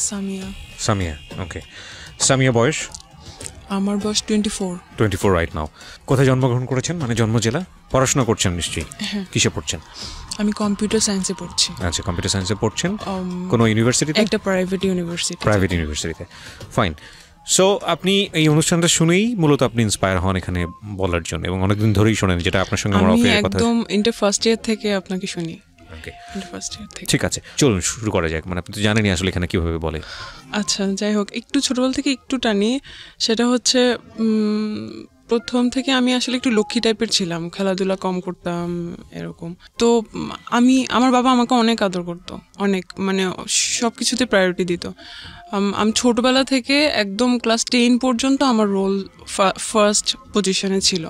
সামিয়া। সামিয়া, ওকে। সামিয়া বয়স? আমার বয়স 24 রাইট নাও। কোথায় জন্মগ্রহণ করেছেন, মানে জন্ম জেলা? পড়াশোনা করছেন নিশ্চয়ই? কিসে পড়ছেন? আমি কম্পিউটার সায়েন্সে পড়ছি। আচ্ছা, কম্পিউটার সায়েন্সে পড়ছেন। কোন ইউনিভার্সিটিতে? একটা প্রাইভেট ইউনিভার্সিটিতে। ফাইন। সো আপনি এই অনুষ্ঠানটা শুনেই মূলত আপনি ইন্সপায়ার হন এখানে বলার জন্য, এবং অনেকদিন ধরেই শোনেন, যেটা আপনার সঙ্গে আমার অফিসের কথা। একদম ইন্টার ফার্স্ট ইয়ার থেকে আপনাকে শুনি। ওকে, ইন্টার ফার্স্ট ইয়ার থেকে। ঠিক আছে, চলুন শুরু করা যাক। মানে আপনি তো জানেনই আসলে এখানে কিভাবে বলে। আচ্ছা, যাই হোক, একটু ছোটবেলা থেকে একটু টানি। সেটা হচ্ছে প্রথম থেকে আমি আসলে একটু লক্ষ্মী টাইপের ছিলাম, খেলাধুলা কম করতাম এরকম। তো আমার বাবা আমাকে অনেক আদর করতো, অনেক, মানে সব কিছুতে প্রায়োরিটি দিত। আমি ছোটবেলা থেকে একদম ক্লাস 10 পর্যন্ত আমার রোল ফার্স্ট পজিশনে ছিল।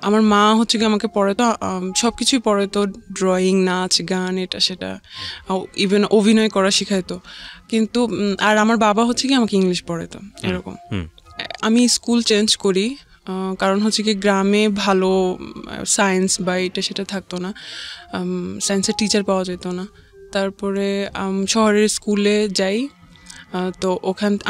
আমার মা হচ্ছে কি আমাকে পড়াতো, সব কিছুই পড়াতো, ড্রয়িং, নাচ, গান, এটা সেটা, ইভেন অভিনয় করা শিখাইতো। কিন্তু আর আমার বাবা হচ্ছে কি আমাকে ইংলিশ পড়াতো এরকম। আমি স্কুল চেঞ্জ করি, কারণ হচ্ছে কি গ্রামে ভালো সায়েন্স বা এটা সেটা থাকতো না, সায়েন্সের টিচার পাওয়া যেত না। তারপরে শহরের স্কুলে যাই। তো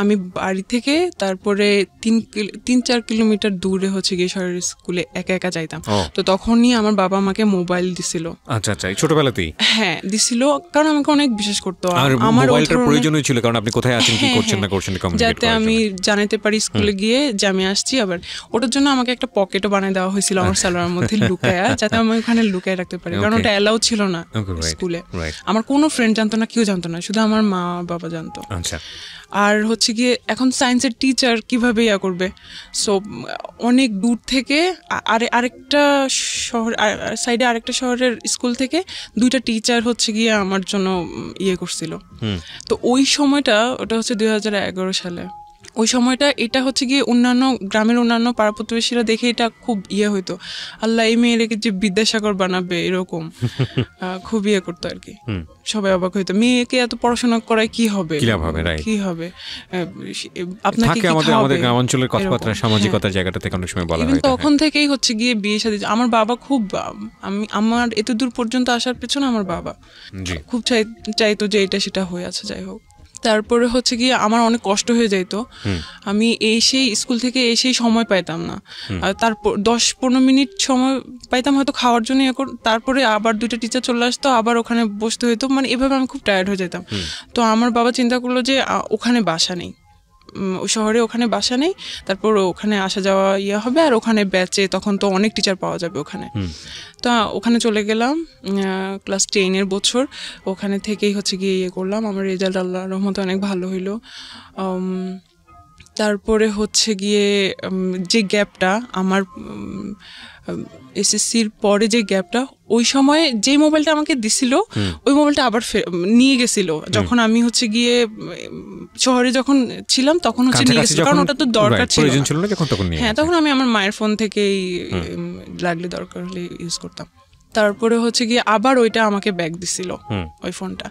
আমি বাড়ি থেকে তারপরে 3-4 কিলোমিটার দূরে হচ্ছে গিয়ে শহরের স্কুলে একা একা যাইতাম। তো তখনই আমার বাবা আমাকে মোবাইল দিছিল। আচ্ছা আচ্ছা, ছোটবেলাতেই? হ্যাঁ, দিছিল, কারণ আমাকে অনেক বিশ্বাস করতো। আমার মোবাইলটার প্রয়োজনই ছিল, কারণ আপনি কোথায় আছেন, কি করছেন না করছেন, যাতে আমি জানাতে পারি স্কুলে গিয়ে যে আমি আসছি। আবার ওটার জন্য আমাকে একটা পকেটও বানিয়ে দেওয়া হয়েছিল আমার সালোয়ারের মধ্যে লুকায়া, যাতে আমি ওখানে লুকায় রাখতে পারি, কারণ ওটা অ্যালাউ ছিল না স্কুলে। আমার কোনো ফ্রেন্ড জানতো না, কেউ জানতো না, শুধু আমার মা বাবা জানতো। আচ্ছা। আর হচ্ছে গিয়ে এখন সায়েন্সের টিচার কিভাবে ইয়া করবে, সো অনেক দূর থেকে আরেকটা শহর সাইডে আরেকটা শহরের স্কুল থেকে 2টা টিচার হচ্ছে গিয়ে আমার জন্য ইয়ে করছিল। তো ওই সময়টা, ওটা হচ্ছে 2011 সালে, ওই সময়টা এটা হচ্ছে গিয়ে অন্যান্য গ্রামের অন্যান্য পাড়া প্রতিবেশীরা দেখে এটা খুব ইয়ে হইতো, আল্লাহ এই মেয়েকে যে বিদ্যাসাগর বানাবে এরকম খুব ইয়ে করতো আর কি। সবাই অবাক হইতো, মেয়েকে এত পড়াশোনা করায় কি হবে, কি হবে, আপনাকে আমাদের গ্রামাঞ্চলের কথাবার্তা, সামাজিকতার জায়গাটা থেকে অনেক সময় বলা হয়। তখন থেকেই হচ্ছে গিয়ে বিয়ে শাদী। আমার বাবা খুব, আমার এত দূর পর্যন্ত আসার পেছনে আমার বাবা খুব চাইতো যে এটা সেটা হয়ে আছে। যাই হোক, তারপরে হচ্ছে গিয়ে আমার অনেক কষ্ট হয়ে যেত, আমি স্কুল থেকে এসেই সময় পাইতাম না। তারপর 10-15 মিনিট সময় পাইতাম হয়তো খাওয়ার জন্য, তারপরে আবার 2টা টিচার চলে আসতো, আবার ওখানে বসতে হইতো, মানে এভাবে আমি খুব টায়ার্ড হয়ে যেতাম। তো আমার বাবা চিন্তা করলো যে ওখানে বাসা নেই, ওই শহরে ওখানে বাসা নেই, তারপর ওখানে আসা যাওয়া ইয়ে হবে, আর ওখানে ব্যাচে তখন তো অনেক টিচার পাওয়া যাবে ওখানে। তো ওখানে চলে গেলাম ক্লাস 10-এর বছর। ওখানে থেকেই হচ্ছে গিয়ে ইয়ে করলাম, আমার রেজাল্ট আল্লাহর রহমতে অনেক ভালো হইলো। তারপরে হচ্ছে গিয়ে যে গ্যাপটা আমার এসএসসির পরে, যে গ্যাপটা, ওই সময় যে মোবাইলটা আমাকে দিছিল ওই মোবাইলটা আবার নিয়ে গেছিল, যখন আমি হচ্ছে গিয়ে শহরে যখন ছিলাম তখন হচ্ছে নিয়ে গেছিল, কারণ ওটা তো দরকার ছিল। হ্যাঁ, তখন আমি আমার মায়ের ফোন থেকেই লাগলে দরকার হলে ইউজ করতাম। তারপরে হচ্ছে গিয়ে আবার ওইটা আমাকে ব্যাক দিছিল ওই ফোনটা।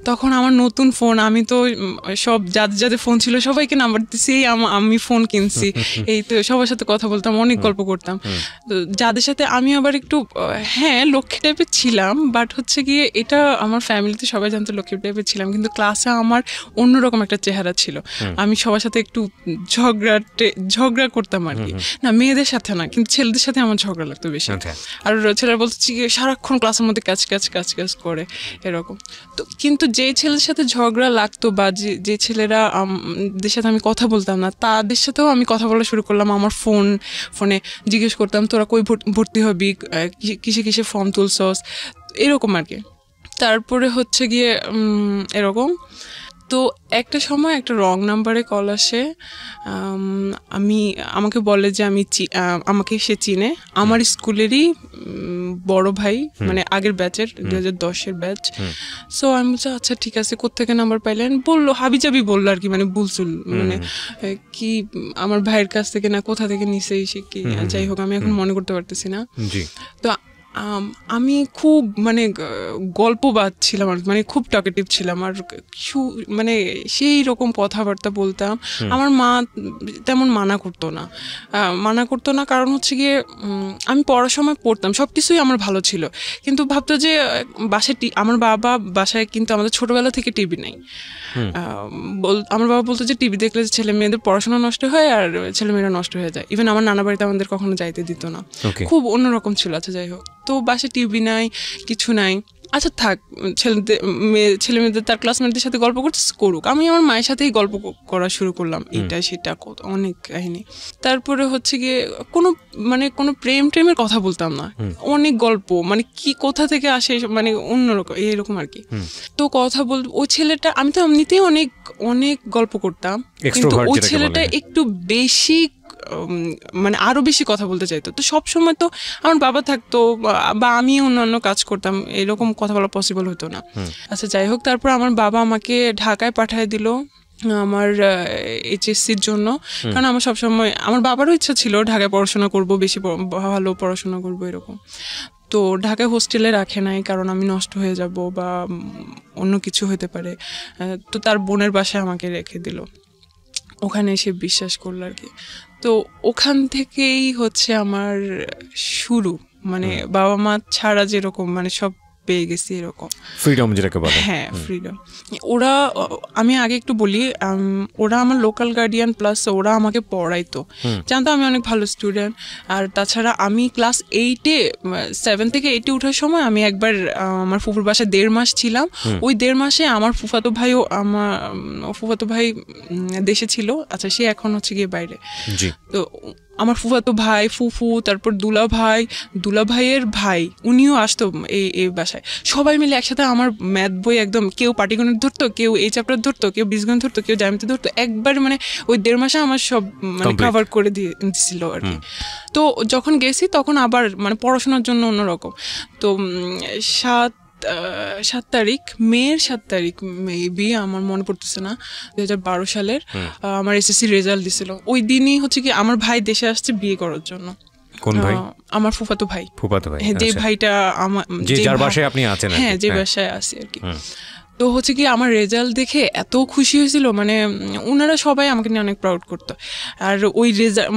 তখন আমার নতুন ফোন, আমি তো সব যাদের ফোন ছিল সবাইকে নাম্বার দিছি, আমি ফোন কিনছি, এই তো সবার সাথে কথা বলতাম, অনেক গল্প করতাম। তো যাদের সাথে আমি আবার একটু লক্ষ্মী টাইপের ছিলাম, বাট হচ্ছে গিয়ে এটা আমার ফ্যামিলিতে সবাই জানতো লক্ষ্মী টাইপের ছিলাম, কিন্তু ক্লাসে আমার অন্যরকম একটা চেহারা ছিল। আমি সবার সাথে একটু ঝগড়া করতাম আর কি, না মেয়েদের সাথে না, কিন্তু ছেলেদের সাথে আমার ঝগড়া লাগতো বেশি। আর ছেলেরা বলতো সারাক্ষণ ক্লাসের মধ্যে কাজ করে এরকম। তো কিন্তু যে ছেলের সাথে ঝগড়া লাগতো বা যে ছেলেরা দের সাথে আমি কথা বলতাম না, তাদের সাথেও আমি কথা বলা শুরু করলাম। আমার ফোনে জিজ্ঞেস করতাম, তোরা কই ভর্তি হবি, কিসে ফর্ম তুলছস, এরকম আর কি। তারপরে হচ্ছে গিয়ে এরকম। তো একটা সময় একটা রং নাম্বারে কল আসে, আমাকে বলে যে আমাকে সে চিনে, আমার স্কুলেরই বড় ভাই, মানে আগের ব্যাচের 2010-এর ব্যাচ। সো আমি বলছি আচ্ছা ঠিক আছে, কোত্থেকে নাম্বার পাইলেন, বললো হাবিজাবি বললো আর কি, মানে বুলসুল, মানে কি আমার ভাইয়ের কাছ থেকে না কোথা থেকে নিছে এসে কি, যাই হোক আমি এখন মনে করতে পারতেছি না। তো আমি খুব মানে গল্পবাদ ছিলাম আর মানে খুব টকেটিভ ছিলাম আর মানে সেই রকম কথাবার্তা বলতাম। আমার মা তেমন মানা করতো না কারণ হচ্ছে গিয়ে আমি পড়ার সময় পড়তাম, সব কিছুই আমার ভালো ছিল, কিন্তু ভাবতো যে বাসায় আমার বাবা বাসায় কিন্তু আমাদের ছোটবেলা থেকে টিভি নেই। আমার বাবা বলতো যে টিভি দেখলে ছেলে মেয়েদের পড়াশোনা নষ্ট হয় আর ছেলে মেয়েরা নষ্ট হয়ে যায়। ইভেন আমার নানা বাড়িতে আমাদের কখনো যাইতে দিত না, খুব অন্যরকম ছিল। আচ্ছা যাই হোক, তো বাসায় টিভি নাই, কিছু নাই। আচ্ছা থাক, ছেলে মেয়েদের তার ক্লাসমেটদের সাথে গল্প করুক, আমি আমার মায়ের সাথেই গল্প করা শুরু করলাম, এটা সেটা অনেক কাহিনী। তারপরে হচ্ছে গিয়ে কোনো প্রেমের কথা বলতাম না, অনেক গল্প, মানে কি কোথা থেকে আসে মানে অন্যরকম এরকম আর কি। তো কথা ওই ছেলেটা, আমি তো এমনিতেই অনেক অনেক গল্প করতাম, কিন্তু ওই ছেলেটা একটু বেশি মানে আরো বেশি কথা বলতে চাইতো। তো সবসময় তো আমার বাবা থাকতো বা আমি অন্যান্য কাজ করতাম, এরকম কথা বলা পসিবল হতো না। আচ্ছা যাই হোক, তারপর আমার বাবা আমাকে ঢাকায় পাঠিয়ে দিল আমার এইচএসসির জন্য, কারণ আমার সবসময় আমার বাবারও ইচ্ছা ছিল ঢাকায় পড়াশোনা করব, বেশি ভালো পড়াশোনা করবো এরকম। তো ঢাকায় হোস্টেলে রাখে নাই কারণ আমি নষ্ট হয়ে যাব বা অন্য কিছু হতে পারে। তো তার বোনের বাসায় আমাকে রেখে দিল, ওখানে এসে বিশ্বাস করলো আর কি। তো ওখান থেকেই হচ্ছে আমার শুরু, মানে বাবা মা ছাড়া যেরকম মানে সব পেয়ে গেছি এরকম ফ্রিডম যেটাকে বলে। হ্যাঁ ফ্রিডম। ওরা, আমি আগে একটু বলি, ওরা আমার লোকাল গার্ডিয়ান, প্লাস ওরা আমাকে পড়াইতো, জানতো আমি অনেক ভালো স্টুডেন্ট। আর তাছাড়া আমি ক্লাস 7 থেকে 8 ওঠার সময় আমি একবার আমার ফুফুর বাসায় 1.5 মাস ছিলাম। ওই 1.5 মাসে আমার ফুফাতো ভাই দেশে ছিল। আচ্ছা সে এখন হচ্ছে গিয়ে বাইরে। তো আমার ফুফাতো ভাই, ফুফু, তারপর দুলা ভাইয়ের ভাই, উনিও আসতো এই বাসায়। সবাই মিলে একসাথে আমার ম্যাথ বই একদম, কেউ পাটিগণিত ধরতো, কেউ এই চ্যাপ্টার ধরতো, কেউ বীজগণিত ধরতো, কেউ জ্যামিতি ধরতো, একবার মানে ওই 1.5 মাসে আমার সব মানে কভার করে দিয়েছিল আর কি। তো যখন গেছি তখন আবার মানে পড়াশোনার জন্য অন্যরকম। তো 7 তারিখ, মের 7 তারিখ মেবি, আমার মনে পড়তেছে না, 2012 সালের আমার এসএসসি রেজাল্ট দিছিল। ওই দিনই হচ্ছে কি আমার ভাই দেশে আসছে বিয়ে করার জন্য। কোন ভাই? আমার ফুফাতো ভাই। যে ভাইটা আমার, যার বাসায় আপনি আছেন। হ্যাঁ, যে বাসায় আছি আর কি। তো হচ্ছে কি আমার রেজাল্ট দেখে এত খুশি হয়েছিল, মানে ওনারা সবাই আমাকে নিয়ে অনেক প্রাউড করতো। আর ওই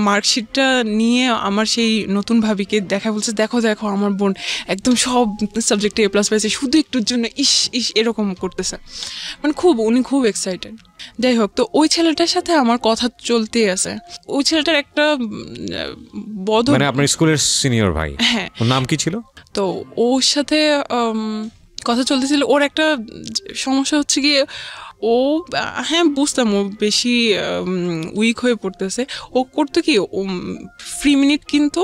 মার্কশিটটা নিয়ে আমার সেই নতুন ভাবিকে দেখা, বলছে দেখো আমার বোন একদম সব সাবজেক্টে A+ পাইছে, শুধু একটুর জন্য ইস এরকম করতেছে, মানে উনি খুব এক্সাইটেড। যাই হোক, তো ওই ছেলেটার সাথে আমার কথা চলতেই আছে। ওই ছেলেটার একটা মানে আপনার স্কুলের সিনিয়র ভাই। হ্যাঁ। ওর নাম কি ছিল? তো ওর সাথে কথা চলতেছিল। ওর একটা সমস্যা হচ্ছে গিয়ে, ও হ্যাঁ বুঝতাম ও বেশি উইক হয়ে পড়তেছে। ও করতো কি, ও ফ্রি মিনিট কিন্তু,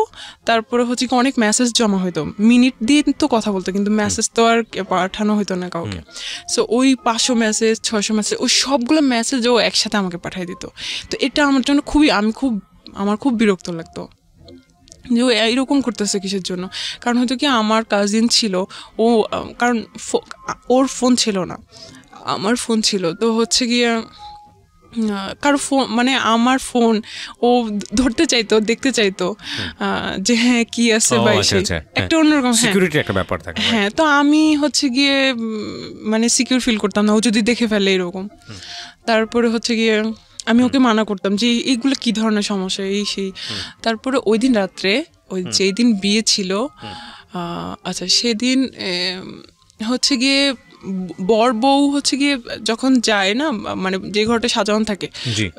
তারপরে হচ্ছে কি অনেক মেসেজ জমা হইতো, মিনিট দিয়ে তো কথা বলতো, কিন্তু মেসেজ তো আর পাঠানো হইতো না কাউকে। সো ওই 500 মেসেজ 600 মেসেজ, ওই সবগুলো মেসেজ ও একসাথে আমাকে পাঠিয়ে দিত। তো এটা আমার জন্য আমার খুব বিরক্ত লাগতো যে ও এইরকম করতেছে কিসের জন্য। কারণ হয়তো কি আমার কাজিন ছিল, ও কারণ ওর ফোন ছিল না, আমার ফোন ছিল। তো হচ্ছে গিয়ে কারো ফোন, মানে আমার ফোন ও ধরতে চাইতো, দেখতে চাইতো যে হ্যাঁ কি আছে বা একটা অন্যরকম সিকিউরিটির একটা ব্যাপার থাকে। হ্যাঁ, তো আমি হচ্ছে গিয়ে মানে সিকিউর ফিল করতাম না ও যদি দেখে ফেলে এরকম। তারপরে হচ্ছে গিয়ে আমি ওকে মানা করতাম যে এইগুলো কি ধরনের সমস্যা, এই সেই। তারপরে ওই দিন রাত্রে, ওই যেই দিন বিয়ে ছিল, আচ্ছা সেদিন হচ্ছে গিয়ে বর বউ হচ্ছে গিয়ে যখন যায় না, মানে যে ঘরটা সাজানো থাকে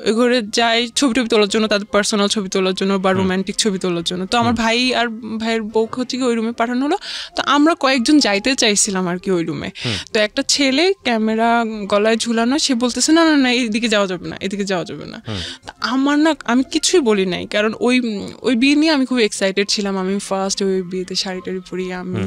ওই ঘরে যায় ছবি টবি তোলার জন্য, তাদের পার্সোনাল ছবি তোলার জন্য বা রোমান্টিক ছবি তোলার জন্য। তো আমার ভাই আর ভাইয়ের বউকে হচ্ছে কি ওই রুমে পাঠানো হলো। তো আমরা কয়েকজন যাইতে চাইছিলাম আর কি ওই রুমে। তো একটা ছেলে ক্যামেরা গলায় ঝুলানো, সে বলতেছে না না না এদিকে যাওয়া যাবে না, এদিকে যাওয়া যাবে না। আমার না, আমি কিছুই বলি নাই, কারণ ওই বিয়ে নিয়ে আমি খুব এক্সাইটেড ছিলাম। আমি ফার্স্ট ওই বিয়েতে শাড়ি টাড়ি পরিয়ে আমি,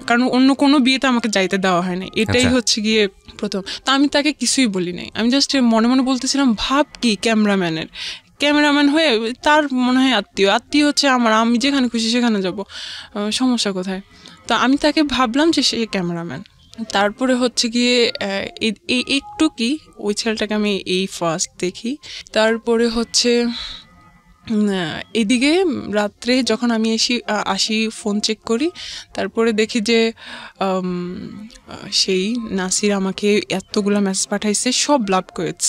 কারণ অন্য কোনো বিয়েতে আমাকে যাইতে দেওয়া হয় না, এটাই হচ্ছে গিয়ে প্রথম। তা আমি তাকে কিছুই বলি নাই, আমি জাস্ট মনে মনে বলতেছিলাম ভাব কি ক্যামেরাম্যান হয়ে তার মনে হয় আত্মীয় হচ্ছে আমার, আমি যেখানে খুশি সেখানে যাব, সমস্যা কোথায়। তো আমি তাকে ভাবলাম যে সে ক্যামেরাম্যান। তারপরে হচ্ছে গিয়ে একটু কি ওই ছেলেটাকে আমি এই ফার্স্ট দেখি। তারপরে হচ্ছে এদিকে রাত্রে যখন আমি আসি ফোন চেক করি, তারপরে দেখি যে সেই নাসির আমাকে এতগুলো মেসেজ পাঠাইছে, সব লাভ কোয়েটস।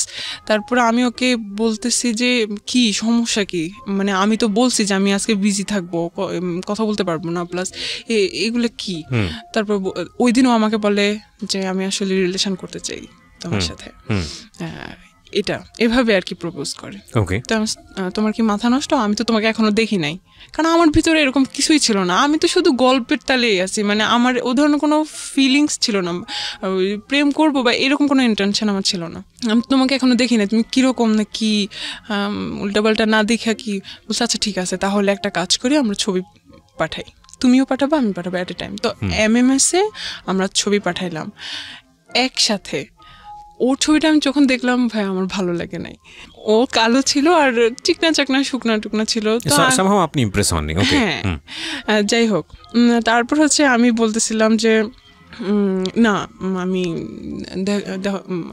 তারপরে আমি ওকে বলতেছি যে কি সমস্যা কি, মানে আমি তো বলছি যে আমি আজকে বিজি থাকবো, কথা বলতে পারবো না, প্লাস এগুলো কি। তারপর ওই দিনও আমাকে বলে যে আমি আসলে রিলেশন করতে চাই তোমার সাথে, এটা এভাবে আর কি প্রপোজ করে। তোমার কি মাথা নষ্ট, আমি তো তোমাকে এখনো দেখি নাই। কারণ আমার ভিতরে এরকম কিছুই ছিল না, আমি তো শুধু গল্পের তালেই আছি, মানে আমার ও ধরনের কোনো ফিলিংস ছিল না, প্রেম করবো বা এরকম কোনো ইন্টেনশন আমার ছিল না। আমি তোমাকে এখনো দেখি নাই, তুমি কিরকম না কি উল্টাপাল্টা না দেখা কি বলছে। আচ্ছা ঠিক আছে, তাহলে একটা কাজ করি, আমরা ছবি পাঠাই, তুমিও পাঠাবো আমি পাঠাবো অ্যাট এ টাইম। তো MMS-এ আমরা ছবি পাঠাইলাম একসাথে। ওর ছবিটা আমি যখন দেখলাম ভাই আমার ভালো লাগে নাই, ও কালো ছিল আর চিকনা চাকনা শুকনা টুকনা ছিল, আপনি ইমপ্রেস হননি। হ্যাঁ, যাই হোক, তারপর হচ্ছে আমি বলতেছিলাম যে না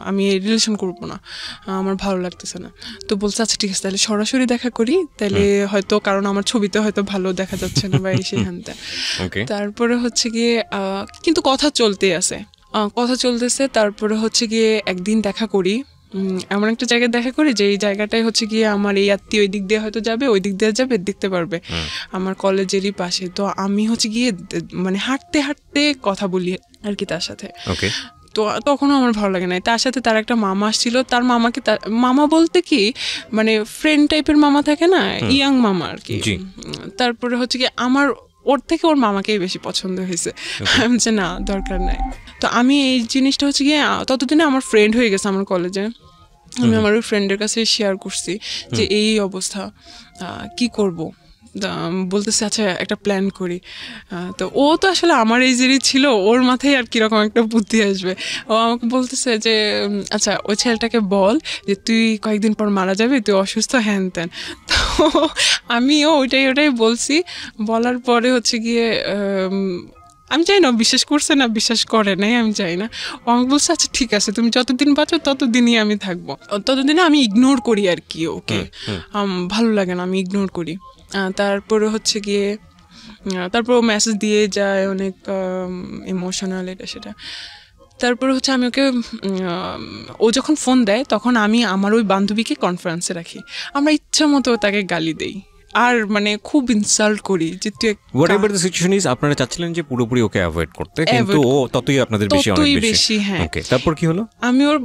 আমি রিলেশন করবো না, আমার ভালো লাগতেছে না। তো বলছে আচ্ছা ঠিক আছে, তাহলে সরাসরি দেখা করি, তাহলে হয়তো কারণ আমার ছবিতে হয়তো ভালো দেখা যাচ্ছে না বা এই সেখানটা। তারপরে হচ্ছে গিয়ে কিন্তু কথা চলতেছে। তারপরে হচ্ছে গিয়ে একদিন দেখা করি, এমন একটা জায়গায় দেখা করি যে এই জায়গাটায় হচ্ছে গিয়ে আমার এই আত্মীয় ওই দিক দিয়ে হয়তো যাবে, ওই দিক দিয়ে যাবে, দেখতে পারবে, আমার কলেজেরই পাশে। তো আমি হচ্ছে গিয়ে মানে হাঁটতে হাঁটতে কথা বলি আর কি তার সাথে। তো তখনও আমার ভালো লাগে না। তার সাথে তার একটা মামা আসছিল, তার মামাকে, মামা বলতে কি মানে ফ্রেন্ড টাইপের মামা থাকে না, ইয়াং মামা আর কি। তারপরে হচ্ছে কি আমার ওর থেকে ওর মামাকেই বেশি পছন্দ হয়েছে। আমি যে না দরকার নাই। তো আমি এই জিনিসটা হচ্ছে গিয়ে ততদিনে আমার ফ্রেন্ড হয়ে গেছে আমার কলেজে, আমি আমার ওই ফ্রেন্ডের কাছে শেয়ার করছি যে এই অবস্থা, কি করব। বলতেছে আচ্ছা একটা প্ল্যান করি। তো ও তো আসলে আমার এই যে ছিল, ওর মাথায় আর কিরকম একটা বুদ্ধি আসবে। ও আমাকে বলতেছে যে আচ্ছা ওই ছেলেটাকে বল যে তুই কয়েকদিন পর মারা যাবি, তুই অসুস্থ, হ্যান ত্যান। তো আমিও ওইটাই বলছি। বলার পরে হচ্ছে গিয়ে আমি জানি না বিশ্বাস করছে না বিশ্বাস করে নাই, আমি জানি না। ও আমাকে বলছে আচ্ছা ঠিক আছে, তুমি যতদিন বাঁচো ততদিনই আমি থাকবো, ততদিনে আমি ইগনোর করি আর কি ওকে, ভালো লাগে না, আমি ইগনোর করি। তারপরে হচ্ছে গিয়ে তারপর ও মেসেজ দিয়ে যায় অনেক ইমোশনাল এটা সেটা। তারপরে হচ্ছে আমি ওকে ও যখন ফোন দেয় তখন আমি আমার ওই বান্ধবীকে কনফারেন্সে রাখি, আমরা ইচ্ছা মতো তাকে গালি দেই আর মানে খুব ইনসাল্ট করি যে তুই হোয়াটএভার দ্য সিচুয়েশন ইজ। আপনারা চাচ্ছিলেন যে পুরোপুরি ওকে অ্যাভয়েড করতে, কিন্তু ও ততই আপনাদের বেশি অনেক বেশি। হ্যাঁ, ওকে, তারপর কি হলো? আমি ওর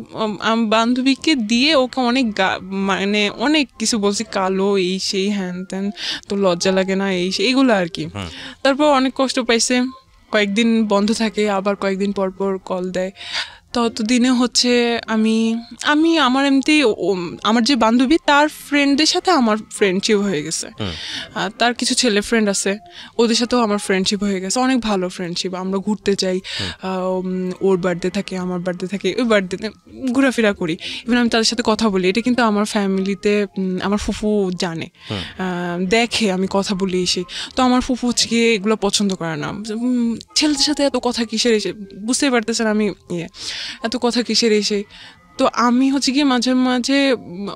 বান্ধবীকে দিয়ে ওকে অনেক মানে অনেক কিছু বলছি, কালো এই সেই হ্যান ত্যান, তো লজ্জা লাগে না এই সেই এগুলো আর কি। তারপর অনেক কষ্ট পাইছে, কয়েকদিন বন্ধ থাকে, আবার কয়েকদিন পর পর কল দেয়। ততদিনে হচ্ছে আমি আমার এমনি আমার যে বান্ধবী তার ফ্রেন্ডদের সাথে আমার ফ্রেন্ডশিপ হয়ে গেছে, তার কিছু ছেলে ফ্রেন্ড আছে, ওদের সাথেও আমার ফ্রেন্ডশিপ হয়ে গেছে, অনেক ভালো ফ্রেন্ডশিপ। আমরা ঘুরতে যাই, ওর বার্থডে থাকে, আমার বার্থডে থাকে, ওই বার্থডেতে ঘোরাফেরা করি, ইভেন আমি তাদের সাথে কথা বলি। এটা কিন্তু আমার ফ্যামিলিতে আমার ফুফু জানে, দেখে আমি কথা বলি এসে। তো আমার ফুফু হচ্ছে গিয়ে এগুলো পছন্দ করে না, ছেলেদের সাথে এত কথা কিসের এসে, বুঝতেই পারতেছেন আমি এত কথা কিসের এসে। তো আমি হচ্ছে গিয়ে মাঝে মাঝে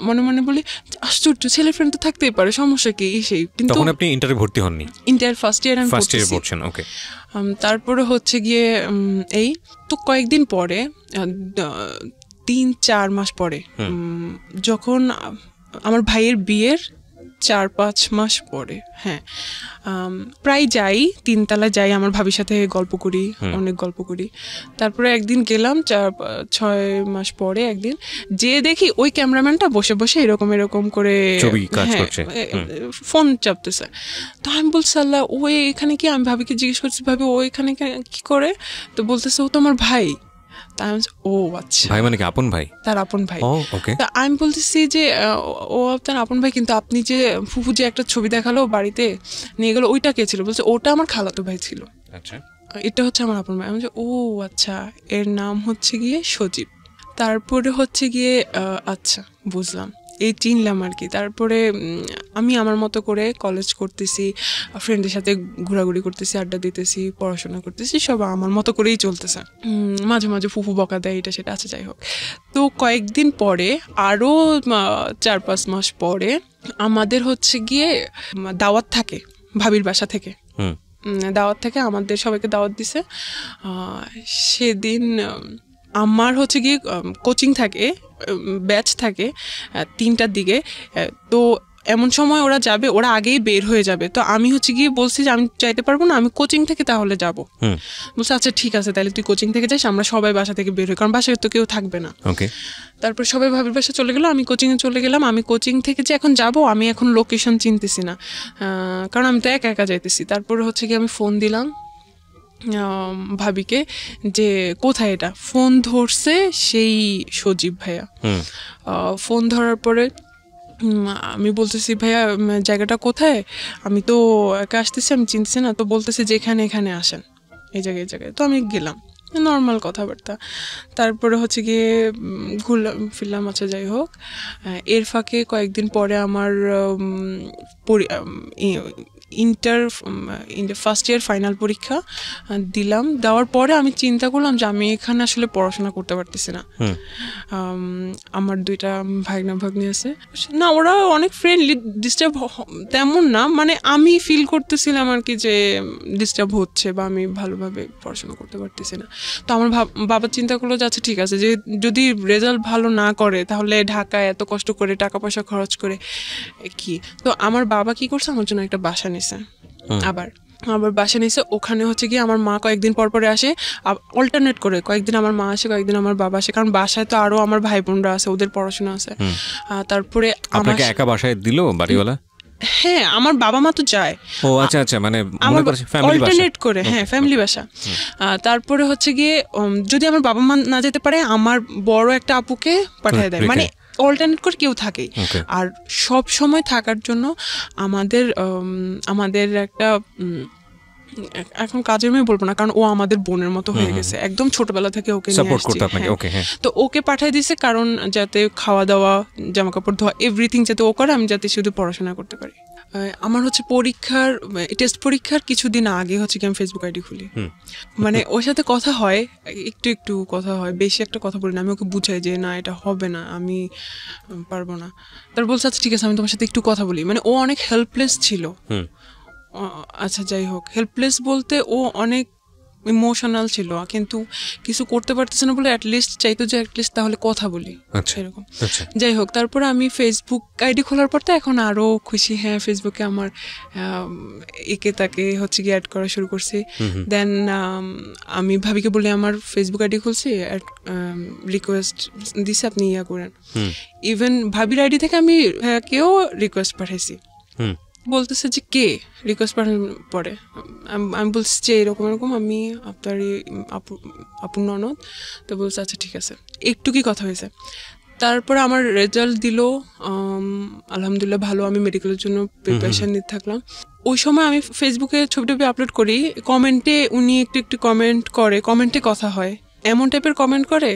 মনে মনে বলি আশ্চর্য, ছেলে ফ্রেন্ড তো থাকতেই পারে, সমস্যা কি এই সেই। কিন্তু তখন আপনি ইন্টারে ভর্তি হননি? ইন্টার ফার্স্ট ইয়ার আমি পড়ছেন। ওকে। তারপরে হচ্ছে গিয়ে এই তো কয়েকদিন পরে 3-4 মাস পরে যখন আমার ভাইয়ের বিয়ের 4-5 মাস পরে, হ্যাঁ, প্রায় যাই, 3 তলায় যাই, আমার ভাবির সাথে গল্প করি, অনেক গল্প করি। তারপরে একদিন গেলাম 4-6 মাস পরে, একদিন যে দেখি ওই ক্যামেরাম্যানটা বসে বসে এরকম করে ফোন চাপতেছে। তো আমি বলছি আল্লাহ, ও এখানে কি? আমি ভাবিকে জিজ্ঞেস করছি ভাবি ও এখানে কি করে? তো বলতেছে ও তো আমার ভাই। ও আচ্ছা, ভাই মানে কি আপন ভাই? তার আপন ভাই। তা আমি বলতেছি যে ও তার আপন ভাই, কিন্তু আপনি যে ফুফু যে একটা ছবি দেখালো বাড়িতে নিয়ে গেলো, ওইটা কে ছিল? বলছে ওটা আমার খালাতো ভাই ছিল, আচ্ছা এটা হচ্ছে আমার আপন ভাই। আমি বলছি ও আচ্ছা, এর নাম হচ্ছে গিয়ে সজীব। তারপরে হচ্ছে গিয়ে আচ্ছা বুঝলাম। এই চিনলাম আর কি। তারপরে আমি আমার মতো করে কলেজ করতেছি, ফ্রেন্ডের সাথে ঘোরাঘুরি করতেছি, আড্ডা দিতেছি, পড়াশোনা করতেছি, সব আমার মতো করেই চলতেছে। মাঝে মাঝে ফুফু বকা দেয়, এটা সেটা আছে, যাই হোক। তো কয়েকদিন পরে, আরও 4-5 মাস পরে আমাদের হচ্ছে গিয়ে দাওয়াত থাকে ভাবির বাসা থেকে। দাওয়াত থেকে আমাদের সবাইকে দাওয়াত দিছে। সেদিন আমার হচ্ছে গিয়ে কোচিং থাকে, ব্যাচ থাকে 3টার দিকে। তো এমন সময় ওরা যাবে, ওরা আগেই বের হয়ে যাবে। তো আমি হচ্ছে গিয়ে বলছি যে আমি চাইতে পারবো না, আমি কোচিং থেকে তাহলে যাবো। বলছে আচ্ছা ঠিক আছে, তাহলে তুই কোচিং থেকে যাস, আমরা সবাই বাসা থেকে বের হই, কারণ বাসায় তো কেউ থাকবে না। তারপর সবাই ভাবির বাসা চলে গেল, আমি কোচিংয়ে চলে গেলাম। আমি কোচিং থেকে যে এখন যাব, আমি এখন লোকেশন চিনতেছি না, কারণ আমি তো একা একা যাইতেছি। তারপরে হচ্ছে গিয়ে আমি ফোন দিলাম ভাবিকে যে কোথায় এটা। ফোন ধরছে সেই সজীব ভাইয়া। ফোন ধরার পরে আমি বলতেছি ভাইয়া জায়গাটা কোথায়, আমি তো একা আসতেছি, আমি চিনতেছি না। তো বলতেছে যে এখানে আসেন, এই জায়গায় তো আমি গেলাম, নর্মাল কথাবার্তা। তারপরে হচ্ছে গিয়ে ঘুরলাম ফিরলাম, আচ্ছা যাই হোক। এর ফাঁকে কয়েকদিন পরে আমার ইন্টার ফার্স্ট ইয়ার ফাইনাল পরীক্ষা দিলাম। দেওয়ার পরে আমি চিন্তা করলাম যে আমি এখানে আসলে পড়াশোনা করতে পারতেছি না। আমার 2টা ভাগ্নি আছে না, ওরা অনেক ফ্রেন্ডলি, ডিস্টার্ব তেমন না, মানে আমি ফিল করতেছিলাম আর কি যে ডিস্টার্ব হচ্ছে বা আমি ভালোভাবে পড়াশোনা করতে পারতেছি না। তো আমার বাবা চিন্তা করলো যে আচ্ছা ঠিক আছে, যে যদি রেজাল্ট ভালো না করে তাহলে ঢাকায় এত কষ্ট করে টাকা পয়সা খরচ করে কি। তো আমার বাবা কি করছে, আমার জন্য একটা বাসা নিছে। আবার বাসা নিছে, ওখানে হচ্ছে গিয়ে আমার মা কয়েকদিন পর পরে আসে, অল্টারনেট করে, কয়েকদিন আমার মা আসে, কয়েকদিন আমার বাবা আসে, কারণ বাসায় তো আরো আমার ভাই বোনরা আছে, ওদের পড়াশোনা আছে। তারপরে আপনাকে একা বাসায় দিল বাড়িওয়ালা? হ্যাঁ, আমার বাবা মা তো যায়। ও আচ্ছা আচ্ছা, মানে অল্টারনেট করে, হ্যাঁ ফ্যামিলি বাসা। তারপরে হচ্ছে গিয়ে যদি আমার বাবা মা না যেতে পারে, আমার বড় একটা আপুকে পাঠিয়ে দেয়, মানে অল্টারনেট করে কেউ থাকে। আর সব সময় থাকার জন্য আমাদের একটা, এখন কাজের মেয়ে বলবো না, কারণ ও আমাদের বোনের মতো হয়ে গেছে, একদম ছোটবেলা থেকে ওকে নিয়ে আসছি। তো ওকে পাঠিয়ে দিছে, কারণ যাতে খাওয়া দাওয়া, জামা কাপড় ধোয়া, এভরিথিং যাতে ও করে, আমি যাতে শুধু পড়াশোনা করতে পারি। আমার হচ্ছে টেস্ট পরীক্ষার কিছুদিন আগে হচ্ছে কি আমি ফেসবুক আইডি খুলি, মানে ওর সাথে কথা হয়, একটু কথা হয়, বেশি একটা কথা বলি না। আমি ওকে বুঝাই যে না এটা হবে না, আমি পারবো না। তার বলছে আচ্ছা ঠিক আছে, আমি তোমার সাথে একটু কথা বলি। মানে ও অনেক হেল্পলেস ছিল। আচ্ছা যাই হোক, হেল্পলেস বলতে ও অনেক ইমোশনাল ছিল, কিন্তু কিছু করতে পারতেছে না বলে অ্যাটলিস্ট চাইতো যে অ্যাটলিস্ট তাহলে কথা বলি, এরকম। যাই হোক, তারপরে আমি ফেসবুক আইডি খোলার পর তো এখন আরো খুশি। হ্যাঁ, ফেসবুকে আমার একে তাকে হচ্ছে গিয়ে অ্যাড করা শুরু করছি। দেন আমি ভাবিকে বলে আমার ফেসবুক আইডি খুলছি, রিকোয়েস্ট দিছে আপনি ইয়া করেন। ইভেন ভাবির আইডি থেকে আমি কেউ রিকোয়েস্ট পাঠাইছি, বলতেছে যে কে রিকোয়েস্ট পাঠানোর পরে আমি বলছি যে এরকম আমি আপনার আপুর ননদ। তো বলছে আচ্ছা ঠিক আছে, একটু কি কথা হয়েছে। তারপরে আমার রেজাল্ট দিল, আলহামদুলিল্লাহ ভালো। আমি মেডিকেলের জন্য প্রিপারেশন নিতে থাকলাম। ওই সময় আমি ফেসবুকে ছবি আপলোড করি, কমেন্টে উনি একটু কমেন্ট করে, কমেন্টে কথা হয়, এমন টাইপের কমেন্ট করে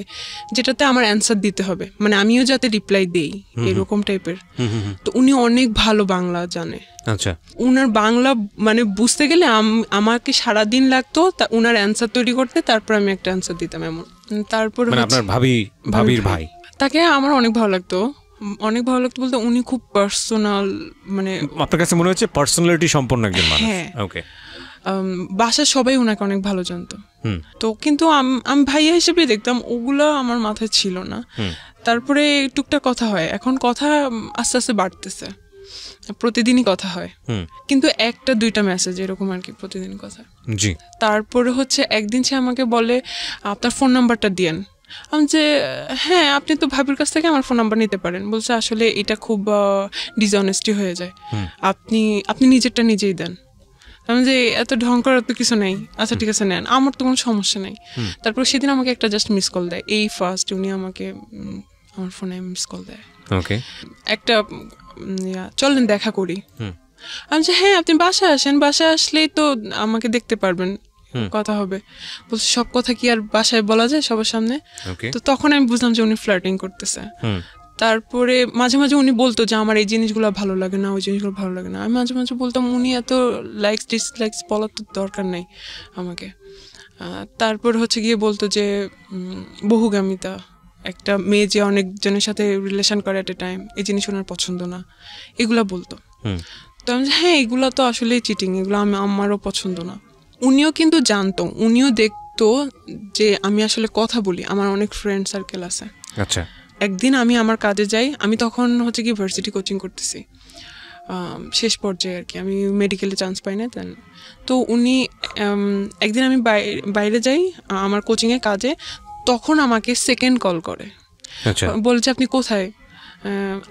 যেটাতে আমার অ্যান্সার দিতে হবে, মানে আমিও যাতে রিপ্লাই দেই, এরকম টাইপের। তো উনি অনেক ভালো বাংলা জানে। আচ্ছা, উনার বাংলা মানে বুঝতে গেলে আমাকে সারাদিন লাগতো উনার অ্যান্সার তৈরি করতে, তারপর আমি একটা অ্যান্সার দিতাম এমন। তারপর আপনার ভাবির ভাই, তাকে আমার অনেক ভালো লাগতো বলতে উনি খুব পার্সোনাল, মানে আপনার কাছে মনে হচ্ছে পার্সোনালিটি সম্পন্ন একজন মানুষ। হ্যাঁ, ওকে। বাসার সবাই ওনাকে অনেক ভালো জানতো। তো কিন্তু আমি ভাইয়া হিসেবে দেখতাম, ওগুলো আমার মাথায় ছিল না। তারপরে টুকটাক কথা হয়, এখন কথা আস্তে আস্তে বাড়তেছে, প্রতিদিনই কথা হয়, কিন্তু 1-2টা মেসেজ এরকম আর কি, প্রতিদিন কথা। জি। তারপরে হচ্ছে একদিন সে আমাকে বলে আপনার ফোন নাম্বারটা দিয়েন। আমি যে হ্যাঁ, আপনি তো ভাবির কাছ থেকে আমার ফোন নাম্বার নিতে পারেন। বলছে আসলে এটা খুব ডিসঅনেস্টি হয়ে যায়, আপনি নিজেরটা নিজেই দেন। আমি যে এত ঢং করার তো কিছু নেই, আচ্ছা ঠিক আছে নেন, আমার তো কোনো সমস্যা নেই। তারপর সেদিন আমাকে একটা জাস্ট মিস কল দেয়, এই ফার্স্ট উনি আমাকে আমার ফোনে মিস কল দেয়। ওকে, একটা চলেন দেখা করি। আমি যে হ্যাঁ, আপনি বাসায় আসেন, বাসায় আসলেই তো আমাকে দেখতে পারবেন, কথা হবে। বলছে সব কথা কি আর বাসায় বলা যায় সবার সামনে? তো তখন আমি বুঝলাম যে উনি ফ্লার্টিং করতেছে। তারপরে মাঝে মাঝে উনি বলতো যে আমার এই জিনিসগুলো ভালো লাগে না, ওই জিনিসগুলো ভালো লাগে না। আমি মাঝে মাঝে বলতাম উনি এত লাইকস ডিসলাইকস বলার তো দরকার নেই আমাকে। তারপর হচ্ছে গিয়ে বলতো যে বহুগামিতা, একটা মেয়ে যে অনেকজনের সাথে রিলেশন করে এট এ টাইম, এই জিনিস ওনার পছন্দ না, এগুলা বলতো। তো আমি হ্যাঁ এগুলা তো আসলেই চিটিং, এগুলো আমারও পছন্দ না। উনিও কিন্তু জানতো, উনিও দেখতো যে আমি আসলে কথা বলি, আমার অনেক ফ্রেন্ড সার্কেল আছে। আচ্ছা, একদিন আমি আমার কাজে যাই, আমি তখন হচ্ছে কি ভার্সিটি কোচিং করতেছি শেষ পর্যায়ে আর কি, আমি মেডিকেলে চান্স পাই না দেন। তো উনি একদিন আমি বাইরে যাই আমার কোচিংয়ে কাজে, তখন আমাকে সেকেন্ড কল করে, বলছে আপনি কোথায়,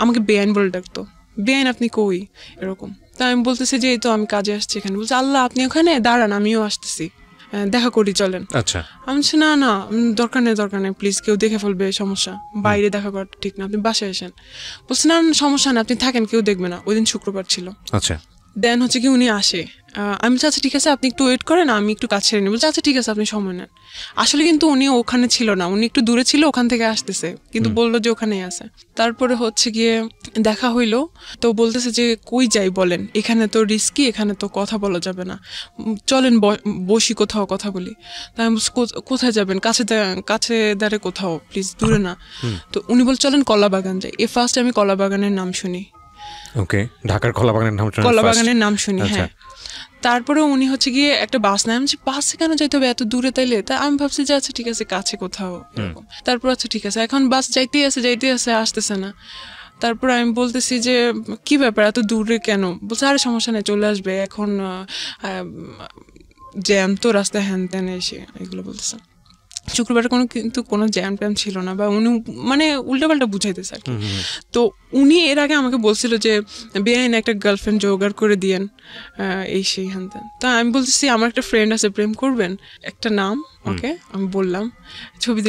আমাকে বেআইন বলে ডাকতো, বেআইন আপনি কই এরকম। তা আমি বলতেছি যে এই তো আমি কাজে আসছি এখানে। বলছে আল্লাহ আপনি ওখানে দাঁড়ান, আমিও আসতেছি, দেখা করি চলেন। আচ্ছা, আমি বলছি না না দরকার নেই প্লিজ, কেউ দেখে ফেলবে, সমস্যা, বাইরে দেখা করা ঠিক না, আপনি বাসায় আসেন। বলছে না সমস্যা না, আপনি থাকেন, কেউ দেখবে না। ওই দিন শুক্রবার ছিল। আচ্ছা, দেন হচ্ছে কি উনি আসে, আমি আচ্ছা ঠিক আছে আপনি একটু ওয়েট করেন, আমি একটু কাজ ছেড়ে নিই। বলছে আচ্ছা ঠিক আছে আপনি সময় নেন। আসলে কিন্তু উনি ওখানে ছিল না, উনি একটু দূরে ছিল, ওখান থেকে আসতেছে, কিন্তু বললো যে ওখানেই আছে। তারপরে হচ্ছে গিয়ে দেখা হইলো, তো বলতেছে যে কই যাই বলেন, এখানে তো রিস্কি, এখানে তো কথা বলা যাবে না, চলেন বসি কোথাও কথা বলি। তাই আমি কোথায় যাবেন, কাছে দাঁড়ে কোথাও প্লিজ, দূরে না। তো উনি বল চলেন কলাবাগান যাই। ফার্স্ট আমি কলাবাগানের নাম শুনি। ওকে, ঢাকার কলাবাগানের নাম শুনি, হ্যাঁ। তারপরে উনি হচ্ছে গিয়ে একটা বাস নেয়। আমি বাসে কেন যাইতে হবে এত দূরে, তাইলে তা আমি ভাবছি যে আচ্ছা ঠিক আছে কাছে কোথাও এরকম। তারপর আচ্ছা ঠিক আছে, এখন বাস যাইতেই আছে আসতেছে না। তারপর আমি বলতেছি যে কি ব্যাপার এত দূরে কেন? বলছে আরে সমস্যা নেই চলে আসবে, এখন জ্যাম তো রাস্তায় হ্যান ত্যান এসে এগুলো বলতেছে। শুক্রবার কিন্তু কোনো জ্যাম ট্যাম ছিল না, বা উনি মানে উল্টাপাল্টা বুঝাইতেছে আর কি। তো উনি এর আগে আমাকে বলছিল যে বেআইন একটা গার্লফ্রেন্ড জোগাড় করে দিয়েন, এই সেই হ্যান ত্যান। তা আমি বলতেছি আমার একটা ফ্রেন্ড আছে, প্রেম করবেন, একটা নাম, ওকে আমি বললাম, ছবি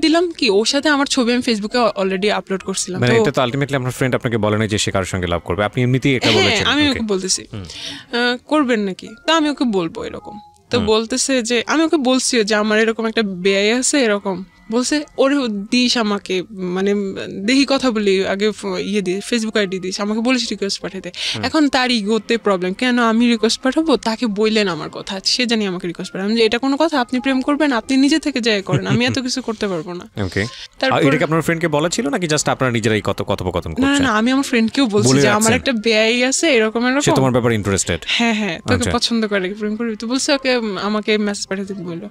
দিলাম কি ওর সাথে আমার ছবি আমি ফেসবুকে অলরেডি আপলোড করছিলাম। মানে এটা তো আলটিমেটলি আপনার ফ্রেন্ড আপনাকে বলে না যে সে কারোর সঙ্গে লাভ করবে, আপনি এমনিতেই এটা বলেছেন? আমি ওকে বলতেছি করবেন নাকি, তা আমি ওকে বলবো এরকম। তো বলতেছে যে আমি ওকে বলছি যে আমার এরকম একটা বেআই আছে এরকম, বলছে ওরে দিস আমাকে, মানে দেখি কথা বলি আগে, ইয়ে দিস ফেসবুক আইডি দিস, আমাকে বলিস রিকোয়েস্ট পাঠাতে। এখন তার ইগোতে প্রবলেম, কেন আমি রিকোয়েস্ট পাঠাবো, তাকে বললেন আমার কথা, সে জানি আমাকে রিকোয়েস্ট পাঠাবো, যে এটা কোনো কথা, আপনি প্রেম করবেন আপনি নিজে থেকে যাই করেন, আমি এত কিছু করতে পারবো না। তারপর এটা কি আপনার ফ্রেন্ডকে বলা ছিল নাকি জাস্ট আপনারা নিজেরাই কথোপকথন করছেন? না আমি আমার ফ্রেন্ডকেও বলছি যে আমার একটা বেআই আছে এরকম এরকম, সে তোমার ব্যাপারে ইন্টারেস্টেড, হ্যাঁ তোকে পছন্দ করে, প্রেম করবি। তো বলছে ওকে আমাকে মেসেজ পাঠাতে বললো।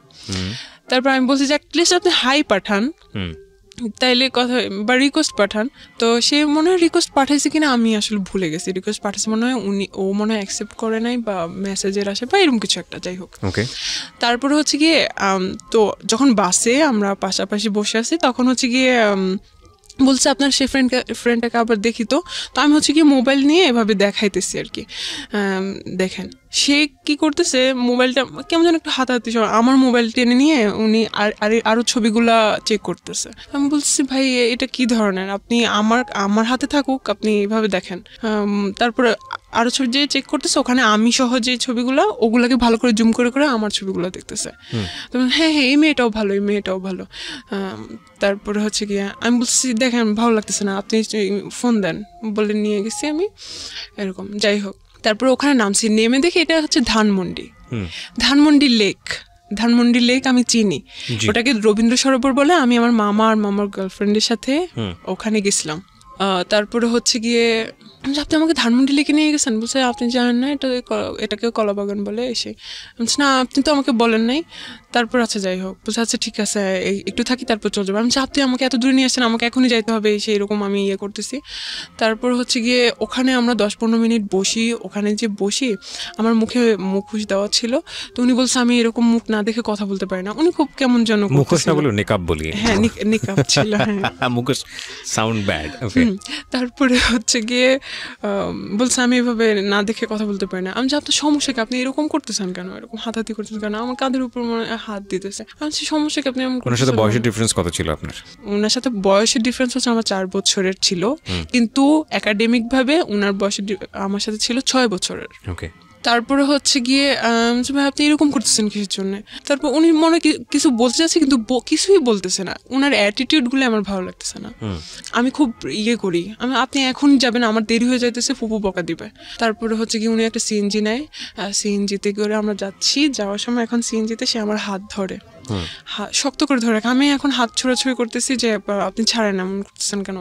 তারপর আমি বলছি যে অ্যাটলিস্ট আপনি হাই পাঠান, তাইলে কথা বা রিকোয়েস্ট পাঠান। তো সে মনে হয় রিকোয়েস্ট পাঠাইছে কিনা আমি আসলে ভুলে গেছি, রিকোয়েস্ট পাঠাইছে মনে হয়, ও মনে হয় অ্যাকসেপ্ট করে নাই বা মেসেজের আসে বা এরকম কিছু একটা, যাই হোক। তারপরে হচ্ছে গিয়ে তো যখন বাসে আমরা পাশাপাশি বসে আছি তখন হচ্ছে গিয়ে বলছে আপনার সে ফ্রেন্ডটাকে আবার দেখি। তো আমি হচ্ছে কি মোবাইল নিয়ে এভাবে দেখাইতেছি আর কি, দেখেন সে কি করতেছে, মোবাইলটা কেমন যেন একটু হাতাহাতি, আমার মোবাইল টেনে নিয়ে উনি আরো ছবিগুলা চেক করতেছে। আমি বলছি ভাই এটা কি ধরনের, আপনি আমার হাতে থাকুক আপনি এভাবে দেখেন। তারপরে আরো ছবি যে চেক করতেছে, ওখানে আমি সহ যে ছবিগুলো ওগুলাকে ভালো করে জুম করে করে আমার ছবিগুলো দেখতেছে। হ্যাঁ এই মেয়েটাও ভালো। তারপরে হচ্ছে গিয়ে আমি বলছি দেখেন ভালো লাগতেছে না, আপনি ফোন দেন বলে নিয়ে গেছি আমি এরকম, যাই হোক। তারপরে ওখানে নামছি, নেমে দেখি এটা হচ্ছে ধানমন্ডি লেক আমি চিনি, ওটাকে রবীন্দ্র সরোবর বলে। আমি আমার মামা আর মামার গার্লফ্রেন্ডের সাথে ওখানে গেছিলাম। তারপরে হচ্ছে গিয়ে আপনি আমাকে ধানমন্ডি লেকে নিয়ে গেছেন, বলছে আপনি জানেন না এটাকে কলাবাগান বলে এসে। না আপনি তো আমাকে বলেন নাই। তারপর আচ্ছা যাই হোক, বলছে আচ্ছা ঠিক আছে একটু থাকি তারপর চলে যাবো। আমি আপনি আমাকে এত দূরে নিয়ে আসছেন, আমাকে এখনই যাইতে হবে, সেই রকম আমি ইয়ে করতেছি। তারপর হচ্ছে গিয়ে ওখানে আমরা 10-15 মিনিট বসি। ওখানে যে বসি আমার মুখে মুখোশ দেওয়া ছিল, তো উনি বলছে আমি এরকম মুখ না দেখে কথা বলতে পারি না। উনি খুব কেমন যেন, মুখোশ না বলে নেকাব বলি, হ্যাঁ নেকাব ছিল, মুখোশ সাউন্ড ব্যাড। তারপরে হচ্ছে গিয়ে বলছে আমি এভাবে না দেখে কথা বলতে পারি না। আমি আপনার সমস্যা কি, আপনি এরকম করতেছেন কেন, এরকম হাতাহাতি করতেছেন কেন, আমার কাঁধের উপর হাত দিতেছে। আমি সমস্যা কি, আপনি ওনার সাথে বয়সের ডিফারেন্স কত ছিল আপনার? ওনার সাথে বয়সের ডিফারেন্স হচ্ছে আমার 4 বছরের ছিল, কিন্তু একাডেমিক ভাবে ওনার বয়সের আমার সাথে ছিল 6 বছরের। ওকে। তারপরে হচ্ছে গিয়ে ভাই আপনি এরকম করতেছেন কিসের জন্য। তারপর উনি মনে কিছু বলতে চাচ্ছে কিন্তু কিছুই বলতেছে না, ওনার অ্যাটিটিউডগুলো আমার ভালো লাগতেছে না। আমি খুব করি, আপনি এখন যাবেন, আমার দেরি হয়ে যাইতেছে, ফুপু বকা দিবে। তারপরে হচ্ছে কি উনি একটা সিএনজি নেয়, সিএনজিতে করে আমরা যাচ্ছি, যাওয়ার সময় এখন সিএনজিতে সে আমার হাত ধরে, শক্ত করে ধরে রাখে। আমি এখন হাত ছোড়াছুড়ি করতেছি যে আপনি ছাড়েন, এমন করতেছেন কেন,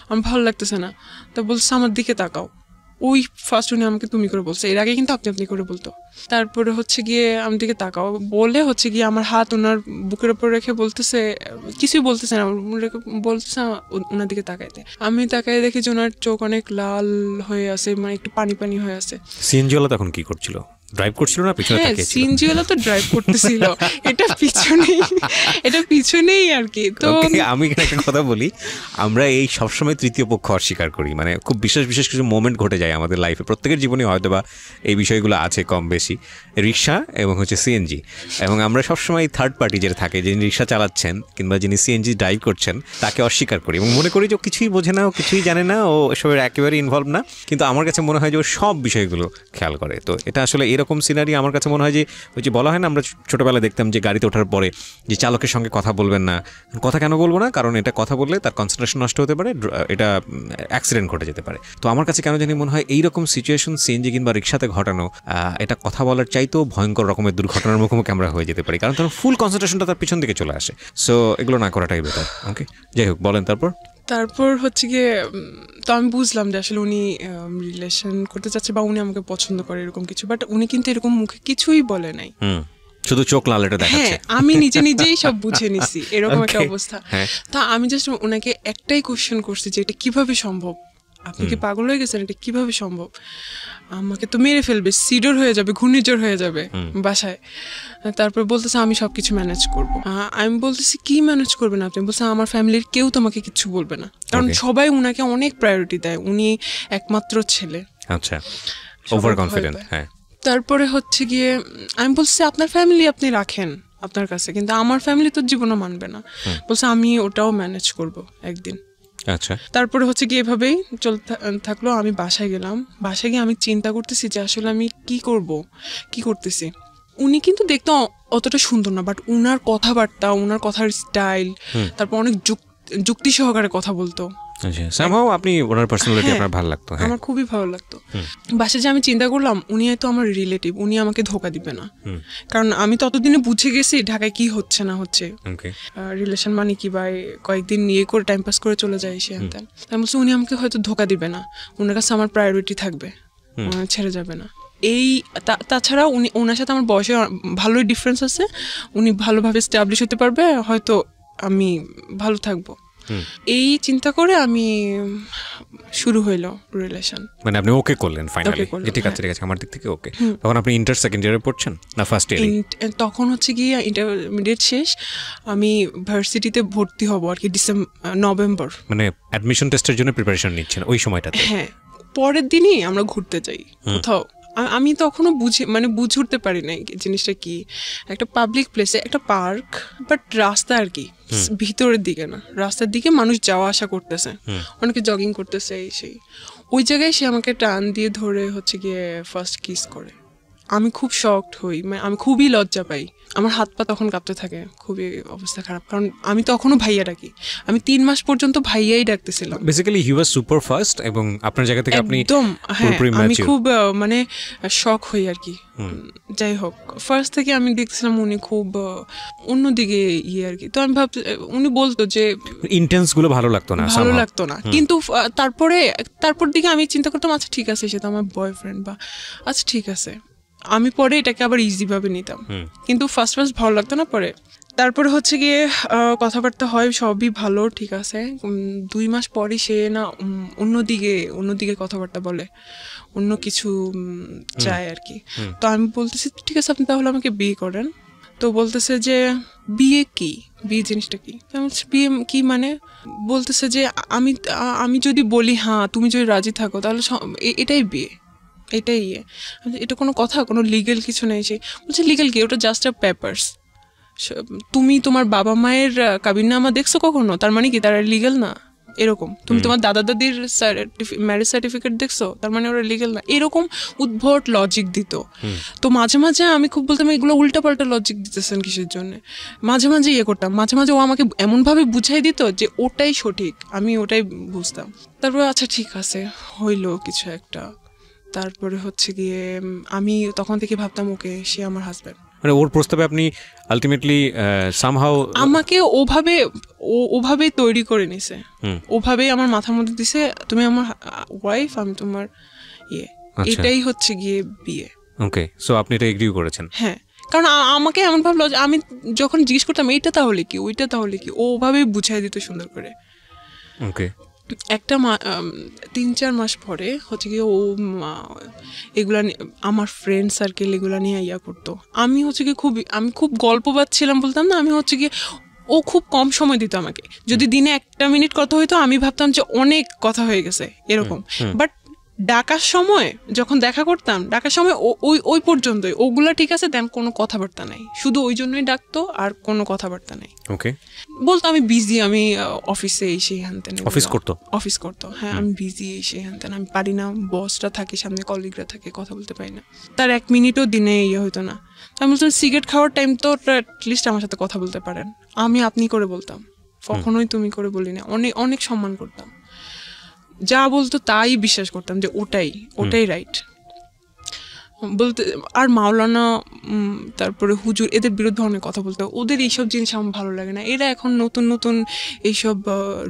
আমার ভালো লাগতেছে না। তো বলছে আমার দিকে তাকাও। ওই ফার্স্ট উনি আমাকে তুমি করে বলছে, এর আগে কিন্তু আপনি আপনি করে বলতো। তারপরে হচ্ছে গিয়ে আমার দিকে তাকাও বলে হচ্ছে গিয়ে আমার হাত ওনার বুকের উপর রেখে বলতেছে, কিছুই বলতেছে না, বলতেছে ওনার দিকে তাকাইতে। আমি তাকাই দেখি যে ওনার চোখ অনেক লাল হয়ে আছে, মানে একটু পানি পানি হয়ে আছে। সিএনজিওয়ালা তখন কি করছিল, ড্রাইভ করছিল না পিছনে তাকিয়ে ছিল? সিএনজিওয়ালা তো ড্রাইভ করতেছিল, এটা পিছনেই আর কি। তো আমি একটা কথা বলি, আমরা এই সবসময় তৃতীয় পক্ষ অস্বীকার করি, মানে খুব বিশেষ কিছু মোমেন্ট ঘটে যায় আমাদের লাইফে, প্রত্যেকের জীবনে হয়তো বা এই বিষয়গুলো আছে কম বেশি, রিক্সা এবং হচ্ছে সিএনজি, এবং আমরা সবসময় থার্ড পার্টি যেটা থাকে, যিনি রিক্সা চালাচ্ছেন কিংবা যিনি সিএনজি ড্রাইভ করছেন তাকে অস্বীকার করি এবং মনে করি যে ও কিছুই বোঝে না, ও কিছুই জানে না, ও এসবের একেবারে ইনভলভ না। কিন্তু আমার কাছে মনে হয় যে ও সব বিষয়গুলো খেয়াল করে। তো এটা আসলে এরকম সিনারি আমার কাছে মনে হয় যে ওই যে বলা হয় না, আমরা ছোটোবেলায় দেখতাম যে গাড়িতে ওঠার পরে যে চালকের সঙ্গে কথা বলবেন না। কথা কেন বলবো না? কারণ এটা কথা বললে তার কনসেন্ট্রেশন নষ্ট হতে পারে, এটা অ্যাক্সিডেন্ট ঘটে যেতে পারে। তো আমার কাছে কেন জানি মনে হয় এইরকম সিচুয়েশন সিএনজি কিংবা রিক্সাতে ঘটানো, এটা কথা বলার চাইতেও ভয়ঙ্কর রকমের দুর্ঘটনার মুখোমুখি আমরা হয়ে যেতে পারি, কারণ তখন ফুল কনসেন্ট্রেশনটা তার পিছন দিকে চলে আসে। সো এগুলো না করাটাই বেটার। ওকে, যাই হোক, বলেন তারপর হচ্ছে গিয়ে তো আমি বুঝলাম যে আসলে উনি রিলেশন করতে চাচ্ছে বা উনি আমাকে পছন্দ করে এরকম কিছু, বাট উনি কিন্তু এরকম মুখে কিছুই বলে নাই, শুধু চোখ লাল এটা দেখাচ্ছে। আমি নিজেই সব বুঝে নিছি, এরকম একটা অবস্থা। তা আমি জাস্ট ওনাকে একটাই কোশ্চেন করছি যে এটা কিভাবে সম্ভব, আপনি কি পাগল হয়ে গেছেন, এটা কিভাবে সম্ভব? আমাকে তো মেরে ফেলবে, সিডর হয়ে যাবে, ঘূর্ণিঝড় হয়ে যাবে বাসায়। তারপর বলতেছে আমি সবকিছু ম্যানেজ করবো। আমি বলতেছি কি ম্যানেজ করবেন আপনি? বলছে আমার ফ্যামিলির কেউ তোমাকে কিছু বলবে না, কারণ সবাই উনাকে অনেক প্রায়োরিটি দেয়, উনি একমাত্র ছেলে। আচ্ছা, ওভার কনফিডেন্ট। হ্যাঁ। তারপরে হচ্ছে গিয়ে আমি বলছি আপনার ফ্যামিলি আপনি রাখেন আপনার কাছে, কিন্তু আমার ফ্যামিলি তো জীবনও মানবে না। বলছে আমি ওটাও ম্যানেজ করব একদিন। আচ্ছা। তারপরে হচ্ছে গিয়ে এভাবেই চলতে থাকলো। আমি বাসায় গেলাম, বাসায় গিয়ে আমি চিন্তা করতেছি যে আসলে আমি কি করতেছি। উনি কিন্তু দেখতে অতটা সুন্দর না, বাট উনার কথাবার্তা, উনার কথার স্টাইল, তারপর অনেক যুক্তি সহকারে কথা বলতো। সামহাও আপনি ওনার পার্সোনালিটি আপনার ভালো লাগতো? আমার খুবই ভালো লাগতো। বাসায় যে আমি চিন্তা করলাম উনি হয়তো আমার রিলেটিভ, উনি আমাকে ধোকা দিবে না, কারণ আমি ততদিনে বুঝে গেছি ঢাকায় কি হচ্ছে না হচ্ছে, রিলেশন মানে কি, বা কয়েকদিন নিয়ে করে টাইম পাস করে চলে যায় সে। আমি বলছি উনি আমাকে হয়তো ধোকা দিবে না, ওনার কাছে আমার প্রায়োরিটি থাকবে, ছেড়ে যাবে না। তাছাড়া ওনার সাথে আমার বয়সে ভালোই ডিফারেন্স আছে, উনি ভালোভাবে স্টাবলিশ হতে পারবে, হয়তো আমি ভালো থাকবো। এই চিন্তা করে আমি শুরু হইল রিলেশন। মানে আপনি ওকে করলেন ফাইনালি, ঠিক আছে আমার দিক থেকে ওকে। তখন আপনি ইন্টার সেকেন্ড ইয়ারে পড়ছেন না ফার্স্ট ইয়ারে? তখন হচ্ছে গিয়ে ইন্টারমিডিয়েট শেষ, আমি ভার্সিটিতে ভর্তি হব আর কি নভেম্বর। মানে অ্যাডমিশন টেস্টের জন্য প্রিপারেশন নিচ্ছেন ওই সময়টাতে? হ্যাঁ, পরের দিনই আমরা ঘুরতে যাই কোথাও। আমি তখনও বুঝে উঠতে পারি নাই জিনিসটা কি। একটা পাবলিক প্লেসে, একটা পার্ক, বাট রাস্তা আর কি, ভিতরের দিকে না, রাস্তার দিকে মানুষ যাওয়া আসা করতেছে, অনেকে জগিং করতেছে, সেই ওই জায়গায় সে আমাকে টান দিয়ে ধরে হচ্ছে গিয়ে ফার্স্ট কিস করে। আমি খুব শকড হই, মানে আমি খুবই লজ্জা পাই, আমার হাত পা তখন কাঁপতে থাকে, খুবই অবস্থা খারাপ, কারণ আমি তখনও ভাইয়া ডাকি, আমি 3 মাস পর্যন্ত ভাইয়াই ডাকতেছিলাম। Basically he was super fast, এবং আপনার জায়গা থেকে আপনি একদম, হ্যাঁ, আমি খুব মানে শক হই আর কি। যাই হোক, ফার্স্ট থেকে আমি দেখছিলাম উনি খুব অন্যদিকে আর কি। তো আমি ভাবছি, উনি বলতো যে ইন্টেন্স গুলো ভালো লাগতো না, কিন্তু তারপর দিকে আমি চিন্তা করতাম আচ্ছা ঠিক আছে, সে তো আমার বয়ফ্রেন্ড, বা আচ্ছা ঠিক আছে, আমি পরে এটাকে আবার ইজি ভাবে নিতাম, কিন্তু ফার্স্ট ভালো লাগতো না। পরে তারপরে হচ্ছে গিয়ে কথাবার্তা হয়, সবই ভালো, ঠিক আছে। 2 মাস পরে সে না অন্যদিকে কথাবার্তা বলে, অন্য কিছু চায় আর কি। তো আমি বলতেছি ঠিক আছে আপনি তাহলে আমাকে বিয়ে করেন। তো বলতেছে যে বিয়ে জিনিসটা কি? বিয়ে কি মানে? বলতেছে যে আমি যদি বলি হ্যাঁ, তুমি যদি রাজি থাকো, তাহলে এটাই বিয়ে, এটাই এটা কোনো কথা, কোনো লিগেল কিছু নেই। সে বলছে লিগেল কি, ওটা জাস্ট আ পেপারস। তুমি তোমার বাবা মায়ের কাবিননামা দেখছো কখনো? তার মানে কি তারা লিগেল না? এরকম, তুমি তোমার দাদা দাদির ম্যারেজ সার্টিফিকেট দেখছো, তার মানে ওরা লিগেল না, এরকম উদ্ভট লজিক দিত। তো মাঝে মাঝে আমি খুব বলতাম এগুলো উল্টাপাল্টা লজিক দিতেছেন কিসের জন্য, মাঝে মাঝে ইয়ে করতাম, মাঝে মাঝে ও আমাকে এমনভাবে বুঝাই দিত যে ওটাই সঠিক, আমি ওটাই বুঝতাম। তারপরে আচ্ছা ঠিক আছে হইলো কিছু একটা, তারপরে হচ্ছে গিয়ে আমি তখন থেকে ভাবতাম ওকে সে আমার হাজব্যান্ড। মানে ওর প্রস্তাবে আপনি আলটিমেটলি সামহাউ আমাকে ওভাবেই তৈরি করে নিছে, ওভাবেই আমার মাথার মধ্যে দিছে তুমি আমার ওয়াইফ, আমি তোমার ইয়ে, এটাই হচ্ছে গিয়ে বিয়ে। ওকে, সো আপনি এটা এগ্রি করেছেন? হ্যাঁ, কারণ আমাকে এমন ভাবলো, আমি যখন জিজ্ঞেস করতাম এইটা তাহলে কি, ওইটা তাহলে কি, ও ওভাবেই বুঝাই দিত সুন্দর করে। ওকে, একটা 3-4 মাস পরে হচ্ছে গিয়ে ও এগুলা আমার ফ্রেন্ড সার্কেল এগুলা নিয়ে ইয়া করতো। আমি হচ্ছে গিয়ে আমি খুব গল্প পাচ্ছিলাম বলতাম না, আমি হচ্ছে গিয়ে ও খুব কম সময় দিত আমাকে, যদি দিনে 1 মিনিট কথা হইতো আমি ভাবতাম যে অনেক কথা হয়ে গেছে এরকম, বাট ডাকার সময় যখন দেখা করতাম, ডাকার সময় ওই পর্যন্তই, ওগুলা ঠিক আছে, দেন কোনো কথাবার্তা নাই, শুধু ওই জন্যই ডাকতো আর কোনো কথাবার্তা নাই। ওকে, বলতো আমি বিজি, আমি অফিসে এসে হ্যানতেন, অফিস করতো, হ্যাঁ আমি বিজি এসে হ্যানতেন, আমি পারি না, বসটা থাকে সামনে, কলিগরা থাকে, কথা বলতে পারি না। তার 1 মিনিটও দিনে ইয়ে হইতো না। আমি বলতাম সিগারেট খাওয়ার টাইম তো অ্যাটলিস্ট আমার সাথে কথা বলতে পারেন, আমি আপনি করে বলতাম, কখনোই তুমি করে বলি না, অনেক অনেক সম্মান করতাম, যা বলতো তাই বিশ্বাস করতাম যে ওটাই রাইট বলতে। আর মাওলানা তারপরে হুজুর এদের বিরুদ্ধে অনেক কথা বলতো, ওদের এইসব জিনিস আমার ভালো লাগে না, এরা এখন নতুন নতুন এইসব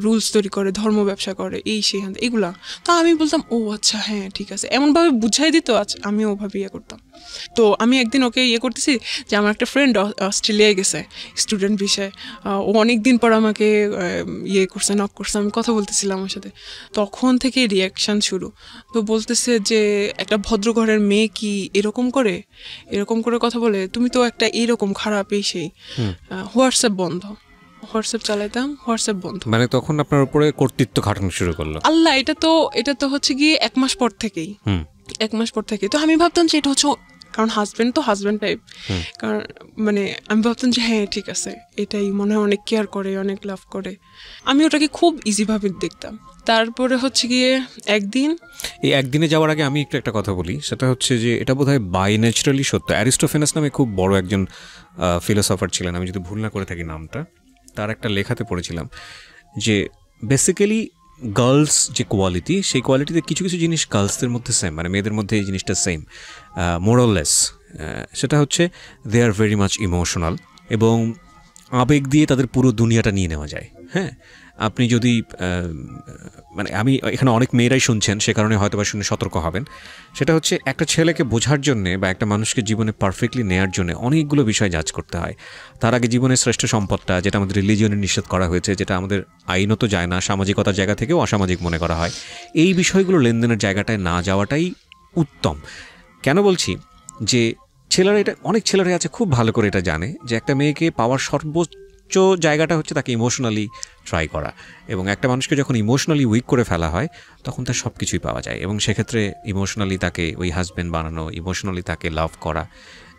রুলস তৈরি করে, ধর্ম ব্যবসা করে, এই সেখান এগুলা। তো আমি বলতাম ও আচ্ছা হ্যাঁ ঠিক আছে, এমনভাবে বুঝাই দিত, আচ্ছা আমি ওভাবে ইয়ে করতাম। তো আমি একদিন ওকে ইয়ে করতেছি যে আমার একটা ফ্রেন্ড অস্ট্রেলিয়ায় গেছে স্টুডেন্ট বিষয়ে, ও অনেকদিন পর আমাকে ইয়ে করছে, নক করছে, আমি কথা বলতেছিলাম আমার সাথে, তখন থেকে রিয়াকশান শুরু। তো বলতেছে যে একটা ভদ্রঘরের মেয়ে কি এরকম করে কথা বলে, তুমি তো একটা এরকম খারাপ, এই সেই। হোয়াটসঅ্যাপ বন্ধ, হোয়াটসঅ্যাপ চালাইতাম, হোয়াটসঅ্যাপ বন্ধ, মানে তখন আপনার উপরে কর্তৃত্ব খাটানো শুরু করলো। আল্লাহ, এটা তো হচ্ছে গিয়ে 1 মাস পর থেকেই, 1 মাস পর থেকে। তো আমি ভাবতাম যে এটা হচ্ছে, কারণ হাজব্যান্ড টাইপ, কারণ মানে আমি ভাবতাম যে হ্যাঁ ঠিক আছে, এটাই মনে হয় অনেক কেয়ার করে, অনেক লাভ করে, আমি ওটাকে খুব ইজিভাবে দেখতাম। তারপরে হচ্ছে গিয়ে একদিনে যাওয়ার আগে আমি একটা কথা বলি, সেটা হচ্ছে যে এটা বোধহয় বাই ন্যাচারালি সত্য। অ্যারিস্টোফেনাস নামে খুব বড় একজন ফিলোসফার ছিলেন, আমি যদি ভুল না করে থাকি নামটা, তার একটা লেখাতে পড়েছিলাম যে বেসিক্যালি গার্লস যে কোয়ালিটি, সেই কোয়ালিটিতে কিছু কিছু জিনিস গার্লসদের মধ্যে সেম, মানে মেয়েদের মধ্যে এই জিনিসটা সেম, মোরাললেস। সেটা হচ্ছে দে আর ভেরি মাচ ইমোশনাল, এবং আবেগ দিয়ে তাদের পুরো দুনিয়াটা নিয়ে নেওয়া যায়। হ্যাঁ, আপনি যদি মানে আমি এখানে অনেক মেয়েরাই শুনছেন, সে কারণে হয়তো বা শুনে সতর্ক হবেন। সেটা হচ্ছে একটা ছেলেকে বোঝার জন্যে বা একটা মানুষকে জীবনে পারফেক্টলি নেওয়ার জন্য অনেকগুলো বিষয় জাজ করতে হয়। তার আগে জীবনের শ্রেষ্ঠ সম্পদটা, যেটা আমাদের রিলিজিয়নে নিষেধ করা হয়েছে, যেটা আমাদের আইনত যায় না, সামাজিকতার জায়গা থেকেও অসামাজিক মনে করা হয়, এই বিষয়গুলো লেনদেনের জায়গাটায় না যাওয়াটাই উত্তম। কেন বলছি যে অনেক ছেলেরা আছে খুব ভালো করে এটা জানে যে একটা মেয়েকে পাওয়ার সর্বোচ্চ জায়গাটা হচ্ছে তাকে ইমোশনালি ট্রাই করা, এবং একটা মানুষকে যখন ইমোশনালি উইক করে ফেলা হয় তখন তার সব কিছুই পাওয়া যায়, এবং সেক্ষেত্রে ইমোশনালি তাকে ওই হাজব্যান্ড বানানো, ইমোশনালি তাকে লাভ করা,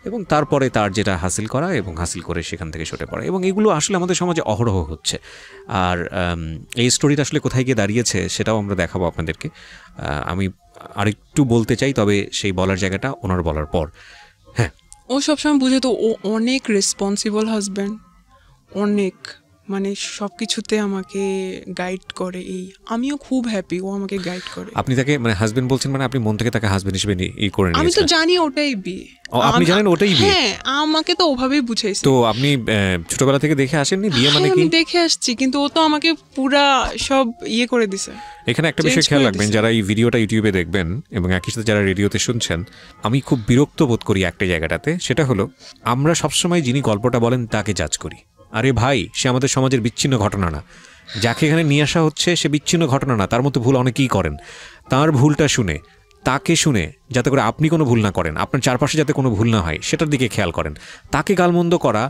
এবং তারপরে তার যেটা হাসিল করা এবং হাসিল করে সেখান থেকে সরে পড়া, এবং এগুলো আসলে আমাদের সমাজে অহরহ হচ্ছে। আর এই স্টোরিটা আসলে কোথায় গিয়ে দাঁড়িয়েছে সেটাও আমরা দেখাবো আপনাদেরকে। আমি আরেকটু বলতে চাই, তবে সেই বলার জায়গাটা ওনার বলার পর। হ্যাঁ, ও সবসময় বুঝে তো ও অনেক রেসপন্সিবল হাজব্যান্ড, অনেক মানে সব কিছুতে আমাকে গাইড করে, আমিও খুব হ্যাপি ও আমাকে গাইড করে। আপনি তাকে মানে হাজবেন্ড বলছেন, মানে আপনি মন থেকে তাকে হাজবেন্ড হিসেবে করে নিয়েছেন? আমি তো জানি ওটাই বিয়ে। আপনি জানেন ওটাই বিয়ে? হ্যাঁ, আমাকে তো ওভাবেই বুঝাইছে। তো আপনি ছোটবেলা থেকে দেখে আসেননি বিয়ে মানে কি? আমি দেখে আসছি, কিন্তু ও তো আমাকে পুরা সব করে দিছে। এখানে একটা বিষয় খেয়াল রাখবেন, যারা এই ভিডিওটা ইউটিউবে দেখবেন এবং একই সাথে যারা রেডিওতে শুনছেন, আমি খুব বিরক্ত বোধ করি একটা জায়গাটাতে, সেটা হলো আমরা সবসময় যিনি গল্পটা বলেন তাকে জাজ করি। আরে ভাই, সে আমাদের সমাজের বিচ্ছিন্ন ঘটনা না, যাকে এখানে নিয়ে আসা হচ্ছে সে বিচ্ছিন্ন ঘটনা না, তার মতো ভুল অনেকেই করেন। তার ভুলটা শুনে তাকে শুনে যাতে করে আপনি কোনো ভুল না করেন, আপনার চারপাশে যাতে কোনো ভুল না হয় সেটার দিকে খেয়াল করেন। তাকে গালমন্দ করা,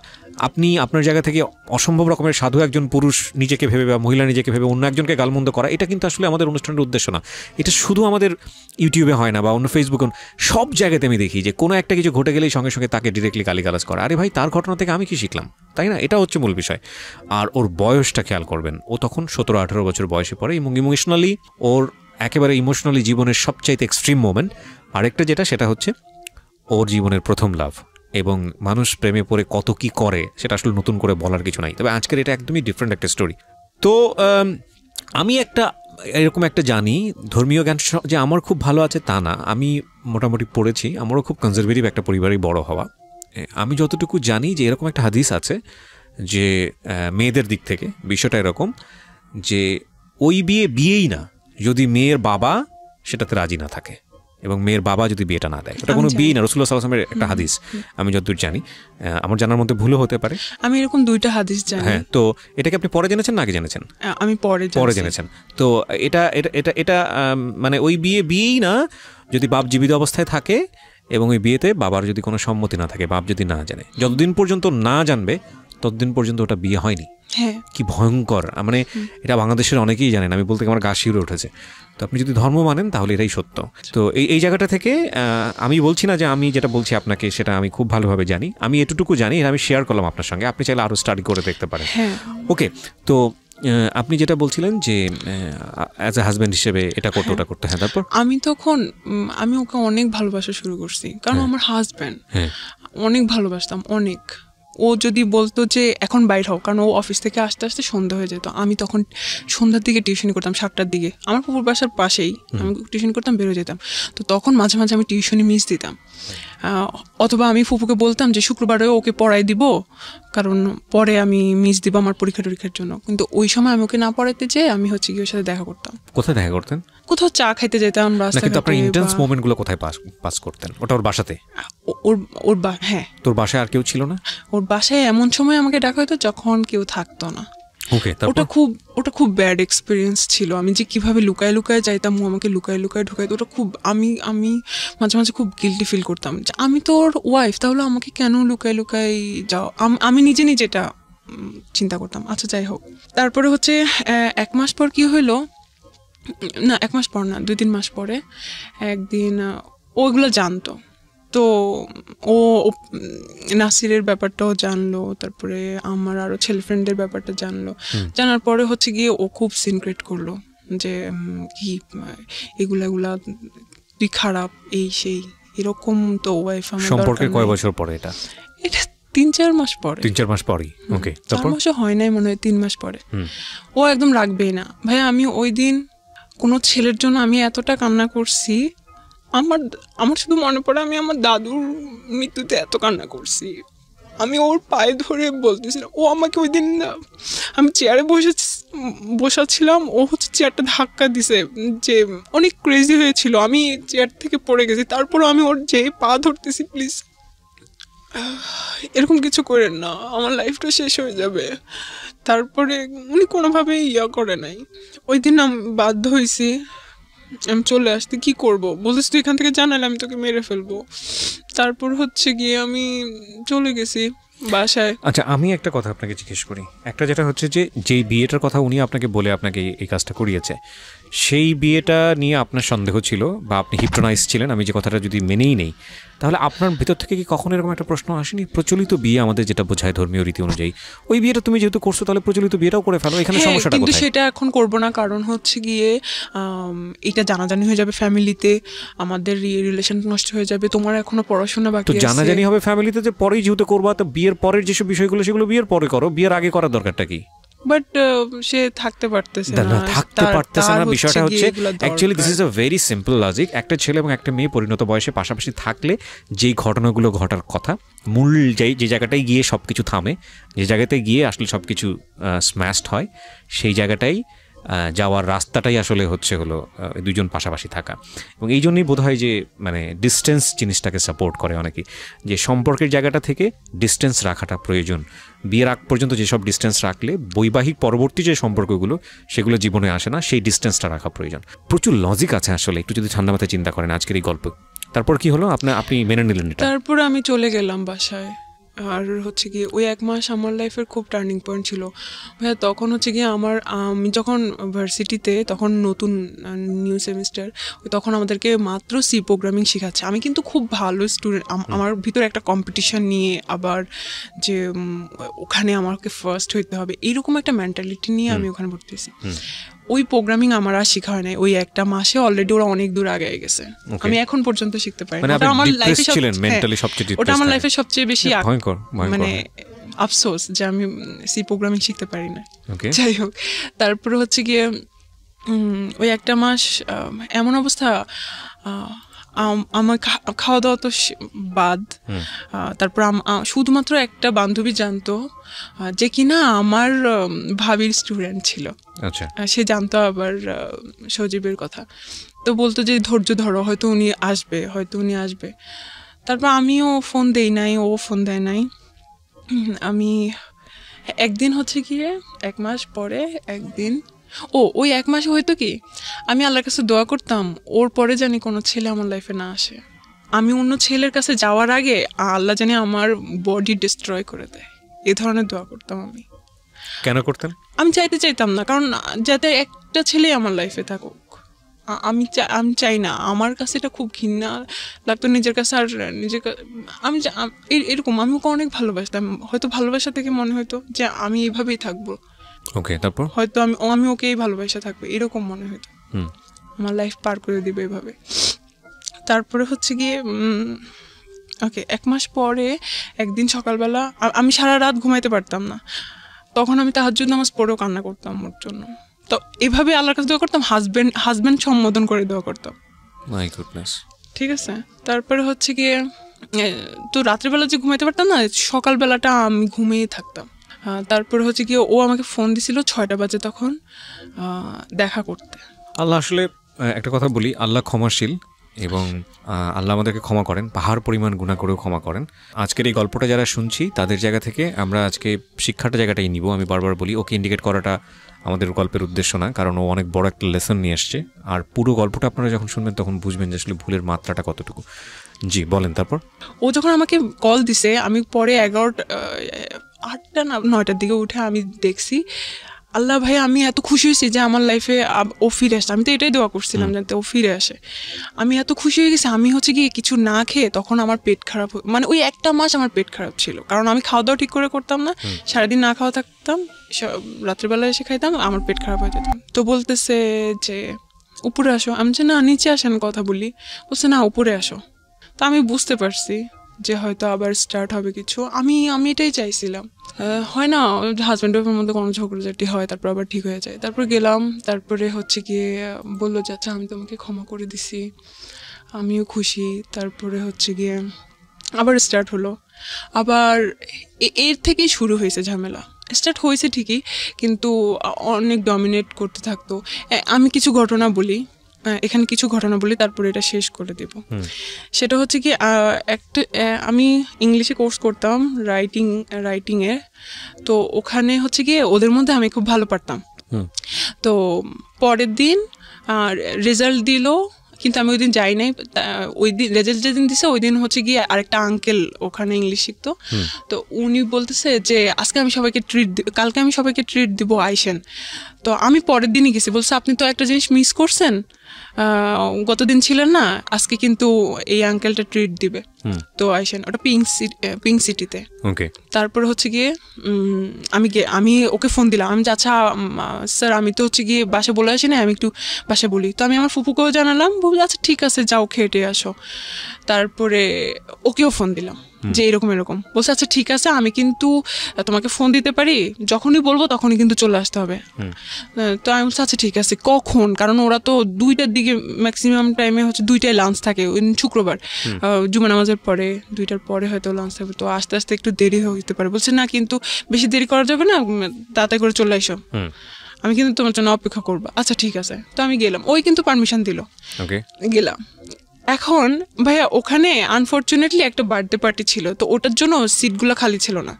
আপনি আপনার জায়গা থেকে অসম্ভব রকমের সাধু একজন পুরুষ নিজেকে ভেবে বা মহিলা নিজেকে ভেবে অন্য একজনকে গালমন্দ করা, এটা কিন্তু আসলে আমাদের অনুষ্ঠানের উদ্দেশ্য না। এটা শুধু আমাদের ইউটিউবে হয় না বা অন্য ফেসবুকে, সব জায়গাতে আমি দেখি যে কোনো একটা কিছু ঘটে গেলেই সঙ্গে সঙ্গে তাকে ডিরেক্টলি গালিগালাজ করা। আরে ভাই, তার ঘটনা থেকে আমি কি শিখলাম, তাই না? এটা হচ্ছে মূল বিষয়। আর ওর বয়সটা খেয়াল করবেন, ও তখন 17-18 বছর বয়সে পড়ে এবং ইমোশনালি ওর একেবারে ইমোশনালি জীবনের সবচাইতে এক্সট্রিম মোমেন্ট। আরেকটা যেটা, সেটা হচ্ছে ওর জীবনের প্রথম লাভ, এবং মানুষ প্রেমে পড়ে কত কি করে সেটা আসলে নতুন করে বলার কিছু নাই। তবে আজকের এটা একদমই ডিফারেন্ট একটা স্টোরি। তো আমি এরকম একটা জানি, ধর্মীয় জ্ঞান যে আমার খুব ভালো আছে তা না, আমি মোটামুটি পড়েছি, আমারও খুব কনজারভেটিভ একটা পরিবারেই বড় হওয়া। আমি যতটুকু জানি যে এরকম একটা হাদিস আছে যে মেয়েদের দিক থেকে বিষয়টা এরকম যে ওই বিয়েই না যদি মেয়ের বাবা সেটাতে রাজি না থাকে এবং মেয়ের বাবা যদি বিয়েটা না দেয়, ওটা কোনো বিয়েই না। রাসূলুল্লাহ সাল্লাল্লাহু আলাইহি ওয়াসাল্লামের একটা হাদিস, আমি যতদূর জানি, আমার জানার মধ্যে ভুলও হতে পারে। আমি এরকম 2টা হাদিস জানি। হ্যাঁ, তো এটাকে আপনি পরে জেনেছেন না আগে জেনেছেন? আমি পরে জেনেছেন। তো এটা মানে ওই বিয়েই না যদি বাপ জীবিত অবস্থায় থাকে এবং ওই বিয়েতে বাবার যদি কোনো সম্মতি না থাকে, বাপ যদি না জানে, যতদিন পর্যন্ত না জানবে ততদিন পর্যন্ত ওটা বিয়ে হয়নি। হ্যাঁ, কি ভয়ঙ্কর! মানে এটা বাংলাদেশের অনেকেই জানেন, আমি বলতে আমার গা শিউরে উঠেছে। তো আপনি যদি ধর্ম মানেন তাহলে এটাই সত্য। তো এই জায়গাটা থেকে আমি বলছি না যে আমি যেটা বলছি আপনাকে সেটা আমি খুব ভালোভাবে জানি, আমি এটুকু জানি, আমি শেয়ার করলাম আপনার সঙ্গে, আপনি চাইলে আরও স্টাডি করে দেখতে পারেন। ওকে, তো আপনি যেটা বলছিলেন যে অ্যাজ এ হাজব্যান্ড হিসেবে এটা করতে ওটা করতে, হ্যাঁ, তারপর আমি ওকে অনেক ভালোবাসা শুরু করছি, কারণ আমার হাজব্যান্ড, অনেক ভালোবাসতাম, অনেক। ও যদি বলতো যে এখন বাইর হও, কারণ ও অফিস থেকে আসতে আসতে সন্ধ্যা হয়ে যেত, আমি তখন সন্ধ্যার দিকে টিউশনি করতাম, 7টার দিকে, আমার পুকুর বাসার পাশেই, আমি টিউশনি করতাম, বেরোয় যেতাম। তো তখন মাঝে মাঝে আমি টিউশনি মিস দিতাম, অথবা আমি ফুপুকে বলতাম যে শুক্রবারে ওকে পড়াই দিব, কারণ পরে আমি মিস দিব আমার পরীক্ষার জন্য। কিন্তু ওই সময় আমি ওকে না পড়াইতে যেয়ে আমি হচ্ছে কি ওর সাথে দেখা করতাম। কোথায় দেখা করতেন? কোথাও চা খাইতে যেতাম রাস্তাঘাটে। আপনার ইন্টেন্স মোমেন্টগুলো কোথায় পাস করতেন? ওটা ওর বাসাতে? হ্যাঁ। তোর বাসায় আর কেউ ছিল না? ওর বাসায় এমন সময় আমাকে ডাকা হতো যখন কেউ থাকতো না। ওটা খুব ব্যাড এক্সপিরিয়েন্স ছিল। আমি যে কিভাবে লুকায় লুকায় যাইতাম, ও আমাকে লুকায় লুকায় ঢুকাইতো, ওটা খুব আমি মাঝে মাঝে খুব গিল্টি ফিল করতাম যে আমি তো ওর ওয়াইফ, তাহলে আমাকে কেন লুকায় লুকায় যাও, আমি নিজে এটা চিন্তা করতাম। আচ্ছা, যাই হোক, তারপরে হচ্ছে 1 মাস পর কি হইলো, না 1 মাস পর না, 2-3 মাস পরে একদিন ওইগুলো জানতো, তো ও নাসিরের ব্যাপারটাও জানলো, তারপরে আমার আরো ছেলে ফ্রেন্ডদের ব্যাপারটা জানলো। জানার পরে হচ্ছে গিয়ে ও খুব সিনক্রেট করলো যে কি এগুলা তুই খারাপ, এই সেই এরকম। তো ওয়াইফ আমার সম্পর্কে কয় বছর পরে? এটা 3-4 মাস পরে। 3-4 মাস পরেই? ওকে, 4 মাসও হয় নাই মনে হয়, 3 মাস পরে। ও একদম রাখবেই না ভাই। আমি ওই দিন কোনো ছেলের জন্য আমি এতটা কান্না করছি, আমার শুধু মনে পড়ে আমি আমার দাদুর মৃত্যুতে এত কান্না করছি। আমি ওর পায়ে ধরে বলতেছিলাম, ও আমাকে ওই দিন, আমি চেয়ারে বসাছিলাম, ও হচ্ছে চেয়ারটা ধাক্কা দিছে, যে অনেক ক্রেজি হয়েছিল, আমি চেয়ার থেকে পড়ে গেছি। তারপরও আমি ওর যে পা ধরতেছি, প্লিজ এরকম কিছু করেন না, আমার লাইফটা শেষ হয়ে যাবে। তারপরে উনি কোনোভাবেই করে নাই। ওই দিন আমি বাধ্য হয়েছি, আমি চলে আসতে। কি করবো, বলতেছি তুই এখান থেকে জানালে আমি তোকে মেরে ফেলবো। তারপর হচ্ছে গিয়ে আমি চলে গেছি বাসায়। আচ্ছা, আমি একটা কথা আপনাকে জিজ্ঞেস করি। একটা যেটা হচ্ছে যে যেই বিয়েটার কথা উনি আপনাকে বলে আপনাকে এই কাজটা করিয়েছে, সেই বিয়েটা নিয়ে আপনার সন্দেহ ছিল বা আপনি হিপনোটাইজ ছিলেন, আমি যে কথাটা যদি মেনেই নেই, তাহলে আপনার ভিতর থেকে কি কখনো এরকম একটা প্রশ্ন আসেনি, প্রচলিত বিয়ে আমাদের যেটা বোঝায় ধর্মীয় রীতি অনুযায়ী, ওই বিয়েটা তুমি যেহেতু করছো তাহলে প্রচলিত বিয়েটাও করে ফেলো, এখানে সমস্যাটা কোথায়? কিন্তু সেটা এখন করবো না, কারণ হচ্ছে গিয়ে এটা জানাজানি হয়ে যাবে ফ্যামিলিতে, আমাদের রিলেশন নষ্ট হয়ে যাবে। তোমার এখনো পড়াশোনা বাকি আছে। তো জানাজানি হবে ফ্যামিলিতে, যে পরেই যেহেতু করবা, তো বিয়ের পরের যেসব বিষয়গুলো সেগুলো বিয়ের পরে করো, বিয়ের আগে করার দরকারটা কি? বাট সে থাকতে পারতেছে না। বিষয়টা হচ্ছে actually this is a very simple logic. একটা ছেলে এবং একটা মেয়ে পরিণত বয়সে পাশাপাশি থাকলে যেই ঘটনাগুলো ঘটার কথা, মূল যে জায়গাটায় গিয়ে সব কিছু থামে, যে জায়গাতে গিয়ে আসলে সব কিছু স্ম্যাশড হয়, সেই জায়গাটাই যাওয়ার রাস্তাটাই আসলে হচ্ছে হলো দুজন পাশাপাশি থাকা। এবং এই জন্যই বোধ হয় যে মানে ডিস্টেন্স জিনিসটাকে সাপোর্ট করে অনেকেই, যে সম্পর্কের জায়গাটা থেকে ডিস্টেন্স রাখাটা প্রয়োজন। বিয়ের আগ পর্যন্ত যেসব ডিস্টেন্স রাখলে বৈবাহিক পরবর্তী যে সম্পর্কগুলো সেগুলো জীবনে আসে না, সেই ডিস্টেন্সটা রাখা প্রয়োজন। প্রচুর লজিক আছে আসলে, একটু যদি ঠান্ডা মাথায় চিন্তা করেন আজকের এই গল্প। তারপর কি হলো, আপনি মেনে নিলেন এটা? তারপর আমি চলে গেলাম বাসায়। আর হচ্ছে কি ওই 1 মাস আমার লাইফের খুব টার্নিং পয়েন্ট ছিল ভাইয়া। তখন হচ্ছে গিয়ে আমি যখন ভার্সিটিতে, তখন নতুন নিউ সেমিস্টার, তখন আমাদেরকে মাত্র সি প্রোগ্রামিং শেখাচ্ছে। আমি কিন্তু খুব ভালো স্টুডেন্ট, আমার ভিতরে একটা কম্পিটিশন নিয়ে, আবার যে ওখানে আমাকে ফার্স্ট হইতে হবে, এইরকম একটা মেন্টালিটি নিয়ে আমি ওখানে ভর্তি হয়েছি। ওই প্রোগ্রামিং আমার আর শেখা হয় নাই। ওই 1 মাসে অলরেডি ওরা অনেক দূর আগে গেছে, আমি এখন পর্যন্ত শিখতে পারি। ওটা আমার লাইফে সবচেয়ে বেশি মানে আফসোস যে আমি সি প্রোগ্রামিং শিখতে পারি না। যাই হোক, তারপরে হচ্ছে গিয়ে ওই 1 মাস এমন অবস্থা, আমার খাওয়া দাওয়া তো বাদ। তারপর শুধুমাত্র একটা বান্ধবী জানতো যে কিনা আমার ভাবির স্টুডেন্ট ছিল, সে জানতো আবার সজীবের কথা। তো বলতো যে ধৈর্য ধরো, হয়তো উনি আসবে। তারপর আমিও ফোন দেই নাই, ও ফোন দেয় নাই। আমি একদিন হচ্ছে গিয়ে 1 মাস পরে একদিন, ওই 1 মাসে হয়তো কি আমি আল্লাহর কাছে দোয়া করতাম ওর পরে জানি কোনো ছেলে আমার লাইফে না আসে। আমি অন্য ছেলের কাছে যাওয়ার আগে আল্লাহ জানি আমার বডি ডিস্ট্রয় করে দেয়, এই ধরনের দোয়া করতাম আমি। কেন করতেন? আমি চাইতাম না, কারণ যাতে একটা ছেলে আমার লাইফে থাকুক, আমি চাই না। আমার কাছে এটা খুব ঘৃণা লাগতো নিজের কাছে। আর আমি এরকম আমি ওকে অনেক ভালোবাসতাম, হয়তো ভালোবাসা থেকে মনে হতো যে আমি এইভাবেই থাকবো, তারপর হয়তো আমি ওকেই ভালোবাসা থাকবো, এরকম মনে হতো। আমার লাইফ পার করে দিবে এভাবে। তারপরে হচ্ছে গিয়ে 1 মাস পরে একদিন সকালবেলা আমি সারা রাত ঘুমাইতে পারতাম না। তখন আমি তাহাজ্জুদ নামাজ পড়েও কান্না করতাম ওর জন্য। তো এভাবে আল্লাহর কাছে দোয়া করতাম, হাজবেন্ড সম্বোধন করে দোয়া করতাম। My goodness. ঠিক আছে, তারপরে হচ্ছে গিয়ে তো রাত্রিবেলা যে ঘুমাইতে পারতাম না, সকালবেলাটা আমি ঘুমিয়ে থাকতাম। তারপরে হচ্ছে গিয়ে ও আমাকে ফোন দিছিল 6টা বাজে তখন দেখা করতে। আল্লাহ আসলে একটা কথা বলি, আল্লাহ ক্ষমাশীল এবং আল্লাহ আমাদেরকে ক্ষমা করেন, পাহাড় পরিমাণ গুনাহ করেও ক্ষমা করেন। আজকের এই গল্পটা যারা শুনছি তাদের জায়গা থেকে আমরা আজকে শিক্ষাটা জায়গাটাই নিব। আমি বারবার বলি, ওকে ইন্ডিকেট করাটা আমাদের গল্পের উদ্দেশ্য না, কারণ ও অনেক বড় একটা লেসন নিয়ে আসছে। আর পুরো গল্পটা আপনারা যখন শুনবেন তখন বুঝবেন যে আসলে ভুলের মাত্রাটা কতটুকু। জি বলেন। তারপর ও যখন আমাকে কল দিছে, আমি পরে 8টা না 9টার দিকে উঠে আমি দেখছি, আল্লাহ ভাই আমি এত খুশি হয়েছি যে আমার লাইফে ও ফিরে আসে। আমি তো এটাই দোয়া করছিলাম যাতে ও ফিরে আসে। আমি এত খুশি হয়ে গেছি। আমি হচ্ছে গিয়ে কিছু না খেয়ে, তখন আমার পেট খারাপ, মানে ওই 1 মাস আমার পেট খারাপ ছিল, কারণ আমি খাওয়া দাওয়া ঠিক করে করতাম না, সারাদিন না খাওয়া থাকতাম, রাত্রিবেলা এসে খাইতাম, আমার পেট খারাপ হয়ে যেত। তো বলতেছে যে উপরে আসো। আমি যে না নিচে আসেন কথা বলি। বলছে না উপরে আসো। তো আমি বুঝতে পারছি যে হয়তো আবার স্টার্ট হবে কিছু। আমি এটাই চাইছিলাম। হয় না হাজব্যান্ড ওয়াইফের মধ্যে কোনো ঝগড়াঝাটি হয়, তারপর আবার ঠিক হয়ে যায়। তারপর গেলাম, তারপরে হচ্ছে গিয়ে বললো যে আচ্ছা আমি তোমাকে ক্ষমা করে দিছি, আমিও খুশি। তারপরে হচ্ছে গিয়ে আবার স্টার্ট হলো। আবার এর থেকেই শুরু হয়েছে ঝামেলা। স্টার্ট হয়েছে ঠিকই, কিন্তু অনেক ডমিনেট করতে থাকতো। আমি কিছু ঘটনা বলি, এখানে কিছু ঘটনা বলি, তারপরে এটা শেষ করে দেব। সেটা হচ্ছে কি, আমি ইংলিশে কোর্স করতাম রাইটিংয়ের। তো ওখানে হচ্ছে গিয়ে ওদের মধ্যে আমি খুব ভালো পারতাম। তো পরের দিন রেজাল্ট দিল, কিন্তু আমি ওই দিন যাই নাই। ওই দিন রেজাল্ট যেদিন দিছে ওই দিন হচ্ছে গিয়ে আরেকটা আঙ্কেল ওখানে ইংলিশ শিখতো। তো উনি বলতেছে যে কালকে আমি সবাইকে ট্রিট দিব, আইসেন। তো আমি পরের দিনই গেছি। বলছে আপনি তো একটা জিনিস মিস করছেন, গতদিন ছিলেন না, আজকে কিন্তু এই আঙ্কেলটা ট্রিট দিবে, তো আইসেন। ওটা পিঙ্ক সিটিতে। তারপরে হচ্ছে গিয়ে আমি ওকে ফোন দিলাম। আমি আচ্ছা স্যার আমি তো হচ্ছে গিয়ে বাসা বলে আসি না, আমি একটু বাসা বলি। তো আমি আমার ফুপুকেও জানালাম, বলি আচ্ছা ঠিক আছে যাও খেটে আসো। তারপরে ওকেও ফোন দিলাম যে এরকম বলছে আচ্ছা ঠিক আছে, আমি কিন্তু তোমাকে ফোন দিতে পারি, যখনই বলবো তখনই কিন্তু চলে আসতে হবে। তো আমি বলছি আচ্ছা ঠিক আছে, কখন? কারণ ওরা তো 2টার দিকে ম্যাক্সিমাম টাইমে হচ্ছে 2টায় লাঞ্চ থাকে, শুক্রবার জুমা নামাজের পরে 2টার পরে হয়তো লাঞ্চ থাকবে, তো আস্তে আস্তে একটু দেরি হতে পারে। বলছে না কিন্তু বেশি দেরি করা যাবে না, তাড়াতাড়ি করে চলে আসো। আমি কিন্তু তোমার জন্য অপেক্ষা করবো। আচ্ছা ঠিক আছে। তো আমি গেলাম, ওই কিন্তু পারমিশন দিল, গেলাম। এখন ভাইয়া ওখানে আনফর্চুনেটলি একটা বার্থডে পার্টি ছিল, তো ওটার জন্য সিটগুলো খালি ছিল না।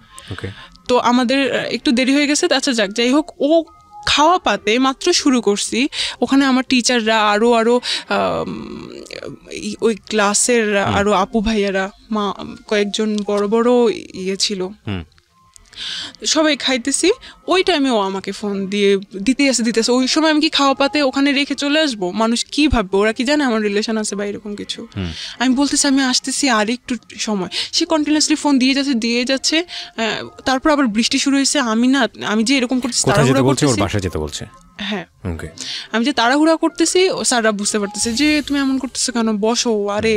তো আমাদের একটু দেরি হয়ে গেছে। আচ্ছা যাক, যাই হোক, ও খাওয়া পাতে মাত্র শুরু করছি, ওখানে আমার টিচাররা আরো ওই ক্লাসের আরো আপু ভাইয়ারা, কয়েকজন বড় বড় ইয়ে ছিল, সবাই খাইতেছি। ওই টাইমে ও আমাকে ফোন দিতে আসে। ওই সময় আমি কি খাওয়া পাতে ওখানে রেখে চলে আসবো? মানুষ কি ভাববে? ওরা কি জানে আমার রিলেশন আছে বা এরকম কিছু? আমি বলতেছি আমি আসতেছি, আর একটু সময়। সে কন্টিনিউয়াসলি ফোন দিয়ে যাচ্ছে। তারপর আবার বৃষ্টি শুরু হয়েছে। আমি যে এরকম করতেছি, হ্যাঁ, আমি যে তাড়াহুড়া করতেছি, স্যাররা বুঝতে পারতেছে যে তুমি এমন করতেছো কেন, বসো। আরে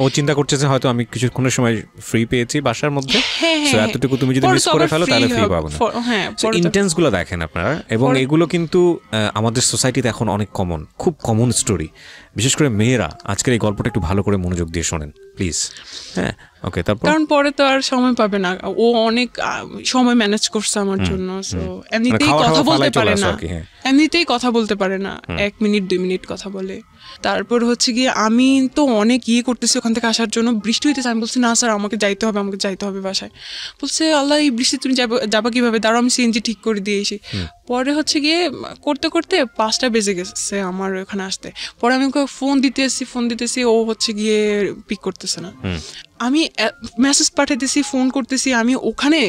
ও চিন্তা করতেছে হয়তো আমি কিছুক্ষণের সময় ফ্রি পেয়েছি বাসার মধ্যে, সো এতটুকু তুমি যদি মিস করে ফেলো তাহলে ফ্রি পাবো না। হ্যাঁ, ইন্টেন্স গুলো দেখেন আপনারা, এবং এগুলো কিন্তু আমাদের সোসাইটিতে এখন অনেক কমন, খুব কমন স্টোরি। বিশেষ করে মেয়েরা আজকের এই গল্পটা একটু ভালো করে মনোযোগ দিয়ে শোনেন প্লিজ। হ্যাঁ, ওকে। তারপর কারণ পরে তো আর সময় পাবে না, ও অনেক সময় ম্যানেজ করছে আমার জন্য। সো এমনিতেই কথা বলতে পারে না, এমনিতেই কথা বলতে পারে না, 1 মিনিট 2 মিনিট কথা বলে। তারপর হচ্ছে গিয়ে আমি তো অনেক করতেছি ওখান থেকে আসার জন্য, বৃষ্টি হইতেছে। আমি বলছি না স্যার, আমাকে যাইতে হবে বাসায়। বলছে আল্লাহ, এই বৃষ্টি তুমি যাবা কিভাবে? দাঁড়াও আমি সিএনজি ঠিক করে দিয়ে এসি। পরে হচ্ছে গিয়ে করতে 5টা বেজে গেছে আমার ওখানে আসতে। পরে আমি ওকে ফোন দিতেছি, ও হচ্ছে গিয়ে পিক করতেছে না। আমি মেসেজ পাঠাইতেছি, ফোন করতেছি। আমি ওখানে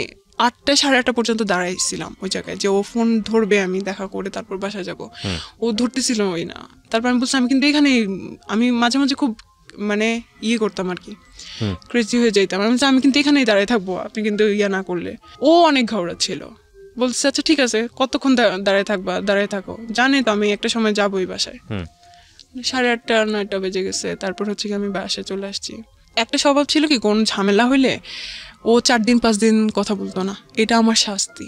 8টা 8:30 পর্যন্ত দাঁড়াইছিলাম ওই জায়গায়, যে ও ফোন ধরবে, আমি দেখা করে তারপর বাসায় যাব। ও ধরতেছিল ওই না। তারপর আমি বলছি আমি কিন্তু এখানে, আমি মাঝে মাঝে খুব করতাম আর কি, ক্রেজি হয়ে যাইতাম। আমি কিন্তু এখানেই দাঁড়ায় থাকবো, আপনি কিন্তু না করলে। ও অনেক ঘাওড়া ছিল। বলছে আচ্ছা ঠিক আছে, কতক্ষণ দাঁড়ায় থাকো, জানে তো আমি একটা সময় যাবোই বাসায়। 8:30 9টা বেজে গেছে। তারপর হচ্ছে কি আমি বাসায় চলে আসছি। একটা স্বভাব ছিল কি, কোন ঝামেলা হইলে ও 4 দিন 5 দিন কথা বলতো না, এটা আমার শাস্তি।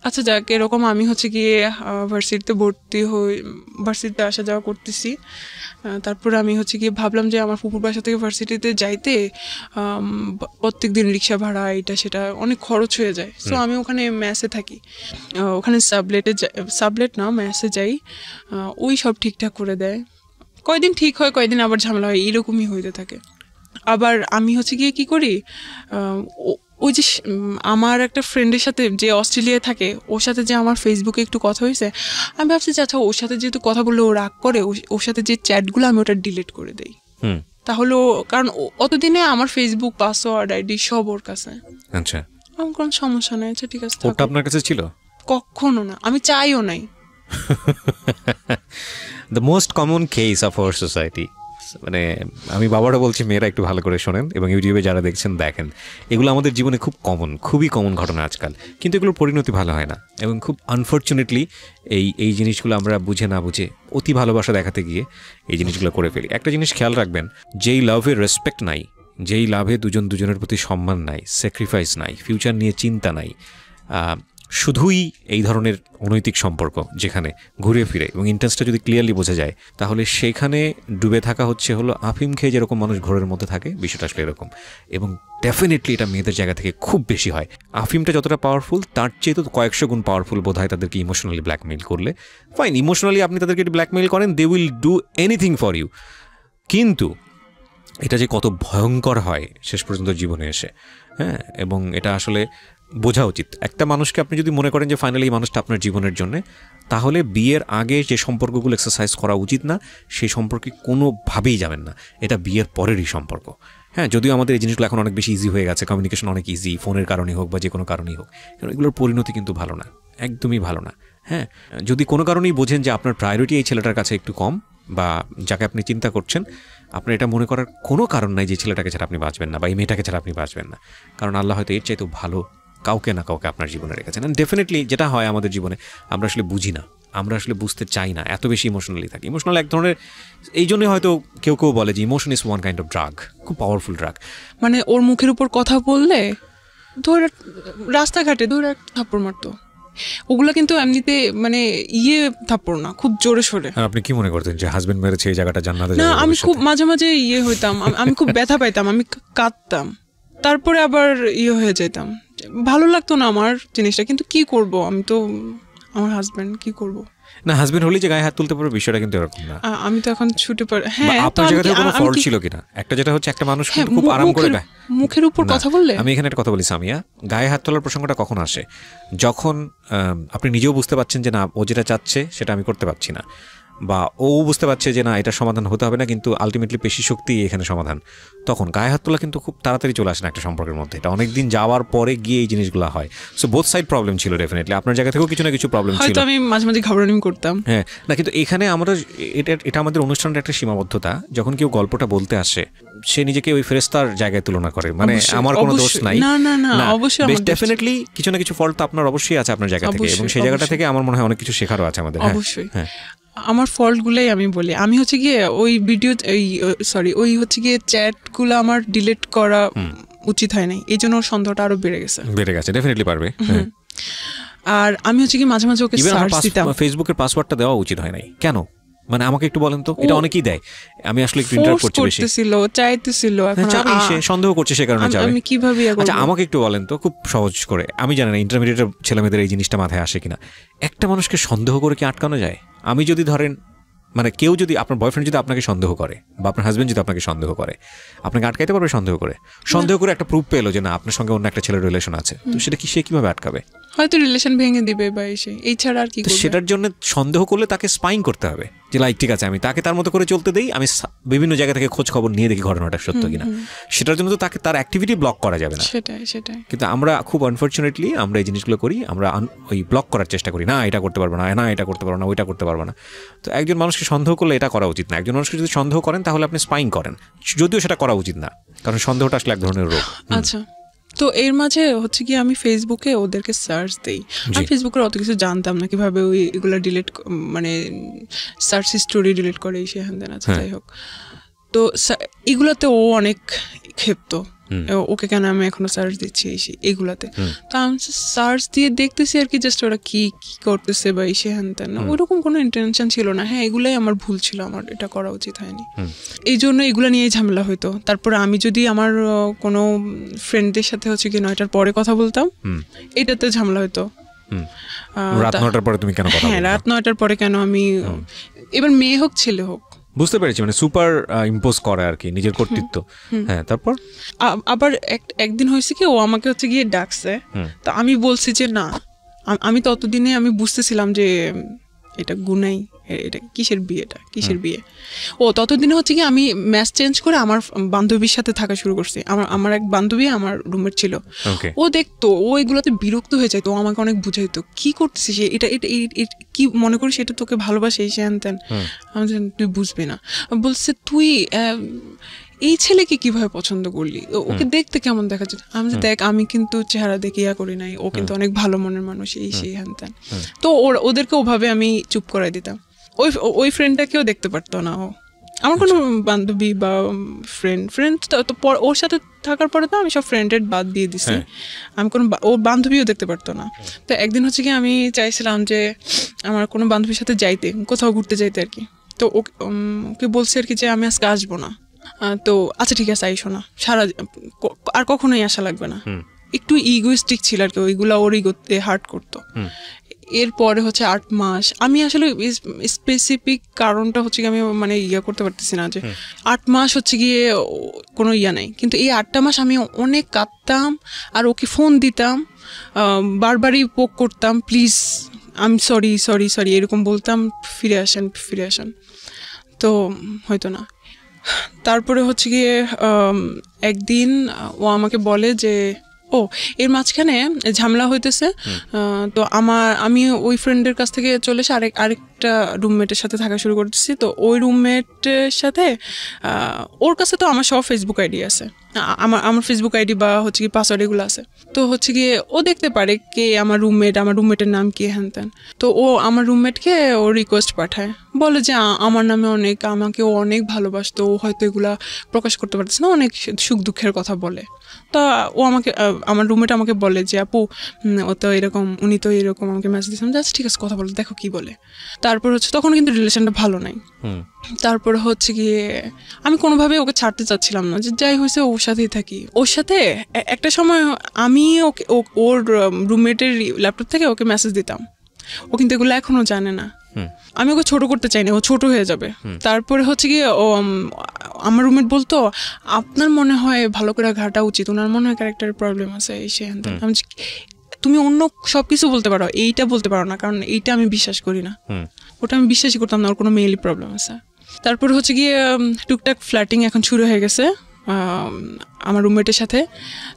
আচ্ছা যাক, এরকম আমি হচ্ছে গিয়ে ভার্সিটিতে ভর্তি হই, ভার্সিটিতে আসা যাওয়া করতেছি। তারপর আমি হচ্ছে গিয়ে ভাবলাম যে আমার ফুপুর বাসা থেকে ভার্সিটিতে যাইতে প্রত্যেক দিন রিক্সা ভাড়া, এটা সেটা অনেক খরচ হয়ে যায়। সো আমি ওখানে মেসে থাকি, ওখানে সাবলেট না মেসে যাই। ওই সব ঠিকঠাক করে দেয়, কয়দিন ঠিক হয়, কয়দিন আবার ঝামেলা হয়, এরকমই হইতে থাকে। আবার আমি হচ্ছে গিয়ে কি করি, ওই যে আমার একটা ফ্রেন্ডের সাথে যে অস্ট্রেলিয়ায় থাকে, ওর সাথে যে আমার ফেসবুকে একটু কথা হয়েছে, আমি ভাবছি যে আচ্ছা ওর সাথে যেহেতু কথা বললে ও রাগ করে, ওর সাথে যে চ্যাটগুলো আমি ওটা ডিলিট করে দেই। তাহলে কারণ অতদিনে আমার ফেসবুক পাসওয়ার্ড আইডি সব ওর কাছে। আচ্ছা, আমার কোনো সমস্যা নেই। আচ্ছা ঠিক আছে, ওটা আপনার কাছে ছিল? কখনো না, আমি চাইও নাই। The most common case of our society. মানে আমি বাবারা বলছি, মেয়েরা একটু ভালো করে শোনেন, এবং ইউটিউবে যারা দেখছেন দেখেন, এগুলো আমাদের জীবনে খুব খুবই কমন ঘটনা আজকাল। কিন্তু এগুলোর পরিণতি ভালো হয় না, এবং খুব আনফর্চুনেটলি এই জিনিসগুলো আমরা বুঝে না বুঝে অতি ভালোবাসা দেখাতে গিয়ে এই জিনিসগুলো করে ফেলি। একটা জিনিস খেয়াল রাখবেন, যেই লাভের রেসপেক্ট নাই, যেই লাভে দুজনের প্রতি সম্মান নাই, স্যাক্রিফাইস নাই, ফিউচার নিয়ে চিন্তা নাই, শুধুই এই ধরনের অনৈতিক সম্পর্ক যেখানে ঘুরে ফিরে এবং ইন্টারেস্টটা যদি ক্লিয়ারলি বোঝা যায়, তাহলে সেখানে ডুবে থাকা হলো আফিম খেয়ে যেরকম মানুষ ঘোরের মধ্যে থাকে, বিষয়টা আসলে এরকম। এবং ডেফিনেটলি এটা মেয়েদের জায়গা থেকে খুব বেশি হয়। আফিমটা যতটা পাওয়ারফুল, তার চেয়ে তো কয়েকশো গুণ পাওয়ারফুল বোধ হয় তাদেরকে ইমোশনালি ব্ল্যাকমেইল করলে। ফাইন, ইমোশনালি আপনি তাদেরকে ব্ল্যাকমেইল করেন, they will do anything for you. কিন্তু এটা যে কত ভয়ঙ্কর হয় শেষ পর্যন্ত জীবনে এসে, হ্যাঁ, এবং এটা আসলে বোঝা উচিত। একটা মানুষকে আপনি যদি মনে করেন যে ফাইনালি এই মানুষটা আপনার জীবনের জন্য, তাহলে বিয়ের আগে যে সম্পর্কগুলো এক্সারসাইজ করা উচিত না, সেই সম্পর্কে কোনোভাবেই যাবেন না। এটা বিয়ের পরেরই সম্পর্ক। হ্যাঁ, যদিও আমাদের এই জিনিসগুলো এখন অনেক বেশি ইজি হয়ে গেছে, কমিউনিকেশন অনেক ইজি, ফোনের কারণেই হোক বা যে কোনো কারণেই হোক, কারণ এগুলোর পরিণতি কিন্তু ভালো না, একদমই ভালো না। হ্যাঁ, যদি কোনো কারণেই বোঝেন যে আপনার প্রায়োরিটি এই ছেলেটার কাছে একটু কম, বা যাকে আপনি চিন্তা করছেন, আপনার এটা মনে করার কোনো কারণ নাই যে ছেলেটাকে ছাড়া আপনি বাঁচবেন না বা এই মেয়েটাকে ছাড়া আপনি বাঁচবেন না, কারণ আল্লাহ হয়তো এর চাইতেও ভালো কাউকে না কাউকে আপনার জীবনে রেখেছেন। অ্যান্ড ডেফিনেটলি যেটা হয় আমাদের জীবনে, আমরা আসলে বুঝি না, আমরা আসলে বুঝতে চাই না, এত বেশি ইমোশনালি থাকি। ইমোশনাল এক ধরনের, এই জন্যই হয়তো কেউ বলে যে emotion is one kind of drug, খুব পাওয়ারফুল ড্রাগ। মানে ওর মুখের উপর কথা বললে রাস্তাঘাটে ধরে একটা থাপ্পড় মারতো, ওগুলো কিন্তু এমনিতে মানে থাপ্পড় না, খুব জোরে সোরে। আপনি কি মনে করতেন যে হাজবেন্ড মেরেছে এই জায়গাটা জান্নাতে? না, আমি খুব মাঝে মাঝে হইতাম, আমি খুব ব্যথা পাইতাম, আমি কাঁদতাম, তারপরে আবার হয়ে যেতাম, ভালো লাগতো না আমার জিনিসটা, কিন্তু কি করব, আমি তো আমার হাজবেন্ড, কি করব? না, হাজবেন্ড হলেই যে গায়ে হাত তুলতে পারবে বিষয়টা কিন্তু এরকম না। আমি তো এখন ছুটে পড়ে, হ্যাঁ আপনার জায়গাতে কোনো ফল্ট ছিল কিনা? একটা যেটা হচ্ছে একটা মানুষ খুব আরাম করে মুখের উপর কথা বললে, আমি এখানে একটা কথা বলি সামিয়া, গায়ে হাত তোলার প্রসঙ্গটা কখন আসে? যখন আপনি নিজেও বুঝতে পারছেন যে না, ও যেটা চাচ্ছে সেটা আমি করতে পারছি না, বা ও বুঝতে পারছে যে না, এটা সমাধান হতে হবে না, কিন্তু আলটিমেটলি পেশি শক্তি এখানে সমাধান, তখন গায়ে হাত তোলা কিন্তু খুব তাড়াতাড়ি চলে আসে না একটা সম্পর্কের মধ্যে। এটা অনেকদিন যাওয়ার পরে গিয়ে এই জিনিসগুলো হয়। সো বোথ সাইড প্রবলেম ছিল ডেফিনেটলি, আপনার জায়গা থেকেও কিছু না কিছু প্রবলেম ছিল। হয়তো আমি মাঝে মাঝে ঘাবড়ানি করতাম, হ্যাঁ না, কিন্তু এখানে আমরা এটা আমাদের অনুষ্ঠানের একটা সীমাবদ্ধতা। যখন কেউ গল্পটা বলতে আসে, সে নিজেকে ওই ফেরেশতার জায়গায় তুলনা করে, মানে আমার কোনো দোষ নাই। না না না, অবশ্যই ডেফিনেটলি কিছু না কিছু ফল্ট তো আপনার অবশ্যই আছে আপনার জায়গা থেকে, এবং সেই জায়গাটা থেকে আমার মনে হয় অনেক কিছু শেখারও আছে আমাদের। অবশ্যই আমার ফল্টগুলোই আমি বলি। আমি হচ্ছে গিয়ে ওই ভিডিও ওই হচ্ছে গিয়ে চ্যাটগুলো আমার ডিলিট করা উচিত হয় নাই, এই জন্য ওর সন্দেহটা আরো বেড়ে গেছে। ডেফিনেটলি পারবে। আর আমি হচ্ছে কি মাঝে মাঝে ওকে সার্চ দিতাম। ফেসবুকের পাসওয়ার্ডটা দেওয়া উচিত হয় নাই কেন? মানে আমাকে একটু বলেন তো, এটা অনেকেই দেয়। আমি আসলে একটু ইন্টারাপ্ট করছি, বেশি চাইতেছিল, সে সন্দেহ করছে, সে কারণে যাবে। আমি কিভাবে আচ্ছা আমাকে একটু বলেন তো, খুব সহজ করে, আমি জানি না ইন্টারমিডিয়েটের ছেলেমেয়েদের এই জিনিসটা মাথায় আসে কিনা, একটা মানুষকে সন্দেহ করে কি আটকানো যায়? আমি যদি ধরেন, মানে কেউ যদি, আপনার বয়ফ্রেন্ড যদি আপনাকে সন্দেহ করে, বা আপনার হাজবেন্ড যদি আপনাকে সন্দেহ করে, আপনাকে আটকাইতে পারবে? সন্দেহ করে একটা প্রুফ পেলো যে না, আপনার সঙ্গে অন্য একটা ছেলের রিলেশন আছে, তো সেটা কি সে কিভাবে আটকাবে? হয়তো রিলেশন ভেঙে দিবে বা এই ছাড়া আর কি করবে? সেটার জন্য সন্দেহ করলে তাকে স্পাইং করতে হবে, যে লাইক ঠিক আছে, আমি তাকে তার মতো করে চলতে দেই, আমি বিভিন্ন জায়গা থেকে খোঁজ খবর নিয়ে দেখি ঘটনাটা সত্য কিনা। সেটার জন্য তো তাকে তার অ্যাক্টিভিটি ব্লক করা যাবে না। সেটাই কিন্তু আমরা খুব আনফর্চুনেটলি আমরা এই জিনিসগুলো করি, আমরা ওই ব্লক করার চেষ্টা করি, না এটা করতে পারবো না, না এটা করতে পারবো না, ওইটা করতে পারবো না। তো একজন মানুষকে সন্দেহ করলে এটা করা উচিত না। একজন মানুষকে যদি সন্দেহ করেন তাহলে আপনি স্পাইং করেন, যদিও সেটা করা উচিত না, কারণ সন্দেহটা আসলে এক ধরনের রোগ। আচ্ছা, তো এর মাঝে হচ্ছে কি আমি ফেসবুকে ওদেরকে সার্চ দেই। আমি ফেসবুকের অত কিছু জানতাম না, কিভাবে ওই এগুলো ডিলিট, মানে সার্চ হিস্টোরি ডিলিট করে, সে হ্যান দেন। আচ্ছা যাই হোক, তো এগুলাতে ও অনেক ক্ষেপ্ত, ওকে কেন আমি এখনো সার্চ দিচ্ছি এগুলাতে। তো আমি সার্চ দিয়ে দেখতেছি আর কি, জাস্ট ওরা কি করতেছে বা সে হ্যান তেন, ওইরকম কোনো ইন্টেনশন ছিল না। হ্যাঁ, এগুলাই আমার ভুল ছিল, আমার এটা করা উচিত হয়নি, এই জন্য এগুলো নিয়ে ঝামেলা হইতো। তারপরে আমি যদি আমার কোনো ফ্রেন্ডদের সাথে হচ্ছে কি 9টার পরে কথা বলতাম, এটাতে ঝামেলা হইতো। রাত 9টার পরে তুমি কেন কথা বলছো? হ্যাঁ, রাত 9টার পরে কেন আমি, এবার মেয়ে হোক ছেলে হোক, বুঝতে পেরেছি, মানে সুপার ইম্পোজ করে আর কি, নিজের কর্তৃত্ব। হ্যাঁ, তারপর আবার একদিন হয়েছে কি, ও আমাকে হচ্ছে গিয়ে ডাকছে, তো আমি বলছি যে না, আমি ততদিনে আমি বুঝতেছিলাম যে এটা গুনাই, এটা কিসের বিয়ে। ও ততদিনে হচ্ছে কি আমি ম্যাচ চেঞ্জ করে আমার বান্ধবীর সাথে থাকা শুরু করছি। আমার এক বান্ধবী আমার রুমমেট ছিল, ও দেখতো, ও এগুলোতে বিরক্ত হয়ে যায়, তো আমাকে অনেক বুঝাইতো কি করতেছিস, এটা কি মনে করিস এটা তোকে ভালোবাসে, এই হ্যান ত্যান। আমি তুই বুঝবি না, বলছে তুই এই ছেলেকে কিভাবে পছন্দ করলি, ওকে দেখতে কেমন দেখা যায়। আমি দেখ, আমি কিন্তু চেহারা দেখে ইয়া করি নাই, ও কিন্তু অনেক ভালো মনের মানুষ, এই সেই হ্যান ত্যান। তো ওদেরকে ওভাবে আমি চুপ করাই দিতাম। ওই ফ্রেন্ডটাকেও দেখতে পারতো না ও, আমার কোনো বান্ধবী বা ফ্রেন্ড তো ওর সাথে থাকার পরে তো আমি সব ফ্রেন্ডের বাদ দিয়ে দিছি, আমি কোনো ওর বান্ধবীও দেখতে পারতো না। তো একদিন হচ্ছে কি আমি চাইছিলাম যে আমার কোনো বান্ধবীর সাথে যাইতে, কোথাও ঘুরতে যাইতে আর কি। তো ওকে বলছি আর কি যে আমি আজকে আসবো না। তো আচ্ছা ঠিক আছে, আইসো না, আর কখনোই আসা লাগবে না। একটু ইগোইস্টিক ছিল আর কি, ওইগুলো ওর ইগোতে হার্ট করতো। এরপরে হচ্ছে 8 মাস আমি আসলে স্পেসিফিক কারণটা হচ্ছে আমি মানে করতে পারতেছি না, যে 8 মাস হচ্ছে গিয়ে কোনো নাই, কিন্তু এই 8টা মাস আমি অনেক কাঁদতাম আর ওকে ফোন দিতাম, বারবারই পোক করতাম, প্লিজ আমি সরি এরকম বলতাম, ফিরে আসেন, তো হয়তো না। তারপরে হচ্ছে গিয়ে একদিন ও আমাকে বলে যে এর মাঝখানে ঝামেলা হইতেছে, তো আমি ওই ফ্রেন্ডের কাছ থেকে চলে এসে আরেকটা রুমমেটের সাথে থাকা শুরু করতেছি। তো ওই রুমমেটের সাথে ওর কাছে তো আমার সব ফেসবুক আইডি আছে, আমার ফেসবুক আইডি বা হচ্ছে কি পাসওয়ার্ড এগুলো আছে। তো হচ্ছে গিয়ে ও দেখতে পারে কে আমার রুমমেটের নাম কি হ্যান ত্যান। তো ও আমার রুমমেটকে ও রিকোয়েস্ট পাঠায়, বলে যে আমার নামে আমাকে ও অনেক ভালোবাসতো, ও হয়তো এগুলা প্রকাশ করতে পারতেছে না, অনেক সুখ দুঃখের কথা বলে। তা ও আমার রুমমেট আমাকে বলে যে আপু উনি তো এরকম আমাকে মেসেজ দিয়েছিলাম, জাস্ট ঠিক আছে কথা বলে দেখো কি বলে। তারপর হচ্ছে তখন কিন্তু রিলেশনটা ভালো নাই। তারপরে হচ্ছে গিয়ে আমি কোনোভাবে ওকে ছাড়তে চাচ্ছিলাম না, যে যাই হয়েছে ওর সাথেই থাকি। ওর সাথে একটা সময় আমি ওর রুমমেটের ল্যাপটপ থেকে ওকে মেসেজ দিতাম, ও কিন্তু এগুলো এখনো জানে না। আমি ওকে ছোট করতে চাই না, ও ছোট হয়ে যাবে। তারপরে হচ্ছে গিয়ে ও আমার রুমমেট বলতো আপনার মনে হয় ভালো করে ঘাটা উচিত, ওনার মনে হয় ক্যারেক্টারের প্রবলেম আছে এই সে। আমি তুমি অন্য সবকিছু বলতে পারো, এইটা বলতে পারো না, কারণ এইটা আমি বিশ্বাস করি না। ওটা আমি বিশ্বাসই করতাম না ওর কোনো মেইলি প্রবলেম আছে। তারপরে হচ্ছে গিয়ে টুকটাক ফ্ল্যাটিং এখন শুরু হয়ে গেছে আমার রুমমেটের সাথে।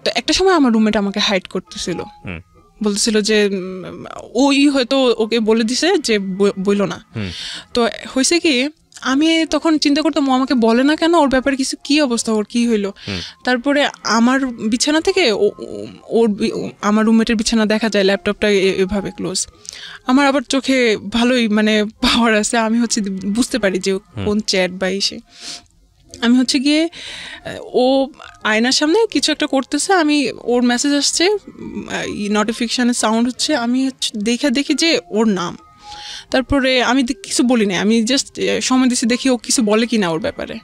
তো একটা সময় আমার রুমমেট আমাকে হাইড করতেছিল, বলতেছিল যে ওই হয়তো ওকে বলে দিছে যে বইলো না। তো হয়েছে কি, আমি তখন চিন্তা করতাম ও আমাকে বলে না কেন, ওর ব্যাপারে কিছু কি অবস্থা, ওর কি হইলো। তারপরে আমার বিছানা থেকে ওর আমার রুমমেটের বিছানা দেখা যায়, ল্যাপটপটা এভাবে ক্লোজ। আমার আবার চোখে ভালোই মানে পাওয়ার আছে, আমি হচ্ছে বুঝতে পারি যে কোন চ্যাট বা এসে। আমি হচ্ছে গিয়ে ও আয়নার সামনে কিছু একটা করতেছে, আমি ওর মেসেজ আসছে, নোটিফিকেশনের সাউন্ড হচ্ছে, আমি দেখি যে ওর নাম। তারপরে আমি কিছু বলি না, আমি জাস্ট সময় দিচ্ছি দেখি ও কিছু বলে কিনা ওর ব্যাপারে।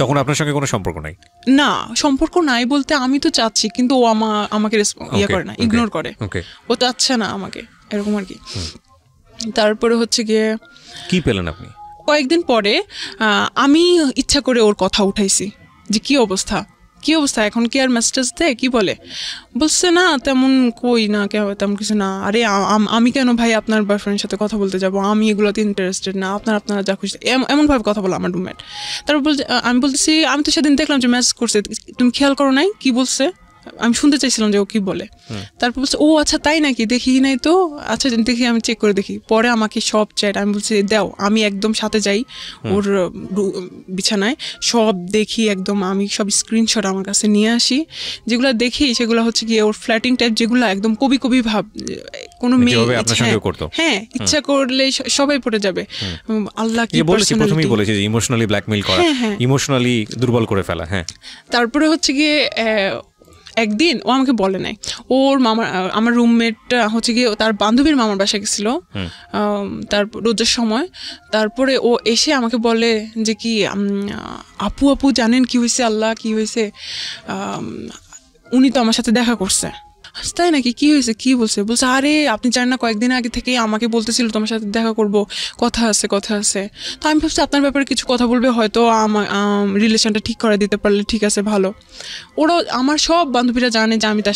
তখন আপনার সঙ্গে কোনো সম্পর্ক নাই? না, সম্পর্ক নাই বলতে আমি তো চাচ্ছি, কিন্তু ও আমাকে ইয়ে করে না, ইগনোর করে, ও চাচ্ছে না আমাকে, এরকম আর কি। তারপরে হচ্ছে গিয়ে কি পেলেন আপনি? কয়েকদিন পরে আমি ইচ্ছা করে ওর কথা উঠাইছি যে কি অবস্থা এখন, কি আর মেসেজ দেয়, কি বলছে না তেমন, কই না তেমন কিছু না। আরে আমি কেন ভাই আপনার বয়ফ্রেন্ডের সাথে কথা বলতে যাবো, আমি এগুলোতে ইন্টারেস্টেড না, আপনারা যা খুশি, এমনভাবে কথা বলো আমার রুমমেট। তারপর বলছে, আমি বলতেছি আমি তো সেদিন দেখলাম যে মেসেজ করছে, তুমি খেয়াল করো নাই কি বলছে? আমি শুনতে চাইছিলাম যে ও কি বলে। তারপর বলছে ও আচ্ছা তাই নাকি, দেখি নাই তো, আচ্ছা দেখি, আমি চেক করে দেখি। পরে আমাকে সব চ্যাট, আমি বলছি দাও, আমি একদম সাথে যাই ওর বিছানায়, সব দেখি একদম, আমি সব স্ক্রিনশট আমার কাছে নিয়ে আসি। যেগুলো দেখি সেগুলো হচ্ছে গিয়ে ওর ফ্ল্যাটিং টাইপ, যেগুলো একদম কবি ভাব, কোনো মেয়ে হ্যাঁ ইচ্ছা করলে সবাই পড়ে যাবে। আল্লাহ কি বলেছে, প্রথমেই বলেছে যে ইমোশনালি ব্ল্যাকমেইল করা, ইমোশনালি দুর্বল করে ফেলা। হ্যাঁ, তারপরে হচ্ছে গিয়ে একদিন ও আমাকে বলে নাই, ওর আমার রুমমেটটা হচ্ছে গিয়ে তার বান্ধবীর মামার বাসায় গেছিল তারপর রোজার সময়। তারপরে ও এসে আমাকে বলে যে কি আপু জানেন কি হয়েছে, আল্লাহ কি হয়েছে, উনি তো আমার সাথে দেখা করছে। তাই নাকি, কি হয়েছে, কি বলছে? আরে আপনি জানেন না, কয়েকদিন আগে থেকে আমাকে বলতেছিল তোমার সাথে দেখা করব, কথা আছে। তো আমি ভাবছি আপনার ব্যাপারে কিছু কথা বলবে, হয়তো আমার রিলেশনটা ঠিক করে দিতে পারলে ঠিক আছে, ভালো। ওরাও আমার সব বান্ধবীরা জানে যে আমি তার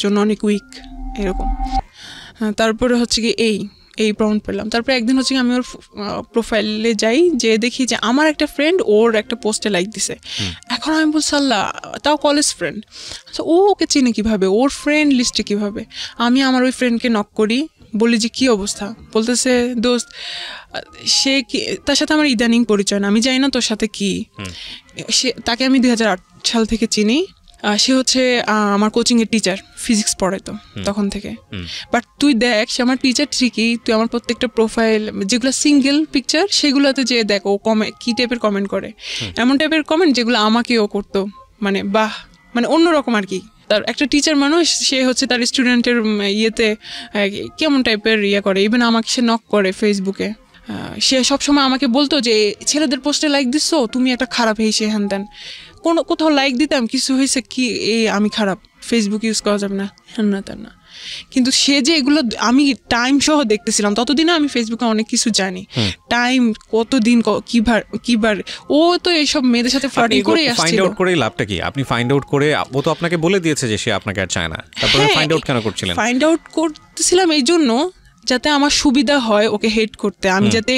জন্য অনেক উইক এরকম। তারপরে হচ্ছে কি এই প্রমাণ পেলাম। তারপরে একদিন হচ্ছে আমি ওর প্রোফাইলে যাই, যে দেখি যে আমার একটা ফ্রেন্ড ওর একটা পোস্টে লাইক দিছে। এখন আমি বলছি আল্লাহ, তাও কলেজ ফ্রেন্ড, ও ওকে চিনে কিভাবে, ওর ফ্রেন্ড লিস্টে কিভাবে? আমি আমার ওই ফ্রেন্ডকে নক করি, বলি যে কি অবস্থা, বলতেছে দোস্ত সে কি, তার সাথে আমার ইদানিং পরিচয় না, আমি জানি না তোর সাথে কি। তাকে আমি 2008 সাল থেকে চিনি। সে হচ্ছে আমার কোচিংয়ের টিচার, ফিজিক্স পড়াইতো তখন থেকে। বাট তুই দেখ, সে আমার টিচার ঠিকই, তুই আমার প্রত্যেকটা প্রোফাইল যেগুলো সিঙ্গেল পিকচার সেগুলোতে যে দেখ ও কি টাইপের কমেন্ট করে, এমন টাইপের কমেন্ট যেগুলো আমাকেও করতো, মানে বাহ, মানে অন্যরকম আর কি। তার একটা টিচার মানুষ, সে হচ্ছে তার স্টুডেন্টের ইয়েতে কেমন টাইপের করে, ইভেন আমাকে সে নক করে ফেসবুকে। সে সবসময় আমাকে বলতো যে ছেলেদের পোস্টে লাইক দিচ্ছ, তুমি একটা খারাপ হয়েছে হ্যান ত্যান। কোথাও লাইক দিতাম, কিছু হয়েছে কি, আমি খারাপ, ফেসবুক ইউজ করা যাবে না, হ্যান না তেন না। কিন্তু সে যে এগুলো আমি টাইম সহ দেখতেছিলাম, ততদিনে আমি ফেসবুকে অনেক কিছু জানি, টাইম কতদিন কিবার ও তো এইসব মেয়েদের সাথে ফ্লার্টিং করেই আসছিল। ফাইন্ড আউট করে লাভটা কি? আপনি ফাইন্ড আউট করে, ও তো আপনাকে বলে দিয়েছে যে সে আপনাকে আর চায় না, তারপরে ফাইন্ড আউট কেন করছিলেন? ফাইন্ড আউট করতেছিলাম এই জন্য যাতে আমার সুবিধা হয় ওকে হেট করতে, আমি যাতে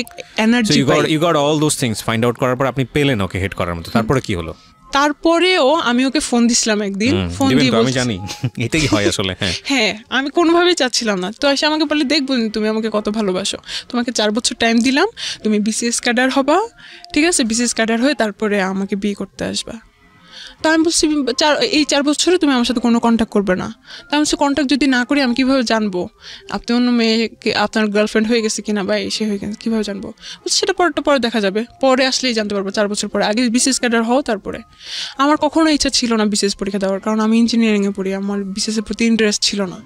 এনার্জি পাই। You got all those things. Find out করার পর আপনি পেলেন ওকে হেট করার মতো, তারপরে কি হলো? তারপরেও আমি ওকে ফোন দিছিলাম একদিন, ফোন দিয়ে আমি জানি এটাই হয় আসলে। হ্যাঁ, আমি কোনোভাবেই চাচ্ছিলাম না। তো এসে আমাকে বলে, দেখবো তুমি আমাকে কত ভালোবাসো, তোমাকে 4 বছর টাইম দিলাম, তুমি বিসিএস ক্যাডার হবা, ঠিক আছে, বিসিএস ক্যাডার হয়ে তারপরে আমাকে বিয়ে করতে আসবা। তা আমি বলছি এই 4 বছরে তুমি আমার সাথে কোনো কন্ট্যাক্ট করবে না। তা আমি বলছি কন্ট্যাক্ট যদি না করি আমি কীভাবে জানবো আপনি অন্য মেয়েকে, আপনার গার্লফ্রেন্ড হয়ে গেছে কিনা বা এসে হয়ে গেছে, কীভাবে জানবো? বলছি সেটা পরে দেখা যাবে, পরে আসলেই জানতে পারবো, 4 বছর পরে। আগে বিসিএস ক্যাডার হও, তারপরে। আমার কখনো ইচ্ছা ছিল না বিসিএস পরীক্ষা দেওয়ার, কারণ আমি ইঞ্জিনিয়ারিংয়ে পড়ি, আমার বিসিএসের প্রতি ইন্টারেস্ট ছিল না।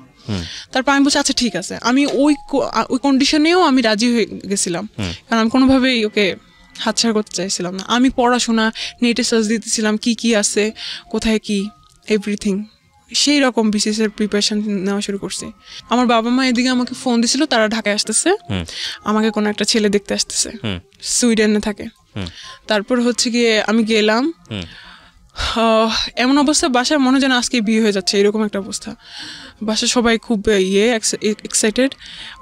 তারপর আমি বলছি আচ্ছা ঠিক আছে, আমি ওই কন্ডিশনেও আমি রাজি হয়ে গেছিলাম, কারণ আমি কোনোভাবেই ওকে হাতছাড়া করতে চাইছিলাম না। আমি পড়াশোনা নেটে সার্চ দিতেছিলাম কি আছে, কোথায় কি, এভরিথিং সেই রকম বিসিএস এর প্রিপারেশন নেওয়া শুরু করছি। আমার বাবা মা এদিকে আমাকে ফোন দিছিল, তারা ঢাকায় আসতেছে, আমাকে কোনো একটা ছেলে দেখতে আসতেছে, সুইডেনে থাকে। তারপর হচ্ছে গিয়ে আমি গেলাম, এমন অবস্থা বাসায় মনে যেন আজকে বিয়ে হয়ে যাচ্ছে, এরকম একটা অবস্থা। বাসায় সবাই খুব এক্সাইটেড।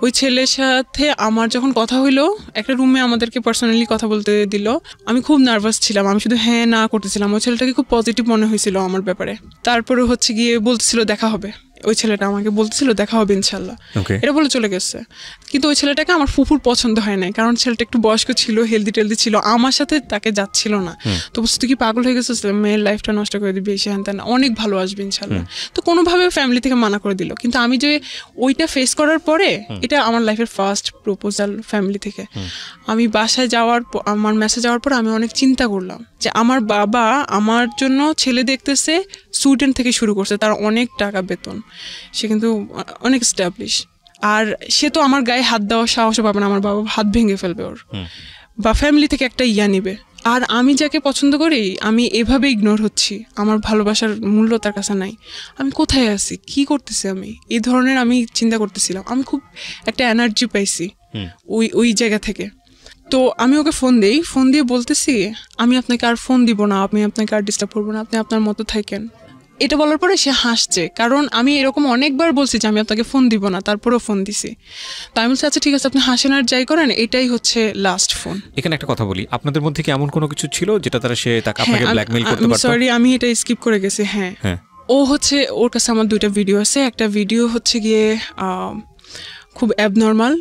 ওই ছেলের সাথে আমার যখন কথা হইলো, একটা রুমে আমাদেরকে পার্সোনালি কথা বলতে দিল। আমি খুব নার্ভাস ছিলাম, আমি শুধু হ্যাঁ না করতেছিলাম। ওই ছেলেটাকে খুব পজিটিভ মনে হয়েছিল আমার ব্যাপারে। তারপরে হচ্ছে গিয়ে বলতেছিল দেখা হবে, ওই ছেলেটা আমাকে বলতেছিল দেখা হবে ইনশাল্লাহ, এটা বলে চলে গেছে। কিন্তু ওই ছেলেটাকে আমার ফুফুর পছন্দ হয় নাই, কারণ ছেলেটা একটু বয়স্ক ছিল, হেলদি টেলদি ছিল, আমার সাথে তাকে যাচ্ছিল না। তো বুঝতে কি পাগল হয়ে গেছে, মেয়ের লাইফটা নষ্ট করে দিবি, সে হ্যান তেন, অনেক ভালো আসবে ইনশাল্লাহ। তো কোনোভাবে ফ্যামিলি থেকে মানা করে দিল। কিন্তু আমি যে ওইটা ফেস করার পরে, এটা আমার লাইফের ফার্স্ট প্রপোজাল ফ্যামিলি থেকে। আমি বাসায় যাওয়ার পর, আমার মেসেজ যাওয়ার পর আমি অনেক চিন্তা করলাম যে আমার বাবা আমার জন্য ছেলে দেখতেছে, সুইডেন থেকে শুরু করছে, তার অনেক টাকা বেতন, সে কিন্তু অনেক এস্টাবলিশ। আর সে তো আমার গায়ে হাত দেওয়ার সাহস পাবে না, আমার বাবা হাত ভেঙে ফেলবে ওর, বা ফ্যামিলি থেকে একটা ইয়া নিবে। আর আমি যাকে পছন্দ করি, আমি এভাবে ইগনোর হচ্ছি, আমার ভালোবাসার মূল্য তার কাছে নাই। আমি কোথায় আছি, কি করতেছি আমি, এই ধরনের আমি চিন্তা করতেছিলাম। আমি খুব একটা এনার্জি পাইছি ওই জায়গা থেকে। তো আমি ওকে ফোন দিই, ফোন দিয়ে বলতেছি আমি আপনাকে আর ফোন দিব না, আমি আপনাকে আর ডিস্টার্ব করবো না, আপনি আপনার মতো থাকেন। এটা বলার পরে সে হাসছে, কারণ আমি এরকম অনেকবার বলছি যে আমি আপনাকে ফোন দিব না, তারপরেও ফোন দিছি। তো আমি বলছি আচ্ছা ঠিক আছে, আপনি হাসেন আর যাই করেন, এটাই হচ্ছে লাস্ট ফোন। এখানে একটা কথা বলি, আপনাদের মধ্যে কি এমন কোনো কিছু ছিল যেটা তারা সে তাকে আপনাকে ব্ল্যাকমেইল করতে পারতো? সরি, আমি এটা স্কিপ করে গেছি। হ্যাঁ, ও হচ্ছে, ওর কাছে আমার 2টা ভিডিও আছে। একটা ভিডিও হচ্ছে গিয়ে খুব অ্যাবনর্মাল,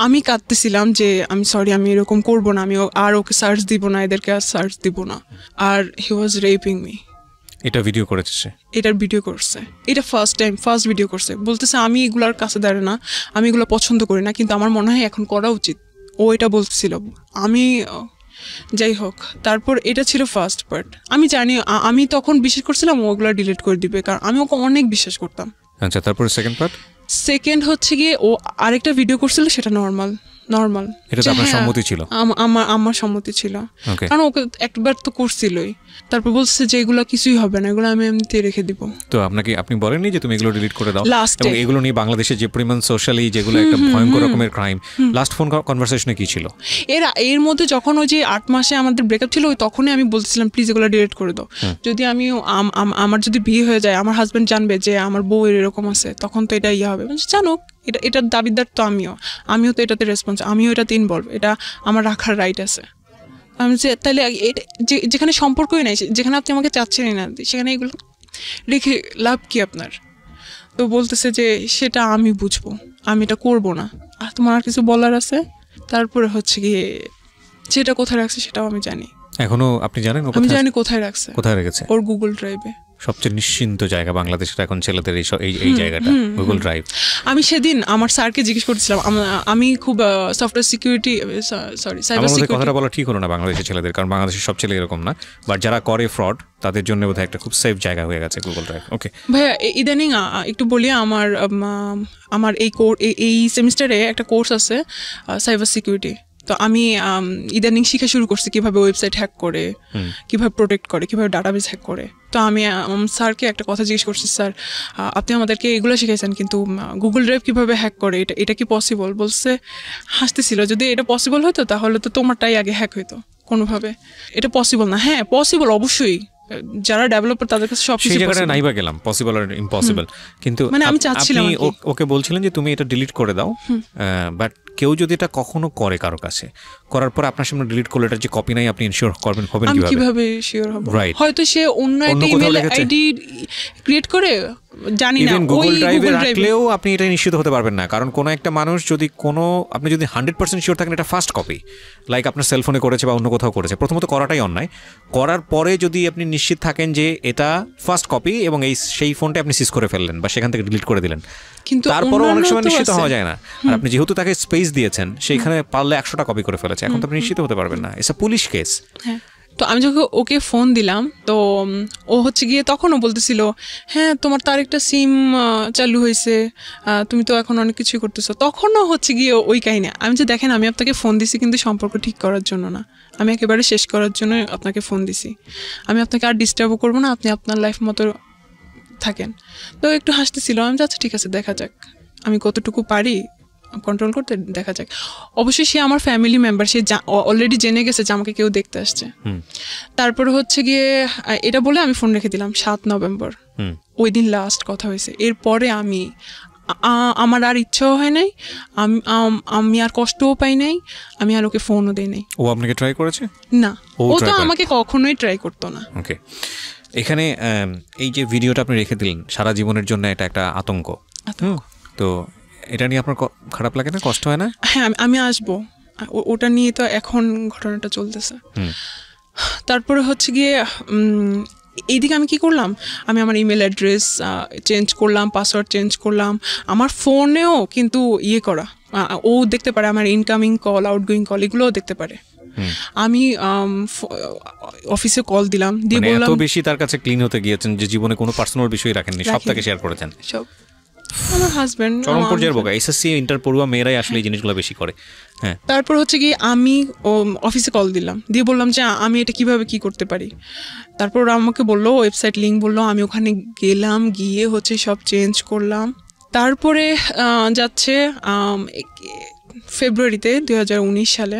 আমি কাঁদতেছিলাম যে আমি সরি, আমি এরকম করবো না, আমি আর ওকে সার্চ দিব না, এদেরকে আর সার্চ দিব না। আর হি ওয়াজ রেপিং মি। এটা ভিডিও করেছে, এটার ভিডিও করছে, এটা ফার্স্ট ভিডিও করছে। বলতেছে আমি এগুলার কাছে দাঁড়ায় না, আমি এগুলো পছন্দ করি না, কিন্তু আমার মনে হয় এখন করা উচিত। ও এটা বলতেছিল। আমি যাই হোক, তারপর এটা ছিল ফার্স্ট পার্ট। আমি জানি, আমি তখন বিশ্বাস করছিলাম ওগুলো ডিলিট করে দিবে, কারণ আমি ওকে অনেক বিশ্বাস করতাম। আচ্ছা, তারপর সেকেন্ড হচ্ছে গিয়ে ও আরেকটা ভিডিও করছিল, সেটা নর্মাল। এটা তো আপনার সম্মতি ছিল? আমার সম্মতি ছিল, কারণ ওকে একবার তো করছিলই। তারপর বলছে যে এগুলো কিছুই হবে না, এগুলো আমি এমনিতে রেখে দিব। তো আপনি বলেননি যে তুমি এগুলো ডিলিট করে দাও? এবং এগুলো নিয়ে বাংলাদেশে যে পরিমাণ সোশ্যালি যেগুলো একটা ভয়ঙ্কর রকমের ক্রাইম, লাস্ট ফোন কনভারসেশনে কি ছিল? এর মধ্যে যখন ওই যে 8 মাসে আমাদের ব্রেকআপ ছিল, ওই তখনই আমি বলছিলাম প্লিজ এগুলো ডিলিট করে দাও। যদি আমার যদি বিয়ে হয়ে যায়, আমার হাজবেন্ড জানবে যে আমার বউ এরকম আছে, তখন তো এটা ইয়ে হবে। জানুক, এটার দাবিদার তো আমিও তো এটাতে রেসপন্স, আমিও এটাতে ইনভলভ, এটা আমার রাখার রাইট আছে। আমি যে তাহলে যেখানে সম্পর্কই নাই, যেখানে আপনি আমাকে চাচ্ছেনই না, সেখানে এগুলো রেখে লাভ কি আপনার? তো বলতেছে যে সেটা আমি বুঝবো, আমি এটা করবো না। আর তোমার আর কিছু বলার আছে? তারপরে হচ্ছে গিয়ে যেটা কোথায় রাখছে সেটাও আমি জানি। এখনো আপনি জানেন? আমি জানি কোথায় রাখছে। কোথায় রেখেছে? ওর গুগল ড্রাইভে। সবচেয়ে নিশ্চিন্ত জায়গা বাংলাদেশের এখন ছেলেদের এই জায়গাটা, গুগল ড্রাইভ। আমি সেদিন আমার স্যারকে জিজ্ঞেস করছিলাম, আমি খুব সফটওয়্যার সিকিউরিটি, সাইবার সিকিউরিটি, কথাটা বলা ঠিক হলো না বাংলাদেশের ছেলেদের, কারণ বাংলাদেশের সব ছেলে এরকম না, বাট যারা করে ফ্রড তাদের জন্য বোধহয় একটা খুব সেফ জায়গা হয়ে গেছে গুগল ড্রাইভ। ওকে ভাইয়া, ইদানিং একটু বলি, আমার এই সেমিস্টারে একটা কোর্স আছে সাইবার সিকিউরিটি। তো আমি ইদানিং শিখা শুরু করছি কিভাবে ওয়েবসাইট হ্যাক করে, কিভাবে প্রোটেক্ট করে, কিভাবে ডাটাবেস হ্যাক করে। তো আমি স্যারকে একটা কথা জিজ্ঞেস করছি, স্যার আপনি আমাদেরকে এগুলো শিখেছেন, কিন্তু গুগল ড্রাইভ কিভাবে হ্যাক করে, এটা কি পসিবল? বলছে, হাসতেছিল, যদি এটা পসিবল হতো তাহলে তো তোমারটাই আগে হ্যাক হইতো কোনোভাবে। এটা পসিবল না। হ্যাঁ পসিবল, অবশ্যই, যারা ডেভেলপার তাদের কাছে সব সেই জায়গাটা নাইবা গেলাম, পসিবল আর ইম্পসিবল। কিন্তু মানে আমি চাচ্ছিলাম, ওকে বলছিলেন যে তুমি এটা ডিলিট করে দাও, বাট কেউ যদি এটা কখনো করে কারো কাছে, করার পর আপনার সামনে ডিলিট করলে এটা যে কপি নাই, আপনি ইনশিওর হবেন কিভাবে শিওর হব? হয়তো সে অন্য একটা ইমেল আইডি ক্রিয়েট করে, জানি না, গুগল ড্রাইভে রাখলেও আপনি এটা নিশ্চিত হতে পারবেন না, কারণ কোনো একটা মানুষ যদি আপনি যদি 100% শিওর থাকেন এটা ফার্স্ট কপি, লাইক আপনার সেলফোনে করেছে বা অন্য কোথাও করেছে, প্রথমত করাটাই অন্যায়। করার পরে যদি আপনি নিশ্চিত থাকেন যে এটা ফার্স্ট কপি এবং সেই ফোনটা আপনি সিজ করে ফেললেন বা সেখান থেকে ডিলিট করে দিলেন, কিন্তু তারপরও অনেক সময় নিশ্চিত হওয়া যায় না। আর আপনি যেহেতু তাকে স্পেস দিয়েছেন, সেইখানে পারলে 100টা কপি করে ফেলেছে, এখন তো আপনি নিশ্চিত হতে পারবেন না, এটা পুলিশ কেস। হ্যাঁ, তো আমি যখন ওকে ফোন দিলাম, তো ও হচ্ছে গিয়ে তখনও বলতেছিল, হ্যাঁ তোমার তার একটা সিম চালু হয়েছে, তুমি তো এখন অনেক কিছুই করতেছো। তখনও হচ্ছে গিয়ে ওই কাহিনী। আমি যে দেখেন, আমি আপনাকে ফোন দিছি কিন্তু সম্পর্ক ঠিক করার জন্য না, আমি একেবারে শেষ করার জন্য আপনাকে ফোন দিছি। আমি আপনাকে আর ডিস্টার্বও করবো না, আপনি আপনার লাইফ মতো থাকেন। তো একটু হাসতেছিল, আমি আচ্ছা ঠিক আছে দেখা যাক আমি কতটুকু পারি কন্ট্রোল করতে, দেখা যাক। অবশ্যই সে আমার ফ্যামিলি মেম্বার, সে অলরেডি জেনে গেছে যে আমাকে কেউ দেখতে আসছে। তারপরে হচ্ছে গিয়ে এটা বলে আমি ফোন রেখে দিলাম। 7 নভেম্বর ওই দিন লাস্ট কথা হয়েছে। এরপরে আমার আর ইচ্ছাও হয় নাই, আমি আর কষ্টও পাই নাই, আমি আর ওকে ফোনও দেই নাই। ও আপনাকে ট্রাই করেছে? না, ও তো আমাকে কখনোই ট্রাই করতো না। ওকে, এখানে এই যে ভিডিওটা আপনি রেখে দিলেন সারা জীবনের জন্য, এটা একটা আতঙ্ক। তো এটা নিয়ে আপনার খারাপ লাগে না, কষ্ট হয় না? হ্যাঁ, আমি আসবো, ওটা নিয়ে তো এখন ঘটনাটা চলতেছে। তারপরে হচ্ছে গিয়ে এইদিকে আমি কি করলাম, আমি আমার ইমেল অ্যাড্রেস চেঞ্জ করলাম, পাসওয়ার্ড চেঞ্জ করলাম, আমার ফোনেও কিন্তু করা, ও দেখতে পারে আমার ইনকামিং কল, আউটগোয়িং কল, এগুলোও দেখতে পারে। আমি অফিসে কল দিলাম, দিয়ে বললাম, এত বেশি তার কাছে ক্লিন হতে গিয়েছেন যে জীবনে কোনো পার্সোনাল বিষয় রাখেননি, সব তাকে শেয়ার করেছেন। সব আমার হাজবেন্ড, চরম পর্যায়ের বোকা। এসএসসি ইন্টার পড়ুয়া মেয়েরাই আসলে এই জিনিসগুলো বেশি করে। হ্যাঁ, তারপর হচ্ছে কি আমি অফিসে কল দিলাম, দিয়ে বললাম যে আমি এটা কিভাবে কি করতে পারি। তারপর আমাকে বললো ওয়েবসাইট লিঙ্ক বললো, আমি ওখানে গেলাম, গিয়ে হচ্ছে সব চেঞ্জ করলাম। তারপরে যাচ্ছে ফেব্রুয়ারিতে 2019 সালে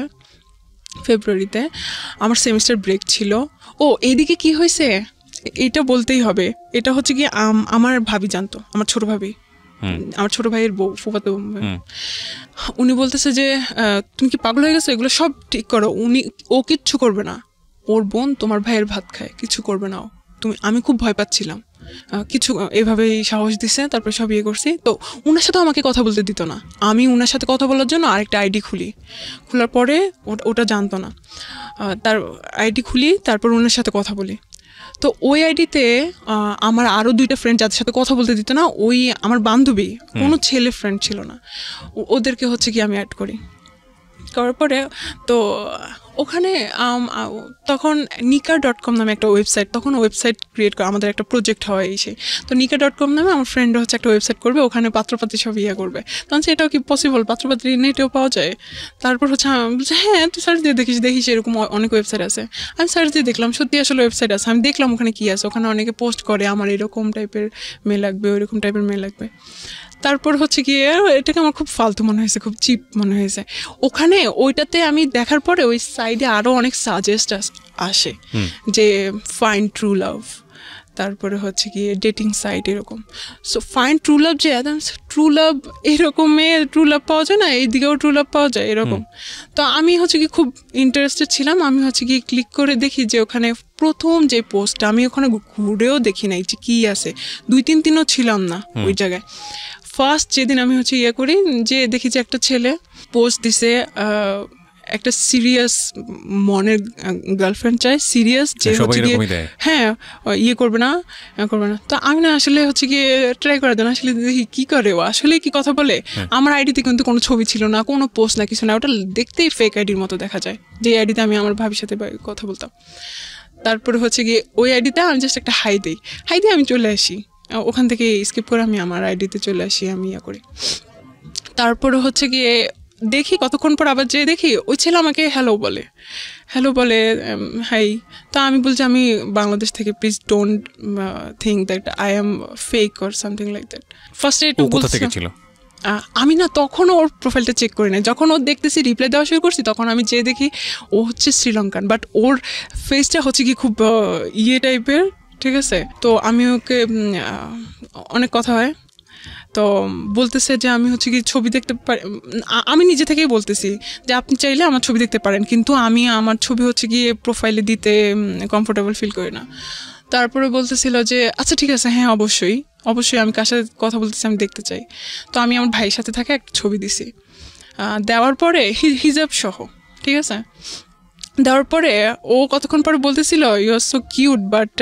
ফেব্রুয়ারিতে আমার সেমিস্টার ব্রেক ছিল। এইদিকে কি হয়েছে এটা বলতেই হবে। এটা হচ্ছে কি আমার ভাবি জানতো, আমার ছোট ভাবি, আমার ছোট ভাইয়ের বউ, ফুফাতো। উনি বলতেছে যে তুমি কি পাগল হয়ে গেছো, এগুলো সব ঠিক করো। ও কিচ্ছু করবে না, ওর বোন তোমার ভাইয়ের ভাত খায়, কিছু করবে না ও। আমি খুব ভয় পাচ্ছিলাম, কিছু এভাবেই সাহস দিছে। তারপরে সব করছি। তো ওনার সাথে আমাকে কথা বলতে দিত না। আমি ওনার সাথে কথা বলার জন্য আরেকটা আইডি খোলার পরে ওটা জানতো না, তার আইডি খুলি, তারপর ওনার সাথে কথা বলি। তো ওই আইডিতে আমার আরও 2টা ফ্রেন্ড যাদের সাথে কথা বলতে দিত না, ওই আমার বান্ধবী, কোনো ছেলে ফ্রেন্ড ছিল না, ওদেরকে হচ্ছে কি আমি অ্যাড করার পরে তো ওখানে তখন nika.com নামে একটা ওয়েবসাইট, তখন ওয়েবসাইট ক্রিয়েট করা আমাদের একটা প্রজেক্ট হয় তো nika.com নামে আমার ফ্রেন্ড হচ্ছে একটা ওয়েবসাইট করবে, ওখানে পাত্রপাত্রী সব করবে। তখন এটাও কি পসিবল, পাত্রপাত্রী নেটেও পাওয়া যায়। তারপর হচ্ছে আমি বলছি হ্যাঁ তুই সার্চ দিয়ে দেখিস এরকম অনেক ওয়েবসাইট আছে। আমি সার্চ দিয়ে দেখলাম সত্যি আসলে ওয়েবসাইট আছে। আমি দেখলাম ওখানে কি আছে, ওখানে অনেকে পোস্ট করে আমার এরকম টাইপের মেয়ে লাগবে, ওইরকম টাইপের মেয়ে লাগবে। তারপর হচ্ছে কি এটাকে আমার খুব ফালতু মনে হয়েছে, খুব চিপ মনে হয়েছে। ওখানে ওইটাতে আমি দেখার পরে ওই সাইডে আরও অনেক সাজেস্ট আসে যে ফাইন্ড ট্রু লাভ, তারপরে হচ্ছে কি ডেটিং সাইট এরকম। সো ফাইন্ড ট্রু লাভ, যে ট্রু লাভ এরকম ট্রু লাভ পাওয়া যায় না, এইদিকেও ট্রু লাভ পাওয়া যায় এরকম। তো আমি হচ্ছে কি খুব ইন্টারেস্টেড ছিলাম। আমি হচ্ছে কি ক্লিক করে দেখি যে ওখানে প্রথম যে পোস্টটা, আমি ওখানে ঘুরেও দেখি নাই যে কী আছে, 2-3 দিনও ছিলাম না ওই জায়গায়। ফার্স্ট যেদিন আমি হচ্ছে করি, যে দেখি যে একটা ছেলে পোস্ট দিছে, একটা সিরিয়াস মনের গার্লফ্রেন্ড চাই, সিরিয়াস, যে হচ্ছে হ্যাঁ করবে না। তো আমি না আসলে হচ্ছে গিয়ে ট্রাই করার জন্য আসলে দেখি কী করে, ও আসলে কি কথা বলে। আমার আইডিতে কিন্তু কোনো ছবি ছিল না, কোনো পোস্ট না, কিছু না, ওটা দেখতেই ফেক আইডির মতো দেখা যায়, যে আইডিতে আমি আমার ভাবির সাথে কথা বলতাম। তারপরে হচ্ছে গিয়ে ওই আইডিতে আমি জাস্ট একটা হাই দিই, আমি চলে আসি, ওখান থেকে স্কিপ করে আমি আমার আইডিতে চলে আসি, আমি করি। তারপরে হচ্ছে গিয়ে দেখি কতক্ষণ পর আবার যে দেখি ওই ছেলে আমাকে হ্যালো বলে হাই। তা আমি বলছি আমি বাংলাদেশ থেকে, please don't think that I am fake or something like that. ফার্স্টে একটু আমি না তখন ওর প্রোফাইলটা চেক করি না, যখন ওর দেখতেছি রিপ্লাই দেওয়া শুরু করছি তখন আমি যে দেখি ও হচ্ছে শ্রীলঙ্কান, বাট ওর ফেসটা হচ্ছে কি খুব টাইপের, ঠিক আছে। তো আমি ওকে অনেক কথা হয়, তো বলতেছে যে আমি হচ্ছে কি ছবি দেখতে পারি, আমি নিজে থেকেই বলতেছি যে আপনি চাইলে আমার ছবি দেখতে পারেন, কিন্তু আমি আমার ছবি হচ্ছে গিয়ে প্রোফাইলে দিতে কমফোর্টেবল ফিল করি না। তারপরে বলতেছিল যে আচ্ছা ঠিক আছে, হ্যাঁ অবশ্যই আমি কার সাথে কথা বলতেছি আমি দেখতে চাই। তো আমি আমার ভাইয়ের সাথে থাকে একটা ছবি দিছি, দেওয়ার পরে হিজাব সহ, ঠিক আছে, দেওয়ার পরে ও কতক্ষণ পরে বলতেছিল you are so cute, but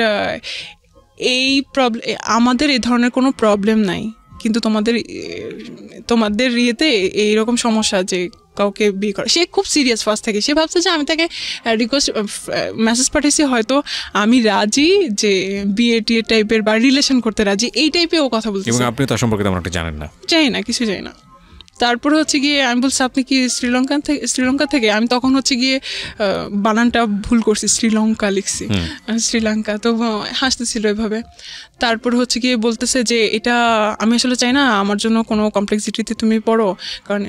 এই প্রবলেম, আমাদের এই ধরনের কোনো প্রবলেম নাই, কিন্তু তোমাদের ইয়েতে এইরকম সমস্যা যে কাউকে বিয়ে করা। সে খুব সিরিয়াস ফার্স্ট থেকে, সে ভাবছে যে আমি তাকে রিকোয়েস্ট মেসেজ পাঠিয়েছি, হয়তো আমি রাজি যে বিয়ে টিয়ে টাইপের বা রিলেশন করতে রাজি, এই টাইপে ও কথা বলছে। এবং আপনি তার সম্পর্কে তেমন একটা জানেন না? জানি না, কিছু জানি না। তারপরে হচ্ছে গিয়ে আমি বলছি আপনি কি শ্রীলঙ্কা থেকে আমি তখন হচ্ছে গিয়ে বানানটা ভুল করছি, শ্রীলঙ্কা লিখছি, শ্রীলঙ্কা। তো হাসতেছিল এভাবে। তারপরে হচ্ছে গিয়ে বলতেছে যে এটা আমি আসলে চাই না আমার জন্য কোনো কমপ্লেক্সিটিতে তুমি পড়ো, কারণ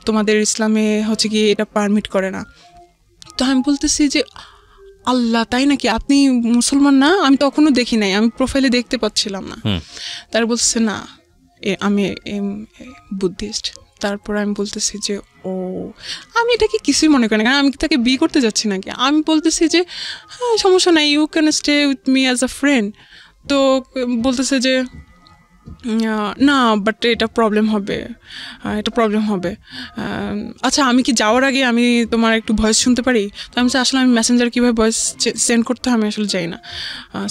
তোমাদের ইসলামে হচ্ছে গিয়ে এটা পারমিট করে না। তো আমি বলতেছি যে আল্লাহ, তাই নাকি? আপনি মুসলমান না? আমি তখনও দেখি নাই, আমি প্রোফাইলে দেখতে পাচ্ছিলাম না। তার বলছে না আমি বুদ্ধিস্ট। তারপর আমি বলতেছি যে ও, আমি এটাকে কিছুই মনে করি না, কারণ আমি তাকে বিয়ে করতে যাচ্ছি নাকি। আমি বলতেছি যে হ্যাঁ সমস্যা নাই, you can stay with me as a friend. তো বলতেছে যে না বাট এটা প্রবলেম হবে। আচ্ছা আমি কি যাওয়ার আগে আমি তোমার একটু ভয়েস শুনতে পারি? তো আমি আসলে আমি মেসেঞ্জার কীভাবে ভয়েস সেন্ড করতে হয় আমি আসলে যাই না।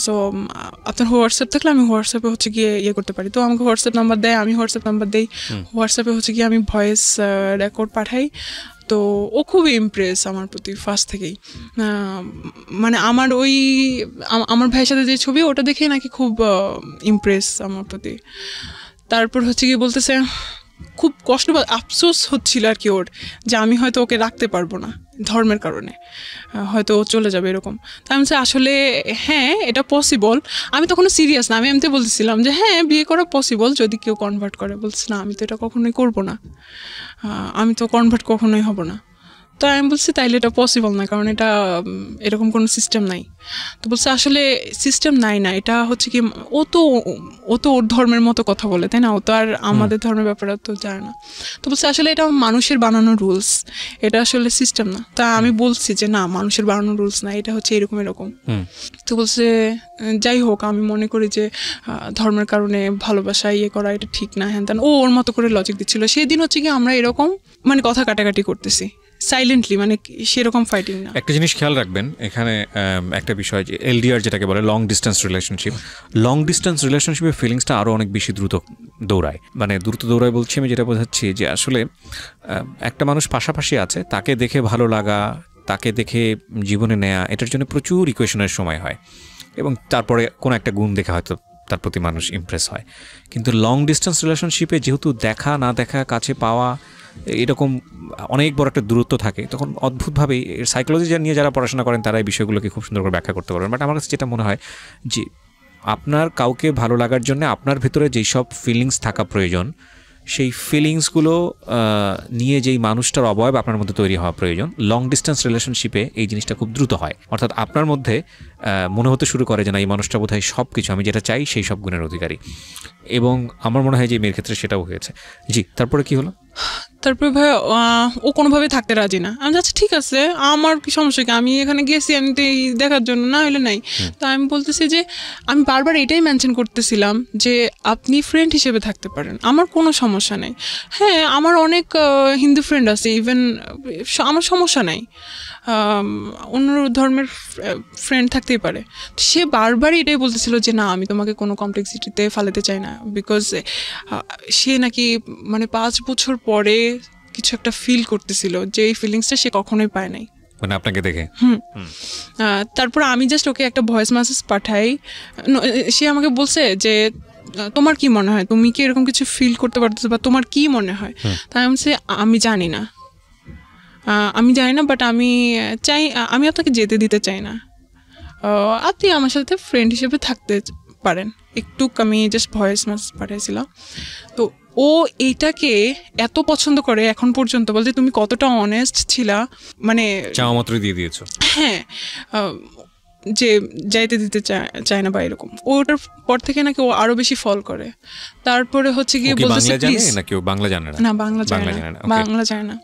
সো আপনার হোয়াটসঅ্যাপ থাকলে আমি হোয়াটসঅ্যাপে হচ্ছে গিয়ে করতে পারি। তো আমাকে হোয়াটসঅ্যাপ নাম্বার দেয়, আমি হোয়াটসঅ্যাপ নাম্বার দিই, হোয়াটসঅ্যাপে হচ্ছে গিয়ে আমি ভয়েস রেকর্ড পাঠাই। তো ও খুবই ইমপ্রেস আমার প্রতি ফার্স্ট থেকেই। মানে আমার ভাইয়ের সাথে যে ছবি ওটা দেখেই নাকি খুব ইমপ্রেস আমার প্রতি। তারপর হচ্ছে গিয়ে বলতেছে খুব কষ্ট বা আফসোস হচ্ছিল আর কি ওর, যে আমি হয়তো ওকে রাখতে পারবো না ধর্মের কারণে, হয়তো ও চলে যাবে এরকম। তাই আমি আসলে হ্যাঁ এটা পসিবল। আমি তখনও সিরিয়াস না, আমি এমনিতে বলতেছিলাম যে হ্যাঁ বিয়ে করা পসিবল যদি কেউ কনভার্ট করে। বলছে না আমি তো এটা কখনোই করবো না, আমি তো কনভার্ট কখনোই হব না। তো আমি বলছি তাইলে এটা পসিবল না, কারণ এটা এরকম কোনো সিস্টেম নাই। তো বলছে আসলে সিস্টেম নাই না, এটা হচ্ছে কি ও তো ওর ধর্মের মতো কথা বলে, তাই না? ও তো আর আমাদের ধর্মের ব্যাপারে তো জানে না। তো বলছে আসলে এটা মানুষের বানানো রুলস, এটা আসলে সিস্টেম না। তা আমি বলছি যে না মানুষের বানানো রুলস না, এটা হচ্ছে এরকম। তো বলছে যাই হোক আমি মনে করি যে ধর্মের কারণে ভালোবাসা করা এটা ঠিক না, হ্যান ত্যান। ওর মতো করে লজিক দিচ্ছিল। সেদিন হচ্ছে কি আমরা এরকম মানে কথা কাটাকাটি করতেছি সাইলেন্টলি, মানে সেরকম ফাইটিং না। একটা জিনিস খেয়াল রাখবেন এখানে, একটা বিষয় যে এলডিআর যেটাকে বলে লং ডিস্টেন্স রিলেশনশিপের ফিলিংসটা আরও অনেক বেশি দ্রুত দৌড়ায়। মানে দ্রুত দৌড়ায় বলছি আমি যেটা বোঝাচ্ছি যে আসলে একটা মানুষ পাশাপাশি আছে, তাকে দেখে ভালো লাগা, তাকে দেখে জীবনে নেয়া, এটার জন্য প্রচুর ইকুয়েশনের সময় হয়, এবং তারপরে কোনো একটা গুণ দেখে হয়তো তার প্রতি মানুষ ইমপ্রেস হয়। কিন্তু লং ডিস্টেন্স রিলেশনশিপে যেহেতু দেখা না দেখা, কাছে পাওয়া, এরকম অনেক বড় একটা দূরত্ব থাকে, তখন অদ্ভুতভাবেই সাইকোলজি নিয়ে যারা পড়াশোনা করেন তারা এই বিষয়গুলোকে খুব সুন্দর করে ব্যাখ্যা করতে পারবেন। বাট আমার কাছে যেটা মনে হয় যে আপনার কাউকে ভালো লাগার জন্য আপনার ভেতরে যেই সব ফিলিংস থাকা প্রয়োজন, সেই ফিলিংসগুলো নিয়ে যেই মানুষটার অবয়ব আপনার মধ্যে তৈরি হওয়া প্রয়োজন, লং ডিস্টেন্স রিলেশনশিপে এই জিনিসটা খুব দ্রুত হয়। অর্থাৎ আপনার মধ্যে মনে হতে শুরু করে যে না এই মানুষটা বোধহয় সব কিছু, আমি যেটা চাই সেই সব গুণের অধিকারী। এবং আমার মনে হয় যে মেয়ের ক্ষেত্রে সেটাও হয়েছে। জি, তারপরে কি হলো? তারপরে ভাই ও কোনোভাবে থাকতে রাজি না। আমি যাচ্ছি ঠিক আছে, আমার কি সমস্যা কি, আমি এখানে গেছি আমি তো দেখার জন্য, না হলে নাই। তো আমি বলতেছি যে আমি বারবার এটাই মেনশন করতেছিলাম যে আপনি ফ্রেন্ড হিসেবে থাকতে পারেন, আমার কোনো সমস্যা নেই। হ্যাঁ আমার অনেক হিন্দু ফ্রেন্ড আছে, ইভেন আমার সমস্যা নাই, অন্য ধর্মের ফ্রেন্ড থাকতেই পারে। সে বারবারই এটাই বলতেছিল যে না আমি তোমাকে কোনো কমপ্লেক্সিটিতে ফালাতে চাই না, বিকজ সে নাকি মানে 5 বছর পরে কিছু একটা ফিল করতেছিল যে এই ফিলিংসটা সে কখনোই পায় নাই, মানে আপনাকে দেখে। তারপর আমি জাস্ট ওকে একটা ভয়েস মেসেজ পাঠাই, সে আমাকে বলছে যে তোমার কি মনে হয়, তুমি কি এরকম কিছু ফিল করতে পারতেছো বা তোমার কি মনে হয়? তাই আমি বলছি আমি জানি না, বাট আমি চাই, আমি আপনাকে যেতে দিতে চাই না, আপনি আমার সাথে ফ্রেন্ড হিসেবে থাকতে পারেন। একটু আমি জাস্ট ভয়েস মেসেজ পাঠিয়েছিলাম। তো ও এইটাকে এত পছন্দ করে এখন পর্যন্ত, বলতে তুমি কতটা অনেস্ট ছিলা, মানে চাওয়া মাত্রই দিয়ে দিয়েছো। হ্যাঁ, যে যাইতে দিতে চায় না বা এরকম। ওটার পর থেকে নাকি ও আরো বেশি ফল করে। তারপরে হচ্ছে গিয়ে বলতেছে প্লিজ, নাকি ও বাংলা জানে না? না বাংলা জানে না,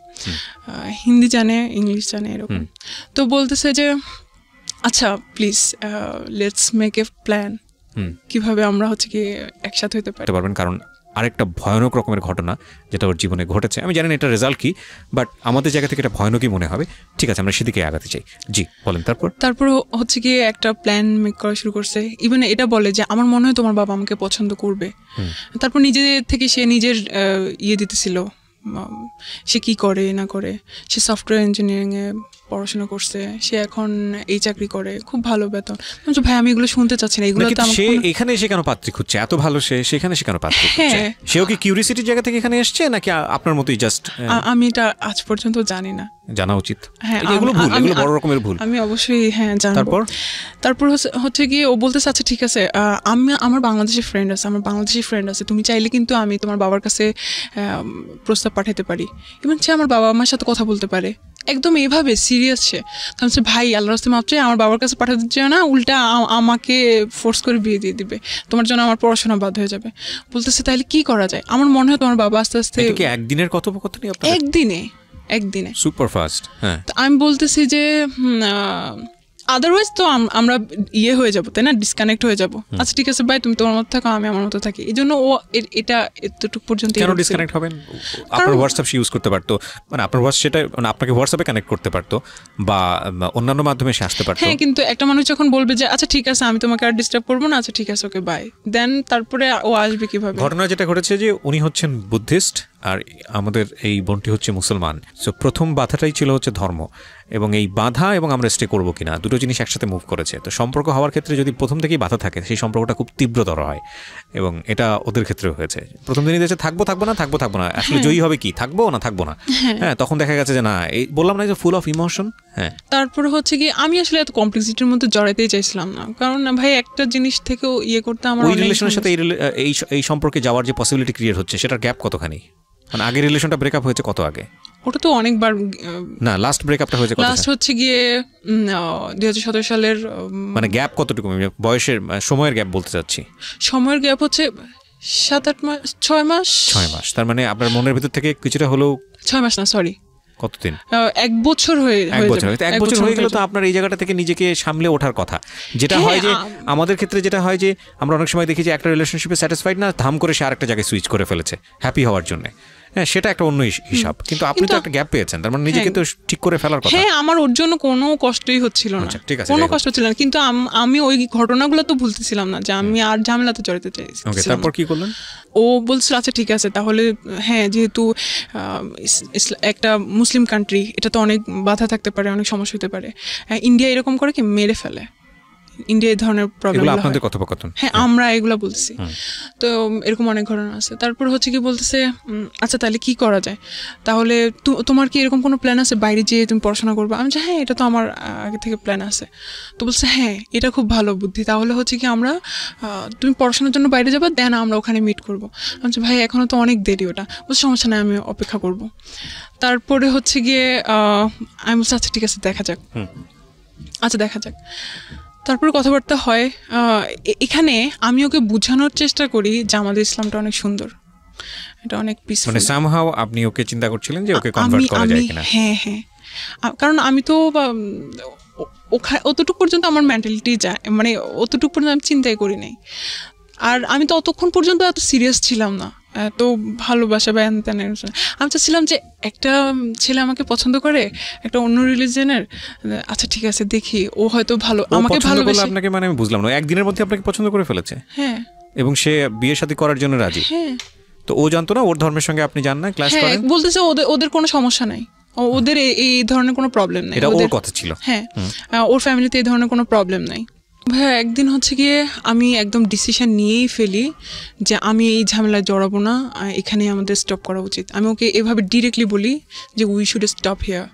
হিন্দি জানে, ইংলিশ জানে এরকম। তো বলতেছে যে আচ্ছা please let's make a plan, কিভাবে আমরা হচ্ছে কি একসাথে হতে পারবেন। কারণ আরেকটা ভয়ানক রকমের ঘটনা যেটা ওর জীবনে ঘটেছে, আমি জানি না এটা রেজাল্ট কি, বাট আমাদের জায়গা থেকে এটা ভয়ানকই মনে হবে। ঠিক আছে, আমরা সেদিকে আগাতে চাই। জি বলেন। তারপর হচ্ছে কি একটা প্ল্যান মেক করা শুরু করছে। ইভেন এটা বলে যে আমার মনে হয় তোমার বাবা আমাকে পছন্দ করবে। তারপর নিজে থেকে সে নিজের দিতেছিল, সে কি করে না করে। সে সফটওয়্যার ইঞ্জিনিয়ারিংয়ে পড়াশোনা করছে, সে এখন এই চাকরি করে, খুব ভালো বেতন। ভাই আমি এগুলো শুনতে চাচ্ছি না, এগুলো তো সে এখানে এসে কেন পাত্রী খুঁজছে? এত ভালো সেখানে এসে কেন পাত্রী খুঁজছে? সেও কি কিউরিওসিটির জায়গা থেকে এখানে এসছে নাকি আপনার মতোই জাস্ট? আমি এটা আজ পর্যন্ত জানি না, জানা উচিত। এগুলো ভুল, এগুলো বড় রকমের ভুল। আমি অবশ্যই জানবো। তারপর হচ্ছে গিয়ে ও বলতেছে আচ্ছা ঠিক আছে, আমার বাংলাদেশি ফ্রেন্ড আছে, তুমি চাইলে কিন্তু আমি তোমার বাবার কাছে প্রস্তাব পাঠাতে পারি, এবং সে আমার বাবা মার সাথে কথা বলতে পারে। একদম এইভাবে সিরিয়াস সে। তখন সে ভাই আল্লাহর রাস্তায় মাপ চাই, আমার বাবার কাছে পাঠাতে চাই না, উল্টা আমাকে ফোর্স করে বিয়ে দিয়ে দিবে, তোমার জন্য আমার পড়াশোনা বাদ হয়ে যাবে। বলতেছে তাহলে কি করা যায়? আমার মনে হয় তোমার বাবা আস্তে আস্তে একদিনের কথোপকথনই একদিনে সুপার ফাস্ট। হ্যাঁ, আমি বলতেছি যে আদারওয়াইজ তো আমরা হয়ে যাবো, তাই না, ডিসকানেক্ট হয়ে যাবো। আচ্ছা ঠিক আছে ভাই, তুমি তোমার মতো থাকো, আমি আমার মতো থাকি। এই জন্য ও এটা এতটুকু পর্যন্ত কেন ডিসকানেক্ট হবেন? আপনার হোয়াটসঅ্যাপ ইউজ করতে পারতো, মানে আপনার সেটা মানে আপনাকে হোয়াটসঅ্যাপে কানেক্ট করতে পারতো বা অন্যান্য মাধ্যমে সে আসতে পারতো। হ্যাঁ, কিন্তু একটা মানুষ যখন বলবে যে আচ্ছা ঠিক আছে আমি তোমাকে আর ডিস্টার্ব করবো না, আচ্ছা ঠিক আছে ওকে বাই, দেন তারপরে ও আসবে কিভাবে? ঘটনা যেটা ঘটেছে যে উনি হচ্ছেন বুদ্ধিস্ট আর আমাদের এই বোনটি হচ্ছে মুসলমান। সো প্রথম বাধাটাই ছিল হচ্ছে ধর্ম, এবং এই বাধা এবং আমরা স্টে করবো কিনা দুটো জিনিস একসাথে মুভ করেছে। তো সম্পর্ক হওয়ার ক্ষেত্রে যদি প্রথম থেকেই বাধা থাকে সেই সম্পর্কটা খুব তীব্রতর হয়, এবং এটা ওদের ক্ষেত্রেও হয়েছে। প্রথম দিনই দেখছে থাকবো না, আসলে জয়ী হবে কি থাকবো না। হ্যাঁ, তখন দেখা গেছে যে না, এই বললাম না যে ফুল অফ ইমোশন। হ্যাঁ, তারপরে হচ্ছে কি আমি আসলে এত কমপ্লেক্সিটির মধ্যে জড়াইতেই চাইছিলাম না, কারণ ভাই একটা জিনিস থেকেও করতে আমার ওই রিলেশনের সাথে এই সম্পর্কে যাওয়ার যে পসিবিলিটি ক্রিয়েট হচ্ছে সেটার গ্যাপ কতখানি? মানে আগের রিলেশনটা ব্রেকআপ হয়েছে কত আগে? ওটা তো অনেকবার না, লাস্ট ব্রেকআপটা হয়েছে কত? লাস্ট হচ্ছে গিয়ে 2017 সালের। মানে গ্যাপ কতটুকু? বয়সের সময়ের গ্যাপ বলতে চাচ্ছি। সময়ের গ্যাপ হচ্ছে 7-8 মাস, 6 মাস। তার মানে আপনার মনের ভিতর থেকে কিছুটা হলেও 6 মাস না, সরি কতদিন? 1 বছর হয়ে গেল। তো আপনার এই জায়গাটা থেকে নিজেকে সামলে ওঠার কথা। যেটা হয় যে আমাদের ক্ষেত্রে যেটা হয় যে আমরা অনেক সময় দেখি যে একটা রিলেশনশিপে স্যাটিসফাইড না, ধাম করে সে আরেকটা জায়গায় সুইচ করে ফেলেছে হ্যাপি হওয়ার জন্য। হ্যাঁ, সেটা একটা অন্য হিসাব। কিন্তু আপনি তো একটা গ্যাপ পেয়েছেন, তার মানে নিজেকে তো ঠিক করে ফেলার কথা। হ্যাঁ, আমার ওর জন্য কোনো কষ্টই হচ্ছিল না, কোনো কষ্ট হচ্ছিল না, কিন্তু আমি ওই ঘটনাগুলো তো ভুলতেছিলাম না যে আমি আর ঝামেলাতে জড়াতে চাইছি। তারপর কি করলেন? ও বলছিল আচ্ছা ঠিক আছে তাহলে, হ্যাঁ যেহেতু একটা মুসলিম কান্ট্রি, এটা তো অনেক বাধা থাকতে পারে, অনেক সমস্যা হতে পারে। ইন্ডিয়া এরকম করে কি মেরে ফেলে, ইন্ডিয়া এই ধরনের প্রবলেম। আপনাদের কথোপকথন? হ্যাঁ, আমরা এগুলো বলছি। তো এরকম অনেক ঘটনা আছে। তারপর হচ্ছে কি বলতেছে আচ্ছা তাহলে কি করা যায়, তাহলে তোমার কি এরকম কোনো প্ল্যান আছে বাইরে যেয়ে তুমি পড়াশোনা করবে? আমি হ্যাঁ এটা তো আমার আগে থেকে প্ল্যান আছে। তো বলছে হ্যাঁ এটা খুব ভালো বুদ্ধি, তাহলে হচ্ছে কি আমরা তুমি পড়াশোনার জন্য বাইরে যাবা, দেন আমরা ওখানে মিট করবো। আমি বলছি ভাই এখনও তো অনেক দেরি, ওটা বলছে সমস্যা নেই আমি অপেক্ষা করব। তারপরে হচ্ছে গিয়ে আমি বলছি আচ্ছা ঠিক আছে দেখা যাক। তারপরে কথাবার্তা হয়। এখানে আমি ওকে বোঝানোর চেষ্টা করি যে আমাদের ইসলামটা অনেক সুন্দর, এটা অনেক পিসফুল। মানে সামহাউ আপনি ওকে চিন্তা করছিলেন যে ওকে কনভার্ট করা যায় কিনা? হ্যাঁ, কারণ আমি তো অতটুকু পর্যন্ত আমার মেন্টালিটি যায়, মানে অতটুকু পর্যন্ত আমি চিন্তাই করি নাই। আর আমি তো অতক্ষণ পর্যন্ত এত সিরিয়াস ছিলাম না, এত ভালোবাসা বা আমি চাচ্ছিলাম যে একটা ছেলে আমাকে পছন্দ করে, একটা অন্য রিলিজিয়নের, আচ্ছা ঠিক আছে দেখি ও হয়তো আমাকে ভালোবাসে। আপনাকে মানে আমি বুঝলাম না, একদিনের মধ্যে আপনাকে পছন্দ করে ফেলেছে? হ্যাঁ, এবং সে বিয়ে শাদী করার জন্য রাজি? হ্যাঁ। তো ও জানতো না ওর ধর্মের সঙ্গে আপনি যান না, ক্লাস করেন? বলতেছে ওদের কোনো সমস্যা নাই, ওদের এই ধরনের কোনো প্রবলেম নাই। এটা ওর কথা ছিল? হ্যাঁ, ওর ফ্যামিলিতে এই ধরনের কোনো প্রবলেম নাই। ভাইয়া একদিন হচ্ছে গিয়ে আমি একদম ডিসিশন নিয়েই ফেলি যে আমি এই ঝামেলায় জড়াবো না, এখানেই আমাদের স্টপ করা উচিত। আমি ওকে এভাবে ডিরেক্টলি বলি যে উই শুড স্টপ হিয়ার।